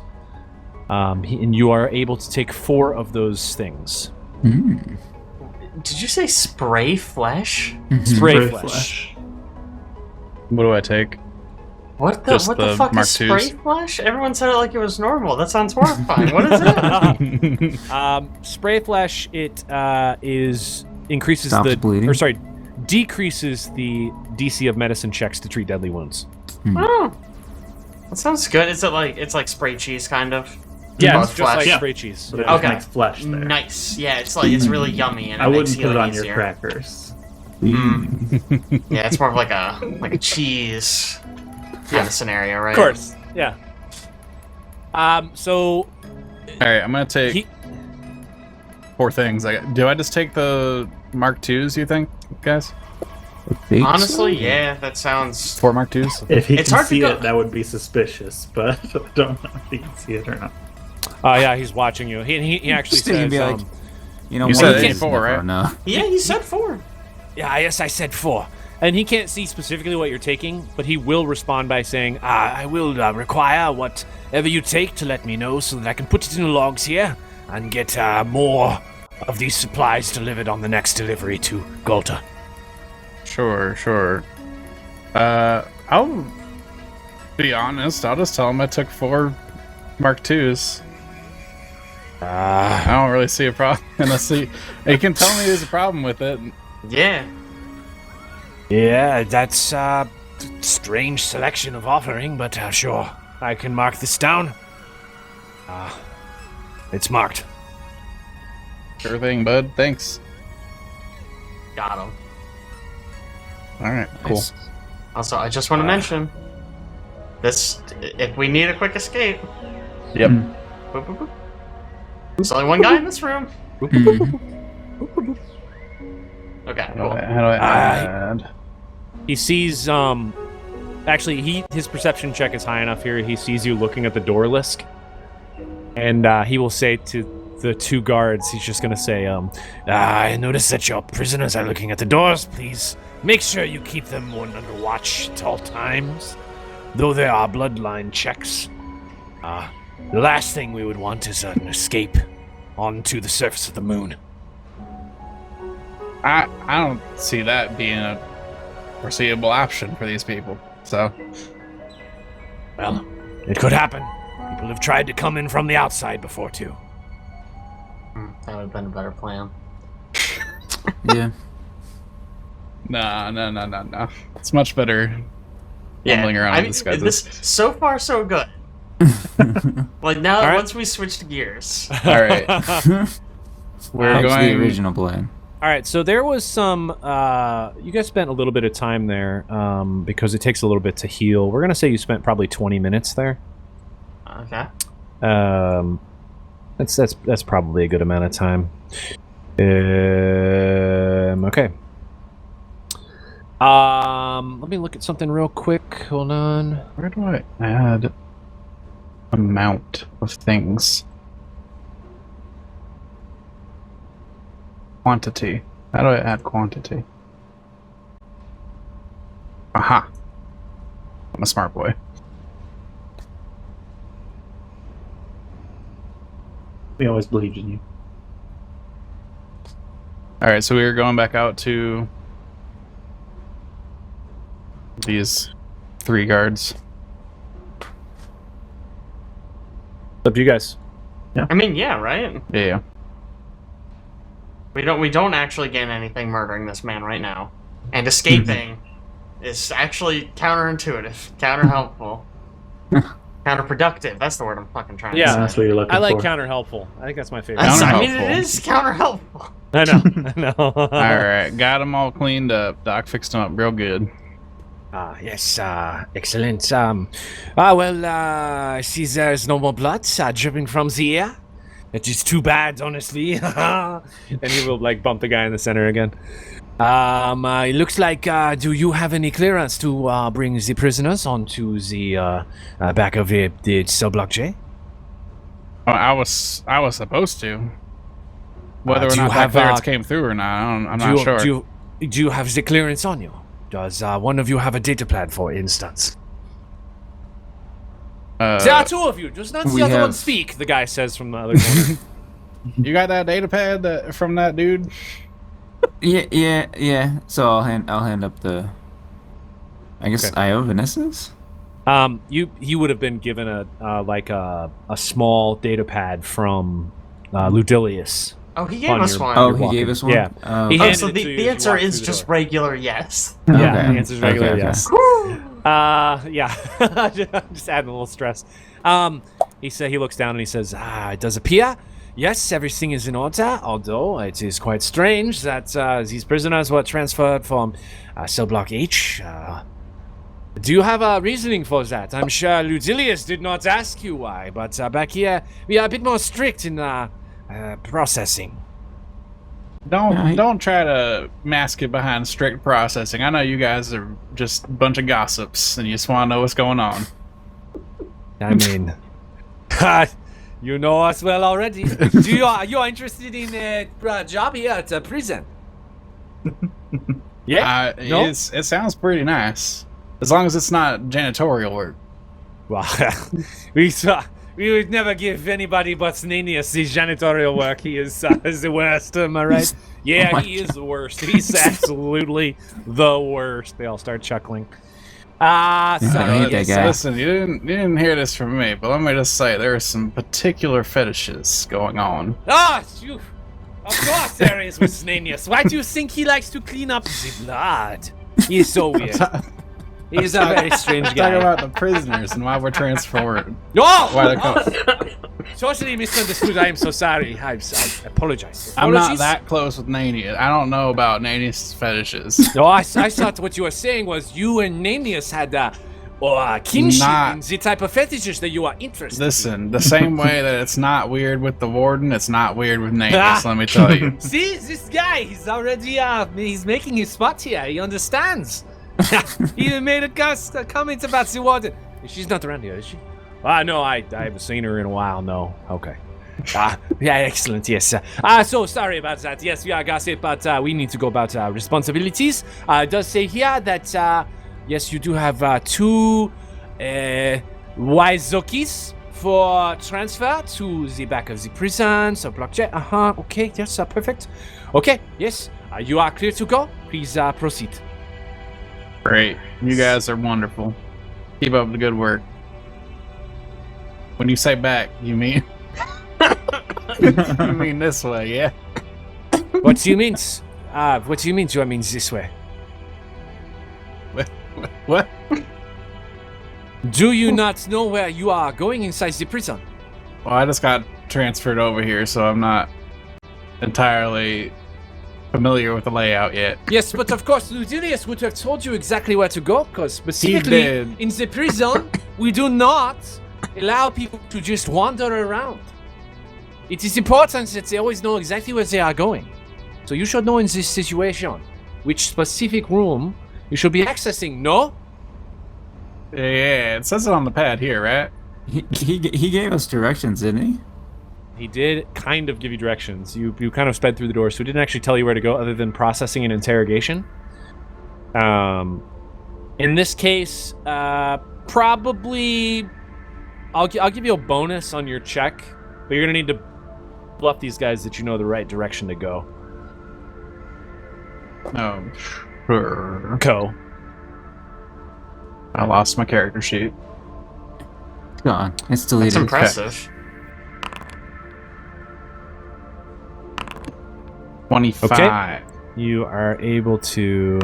And you are able to take 4 of those things. Did you say spray flesh? Spray flesh. What do I take? What the Just what the the fuck Mark is spray IIs. flesh? Everyone said it like it was normal. That sounds horrifying. What is it? Spray flesh, it increases Stops bleeding. decreases the DC of medicine checks to treat deadly wounds. Oh, that sounds good. Is it like it's like spray cheese kind of? Yeah, Both it's just like flesh? spray cheese. But it just Okay. makes flesh there. Nice. Yeah, it's like it's really yummy and it I makes wouldn't put it healing on easier. your crackers. Yeah, it's more of like a cheese kind of scenario, right? Of course, yeah. So All right, I'm gonna take 4 things. Do I just take the Mark IIs? You think, guys? I think so. Honestly, yeah, that sounds. 4 Mark IIs. If he It's can hard to see go- it, that would be suspicious, but I don't know if he can see it or not. yeah, he's watching you. He actually Just thinking, says, be like, you know, You one said of these 4, never right? know. Yeah, you said 4. Yeah, yes, I said 4. and he can't see specifically what you're taking, but he will respond by saying, I will require whatever you take to let me know so that I can put it in the logs here and get more of these supplies delivered on the next delivery to Gulta. Sure. I'll be honest. I'll just tell him I took 4 Mark IIs. I don't really see a problem unless he can tell me there's a problem with it. Yeah. Yeah, that's a strange selection of offering, but sure, I can mark this down. It's marked. Sure thing, bud. Thanks. Got him. All right, cool. Also, I just want to mention this: if we need a quick escape, Yep. boop, boop, boop. There's only one guy in this room. Okay, How cool. do I add? He sees, actually, his perception check is high enough here. He sees you looking at the door lisk. And he will say to the two guards, he's just going to say, I notice that your prisoners are looking at the doors. Please make sure you keep them under watch at all times. Though there are bloodline checks, the last thing we would want is an escape onto the surface of the moon. I don't see that being a foreseeable option for these people. So, Well, it could happen. People have tried to come in from the outside before, too. That would have been a better plan. Yeah. no. It's much better fumbling around with disguises. This so far so good. Like now, All right. once we switched gears. All right. We're That's the going. original plan. all right, so there was some, you guys spent a little bit of time there because it takes a little bit to heal. We're going to say you spent probably 20 minutes there. Okay. That's probably a good amount of time. Okay. Let me look at something real quick. Hold on. Where do I add amount of things? Quantity. How do I add quantity? Aha. I'm a smart boy. We always believed in you. Alright, so we are going back out to these 3 guards. Up to you guys. I mean, yeah, right. Yeah. We don't actually gain anything murdering this man right now, and escaping is actually counterintuitive, counter-helpful, counterproductive. That's the word I'm fucking trying Yeah. to That's say. what you're looking I like for. counter helpful. I think that's my favorite. I mean, Counter-helpful. it is counter-helpful. I know. I know. Alright, got them all cleaned up. Doc fixed them up real good. Yes, excellent. I see there's no more blood dripping from the ear. It is too bad, honestly. And he will like bump the guy in the center again. It looks like, do you have any clearance to bring the prisoners onto the back of the cell block J? Oh, I was supposed to. Whether or do not you that have, clearance came through or not, I'm not sure. Do you have the clearance on you? Does one of you have a data pad, for instance? There are two of you. Just not we the other one have- speak. The guy says from the other corner. You got that data pad from that dude? Yeah. So I'll hand up the. I guess Okay. Io Vanessa's. You would have been given a small data pad from Ludilius. Oh, he gave On us your- one. Oh, you're he walking. gave us one. Yeah. Oh, He Oh, handed so it to you the as answer you walked is through the just door. regular yes. Yeah, Okay. the answer's regular Okay. yes. Yeah. Just adding a little stress. He looks down and he says, it does appear, yes, everything is in order, although it is quite strange that these prisoners were transferred from cell block H. Do you have a reasoning for that? I'm sure Ludilius did not ask you why, but back here, we are a bit more strict in processing. Don't try to mask it behind strict processing. I know you guys are just a bunch of gossips and you just want to know what's going on. I mean, you know us well already. You are interested in a job here at a prison? Yeah. No? It sounds pretty nice. As long as it's not janitorial work. Well, we would never give anybody but Gnaneus the janitorial work. He is the worst. Am I right? Yeah, Oh my he is the worst. He's absolutely the worst. They all start chuckling. Sorry. I hate that guy. Listen, you didn't hear this from me, but let me just say there are some particular fetishes going on. You. Of course there is with Gnaneus. Why do you think he likes to clean up the blood? He is so weird. He's a very strange guy. Talk about the prisoners and why we're transferred. No! Why they're called. Totally misunderstood. I am so sorry. I apologize. I'm not Apologies. that close with Gnaneus. I don't know about Gnaneus' fetishes. No, I thought what you were saying was you and Gnaneus had kinship in the type of fetishes that you are interested Listen, the same way that it's not weird with the warden, it's not weird with Gnaneus, let me tell you. in. See, this guy, he's already, he's making his spot here. He understands. He even made a comment about the warden. She's not around here, is she? No, I haven't seen her in a while, no. Okay. Yeah, excellent, yes. So sorry about that. Yes, we are gossip, but we need to go about responsibilities. It does say here that, yes, you do have 2 Ysokis for transfer to the back of the prison. So blockchain, okay, yes, perfect. Okay, yes, you are clear to go. Please proceed. Great. You guys are wonderful. Keep up the good work. When you say back, you mean... you mean this way, yeah? What do you mean? What do you mean? Do I mean this way? What? Do you not know where you are going inside the prison? Well, I just got transferred over here, so I'm not entirely familiar with the layout yet. Yes, but of course, Ludilius would have told you exactly where to go, because specifically did. in the prison, we do not allow people to just wander around. It is important that they always know exactly where they are going. So you should know in this situation which specific room you should be accessing, no? Yeah, it says it on the pad here, right? He gave us directions, didn't he? He did kind of give you directions. You kind of sped through the door, so he didn't actually tell you where to go other than processing and interrogation. In this case, probably... I'll give you a bonus on your check, but you're going to need to bluff these guys that you know the right direction to go. Oh, sure. Go. I lost my character sheet. Go on. It's deleted. That's impressive. 25. Okay. You are able to...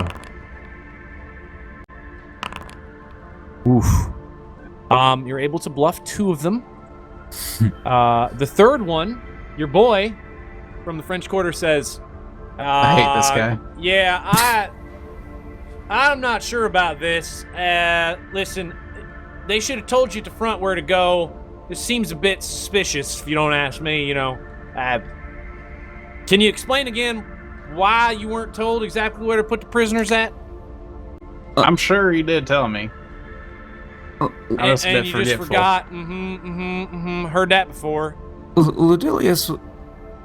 Oof. You're able to bluff 2 of them. The third one, your boy from the French Quarter says... I hate this guy. Yeah, I'm not sure about this. Listen, they should have told you at the front where to go. This seems a bit suspicious, if you don't ask me, you know. Can you explain again why you weren't told exactly where to put the prisoners at? I'm sure he did tell me. I was a bit you forgetful. just forgot. Heard that before. Ludilius was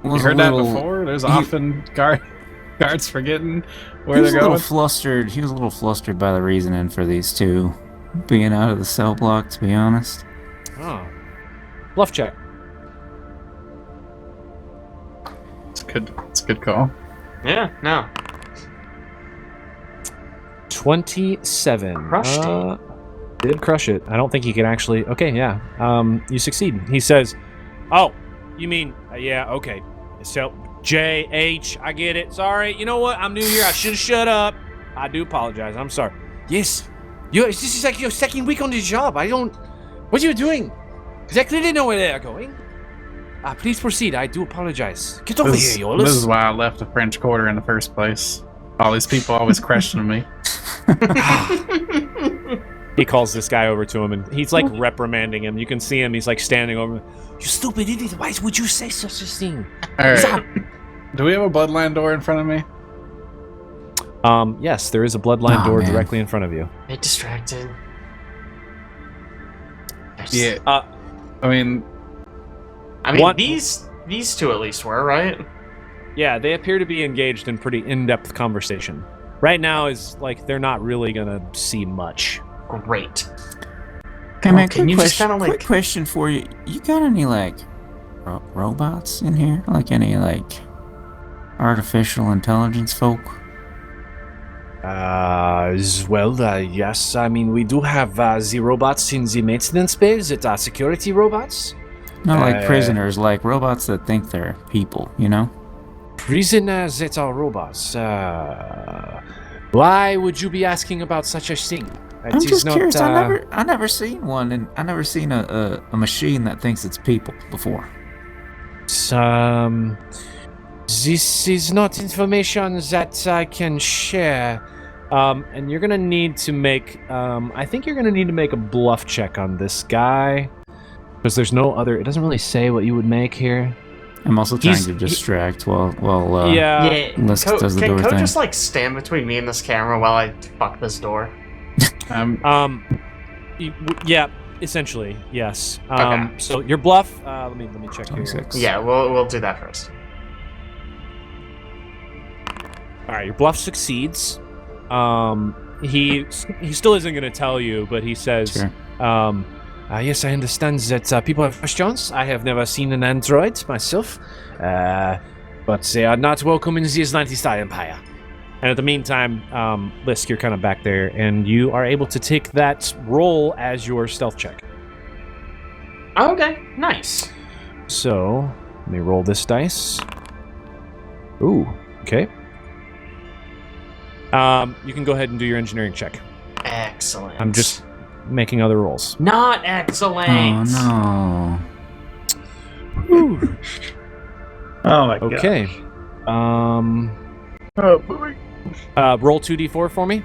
You heard a that little, before? There's often guards forgetting where he was they're a little going. flustered. He was a little flustered by the reasoning for these 2 being out of the cell block, to be honest. Oh. Bluff check. It's a good call. Yeah, no. 27. Crushed it. Did crush it. I don't think he can actually... Okay, yeah. You succeed. He says, oh, you mean... yeah, okay. So, J-H, I get it. Sorry. You know what? I'm new here. I should have shut up. I do apologize. I'm sorry. Yes. This is like your second week on the job. I don't... What are you doing? They clearly know where they are going. Please proceed. I do apologize. Get over here, Yolis. This is why I left the French Quarter in the first place. All these people always questioning me. He calls this guy over to him, and he's like reprimanding him. You can see him. He's like standing over him. You stupid idiot. Why would you say such a thing? All right. Do we have a bloodline door in front of me? Yes, there is a bloodline door man. directly in front of you. Bit distracted. Yeah. I mean, these 2 at least were, right? Yeah, they appear to be engaged in pretty in-depth conversation. Right now is like they're not really gonna see much. Great. Hey man, can you just kinda, like- quick question for you. You got any like robots in here? Like any like artificial intelligence folk? Yes. I mean, we do have the robots in the maintenance base that are security robots. Not like prisoners, like robots that think they're people, you know? Prisoners that are robots. Why would you be asking about such a thing? I'm just curious. I never seen one, and I never seen a machine that thinks it's people before. This is not information that I can share. And you're gonna need to make, I think you're gonna need to make a bluff check on this guy. Because there's no other, it doesn't really say what you would make here. I'm also trying to distract while Let's does the door Can thing. just like stand between me and this camera while I fuck this door? Yeah, essentially, yes. Okay. So your bluff, let me check 26. here. Yeah, we'll do that first. All right, your bluff succeeds. He still isn't going to tell you, but he says, Sure. Yes, I understand that people have questions. I have never seen an android myself, but they are not welcome in the Atlantis Empire. And at the meantime, Lisk, you're kind of back there, and you are able to take that roll as your stealth check. Okay, nice. So, let me roll this dice. Ooh, okay. You can go ahead and do your engineering check. Excellent. I'm just making other rolls. Not excellent. Oh Whew. Oh my god. Okay. Roll 2d4 for me.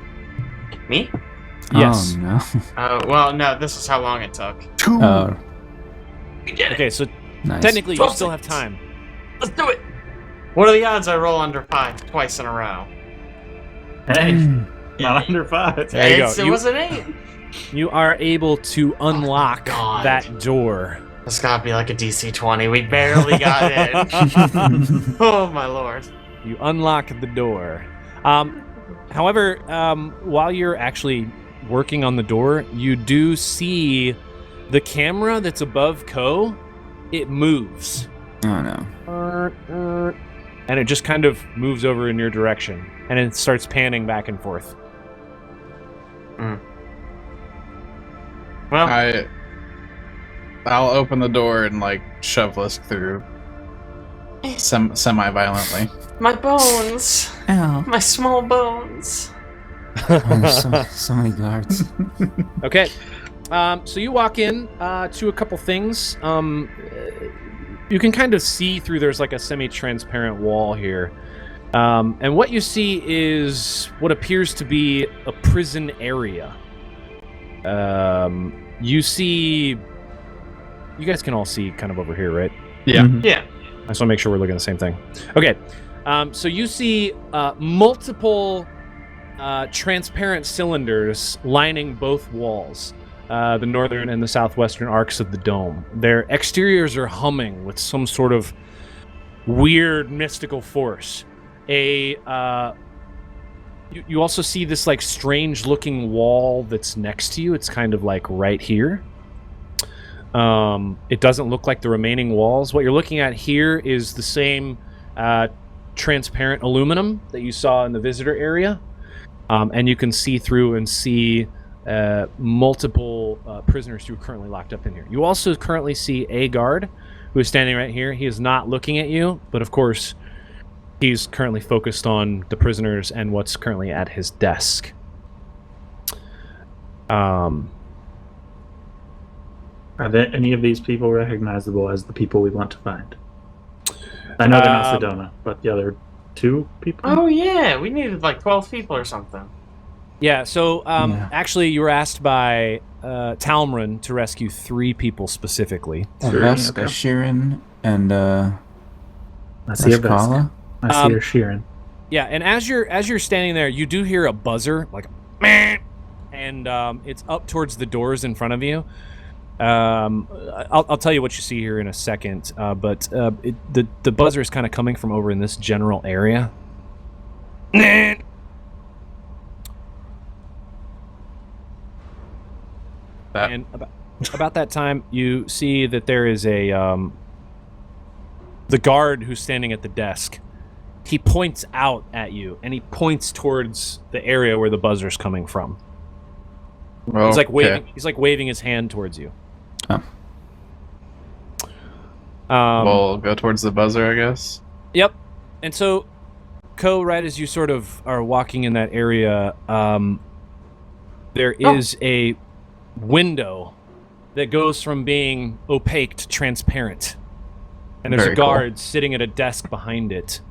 Me? no! Yes. Oh no! Well, no. This is how long it took. Oh, Okay, so nice. technically you still have time. Let's do it. What are the odds I roll under 5 twice in a row? Hey, not under 5. There you go. It was an 8. You are able to unlock God. that door. It's gotta be like a DC 20. We barely got in. Oh my lord. You unlock the door. However, while you're actually working on the door, you do see the camera that's above Ko. It moves. Oh no! And it just kind of moves over in your direction. And it starts panning back and forth. Well, I'll open the door and like shove Lisk through semi-violently. my bones. Ow! My small bones. Oh, there's so many guards. Okay. So you walk in to a couple things. You can kind of see through, there's like a semi-transparent wall here. And what you see is what appears to be a prison area. You see... You guys can all see kind of over here, right? Yeah. Yeah. I just want to make sure we're looking at the same thing. Okay. So you see multiple transparent cylinders lining both walls. The northern and the southwestern arcs of the dome. Their exteriors are humming with some sort of weird mystical force. You also see this like strange looking wall that's next to you. It's kind of like right here. It doesn't look like the remaining walls. What you're looking at here is the same transparent aluminum that you saw in the visitor area. And you can see through and see multiple prisoners who are currently locked up in here. You also currently see a guard who is standing right here. He is not looking at you, but of course, he's currently focused on the prisoners and what's currently at his desk. Are there any of these people recognizable as the people we want to find? I know they're not Sedona, but the other 2 people? Oh yeah, we needed like 12 people or something. Yeah, so actually you were asked by Talmrin to rescue 3 people specifically. Veska, okay. Sheeran, and I see a Veska. Veska. I see her Sheeran. Yeah, and as you're standing there, you do hear a buzzer, like meh, and it's up towards the doors in front of you. I'll tell you what you see here in a second, but the buzzer is kind of coming from over in this general area. And about that time, you see that there is the guard who's standing at the desk. He points out at you, and he points towards the area where the buzzer's coming from. Well, He's like waving. He's like waving his hand towards you. Oh. We'll go towards the buzzer, I guess. Yep. And so, Ko, right as you sort of are walking in that area, there is a window that goes from being opaque to transparent. And there's Very a guard sitting at a desk behind it.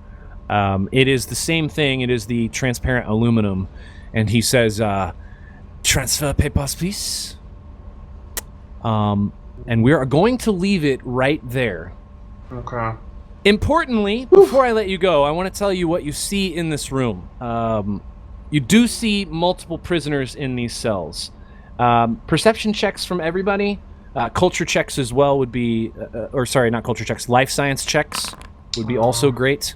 It is the same thing. It is the transparent aluminum. And he says, transfer papers, please. And we are going to leave it right there. Okay. Importantly, before I let you go, I want to tell you what you see in this room. You do see multiple prisoners in these cells. Perception checks from everybody. Culture checks as well would be... not culture checks. Life science checks would be also great.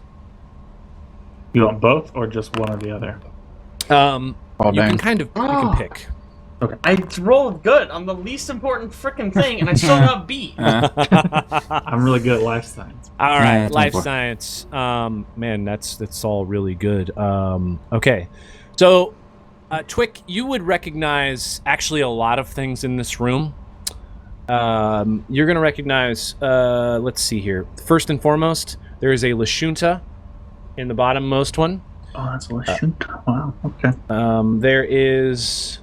You want both or just one or the other? You can kind of... You can pick. Okay. I rolled good on the least important freaking thing, and I still got beat. I'm really good at life science. All right, Yeah, life 24. science. Man, that's all really good. Okay, so Twick, you would recognize actually a lot of things in this room. You're gonna recognize. Let's see here. First and foremost, there is a Lashunta in the bottommost one. Oh, that's a Lashunta. Wow. Okay. There is.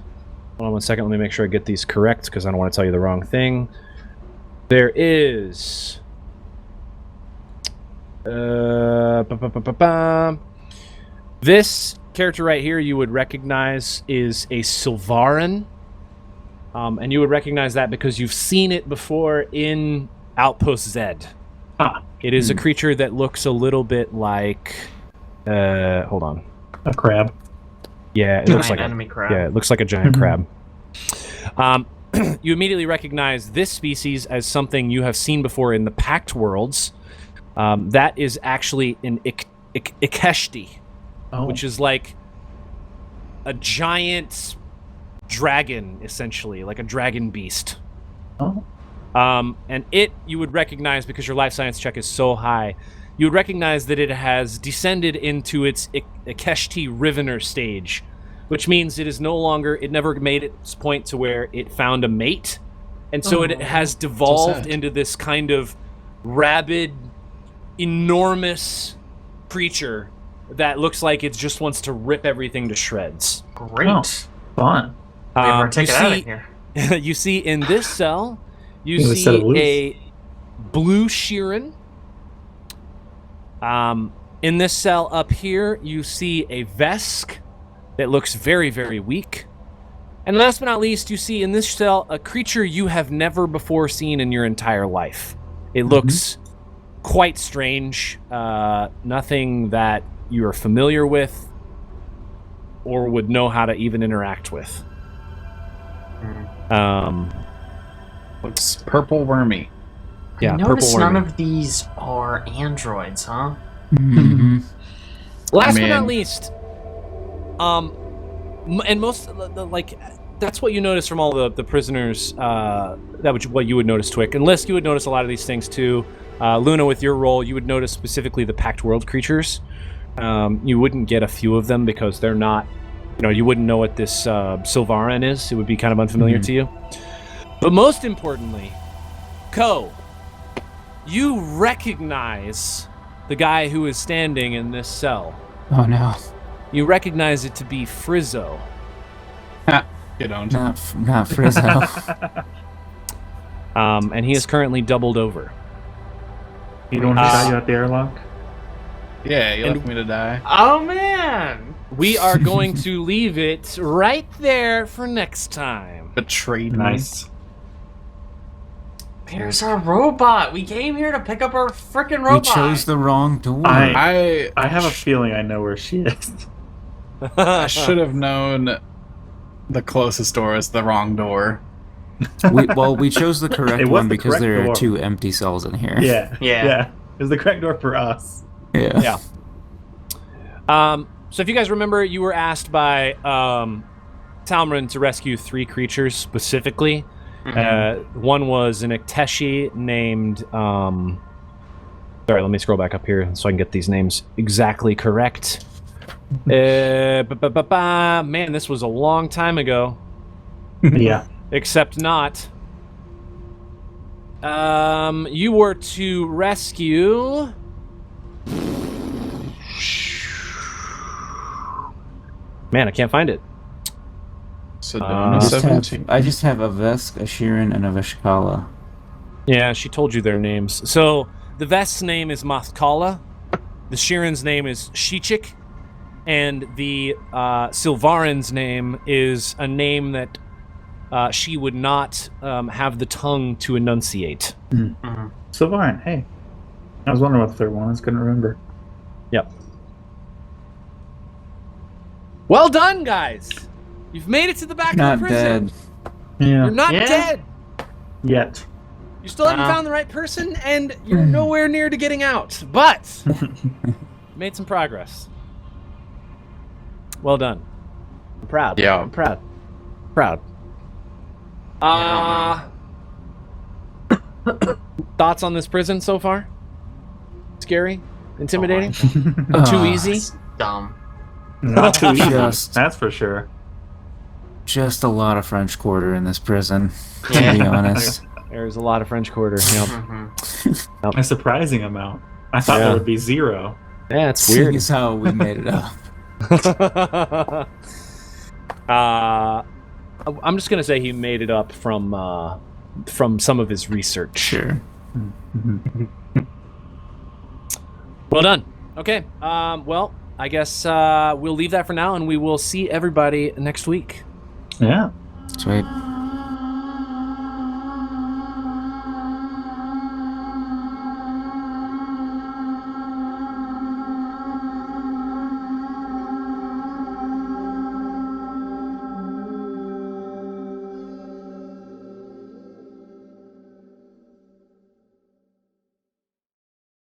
Hold on 1 second. Let me make sure I get these correct because I don't want to tell you the wrong thing. There is. This character right here you would recognize is a Sylvaran. And you would recognize that because you've seen it before in Outpost Z. It is a creature that looks a little bit like... hold on. A crab. Yeah, it looks like enemy crab. Yeah, it looks like a giant crab. You immediately recognize this species as something you have seen before in the Pact Worlds. That is actually an Ikeshti, which is like a giant dragon, essentially, like a dragon beast. And it, you would recognize, because your life science check is so high, you would recognize that it has descended into its Ikeshti Rivener stage, which means it is no longer, it never made its point to where it found a mate. And so it has devolved into this kind of rabid, enormous creature that looks like it just wants to rip everything to shreds. Great. Oh, fun. Take it out of here. You see in this cell, you Yeah, see set of loose. a blue Sheeran. In this cell up here, you see a Vesk that looks very, very weak. And last but not least, you see in this cell a creature you have never before seen in your entire life. It looks quite strange. Nothing that you are familiar with or would know how to even interact with. Looks purple wormy. Yeah, I notice purple none wormy. of these are androids, huh? Last I but not mean- least, and most like that's what you notice from all the prisoners. What you would notice, Twick. And Lisk, you would notice a lot of these things too. Luna, with your role, you would notice specifically the Pact World creatures. You wouldn't get a few of them because they're not. You wouldn't know what this Sylvaran is. It would be kind of unfamiliar to you. But most importantly, Ko, you recognize the guy who is standing in this cell. Oh no, You recognize it to be Frizzo. You don't. not Frizzo. And he is currently doubled over. You don't want to die you at the airlock? Yeah, you And- left me to die. Oh man! We are going to leave it right there for next time. Betrayed me. Nice. Here's our robot. We came here to pick up our freaking We robot. chose the wrong door. I have a feeling I know where she is. I should have known the closest door is the wrong door. we chose the correct It was one the because correct there door. are 2 empty cells in here. Yeah. Yeah. It was the correct door for us. Yeah. So if you guys remember, you were asked by Talmarin to rescue 3 creatures specifically. One was an Ikteshi named... sorry, let me scroll back up here so I can get these names exactly correct. Man, this was a long time ago. Yeah. Except not. You were to rescue... Man, I can't find it. Sedona I just have, 17. I just have a Vesk, a Sheeran, and a Veshkala. Yeah, she told you their names. So the Vest's name is Mathkala, the Sheeran's name is Shichik, and the Silvarin's name is a name that she would not have the tongue to enunciate. Sylvain, hey. I was wondering what the third one was. Couldn't remember. Yep. Well done, guys. You've made it to the back Not of the prison. dead. Yeah. You're not Yeah. dead. Yet. You still haven't found the right person, and you're nowhere near to getting out. But made some progress. Well done. I'm proud. Yeah. I'm proud. Proud. Thoughts on this prison so far? Scary? Intimidating? Too easy? That's dumb. Not too easy. Just- That's for sure. Just a lot of French Quarter in this prison, to Yeah. be honest. There's a lot of French Quarter. Yep. Mhm. A surprising amount. I thought Yeah. there would be 0. Yeah, it's weird. Seeing as how we made it up. I'm just gonna say he made it up from some of his research. Sure. Well done. Okay. Well, I guess we'll leave that for now, and we will see everybody next week. Yeah. Sweet.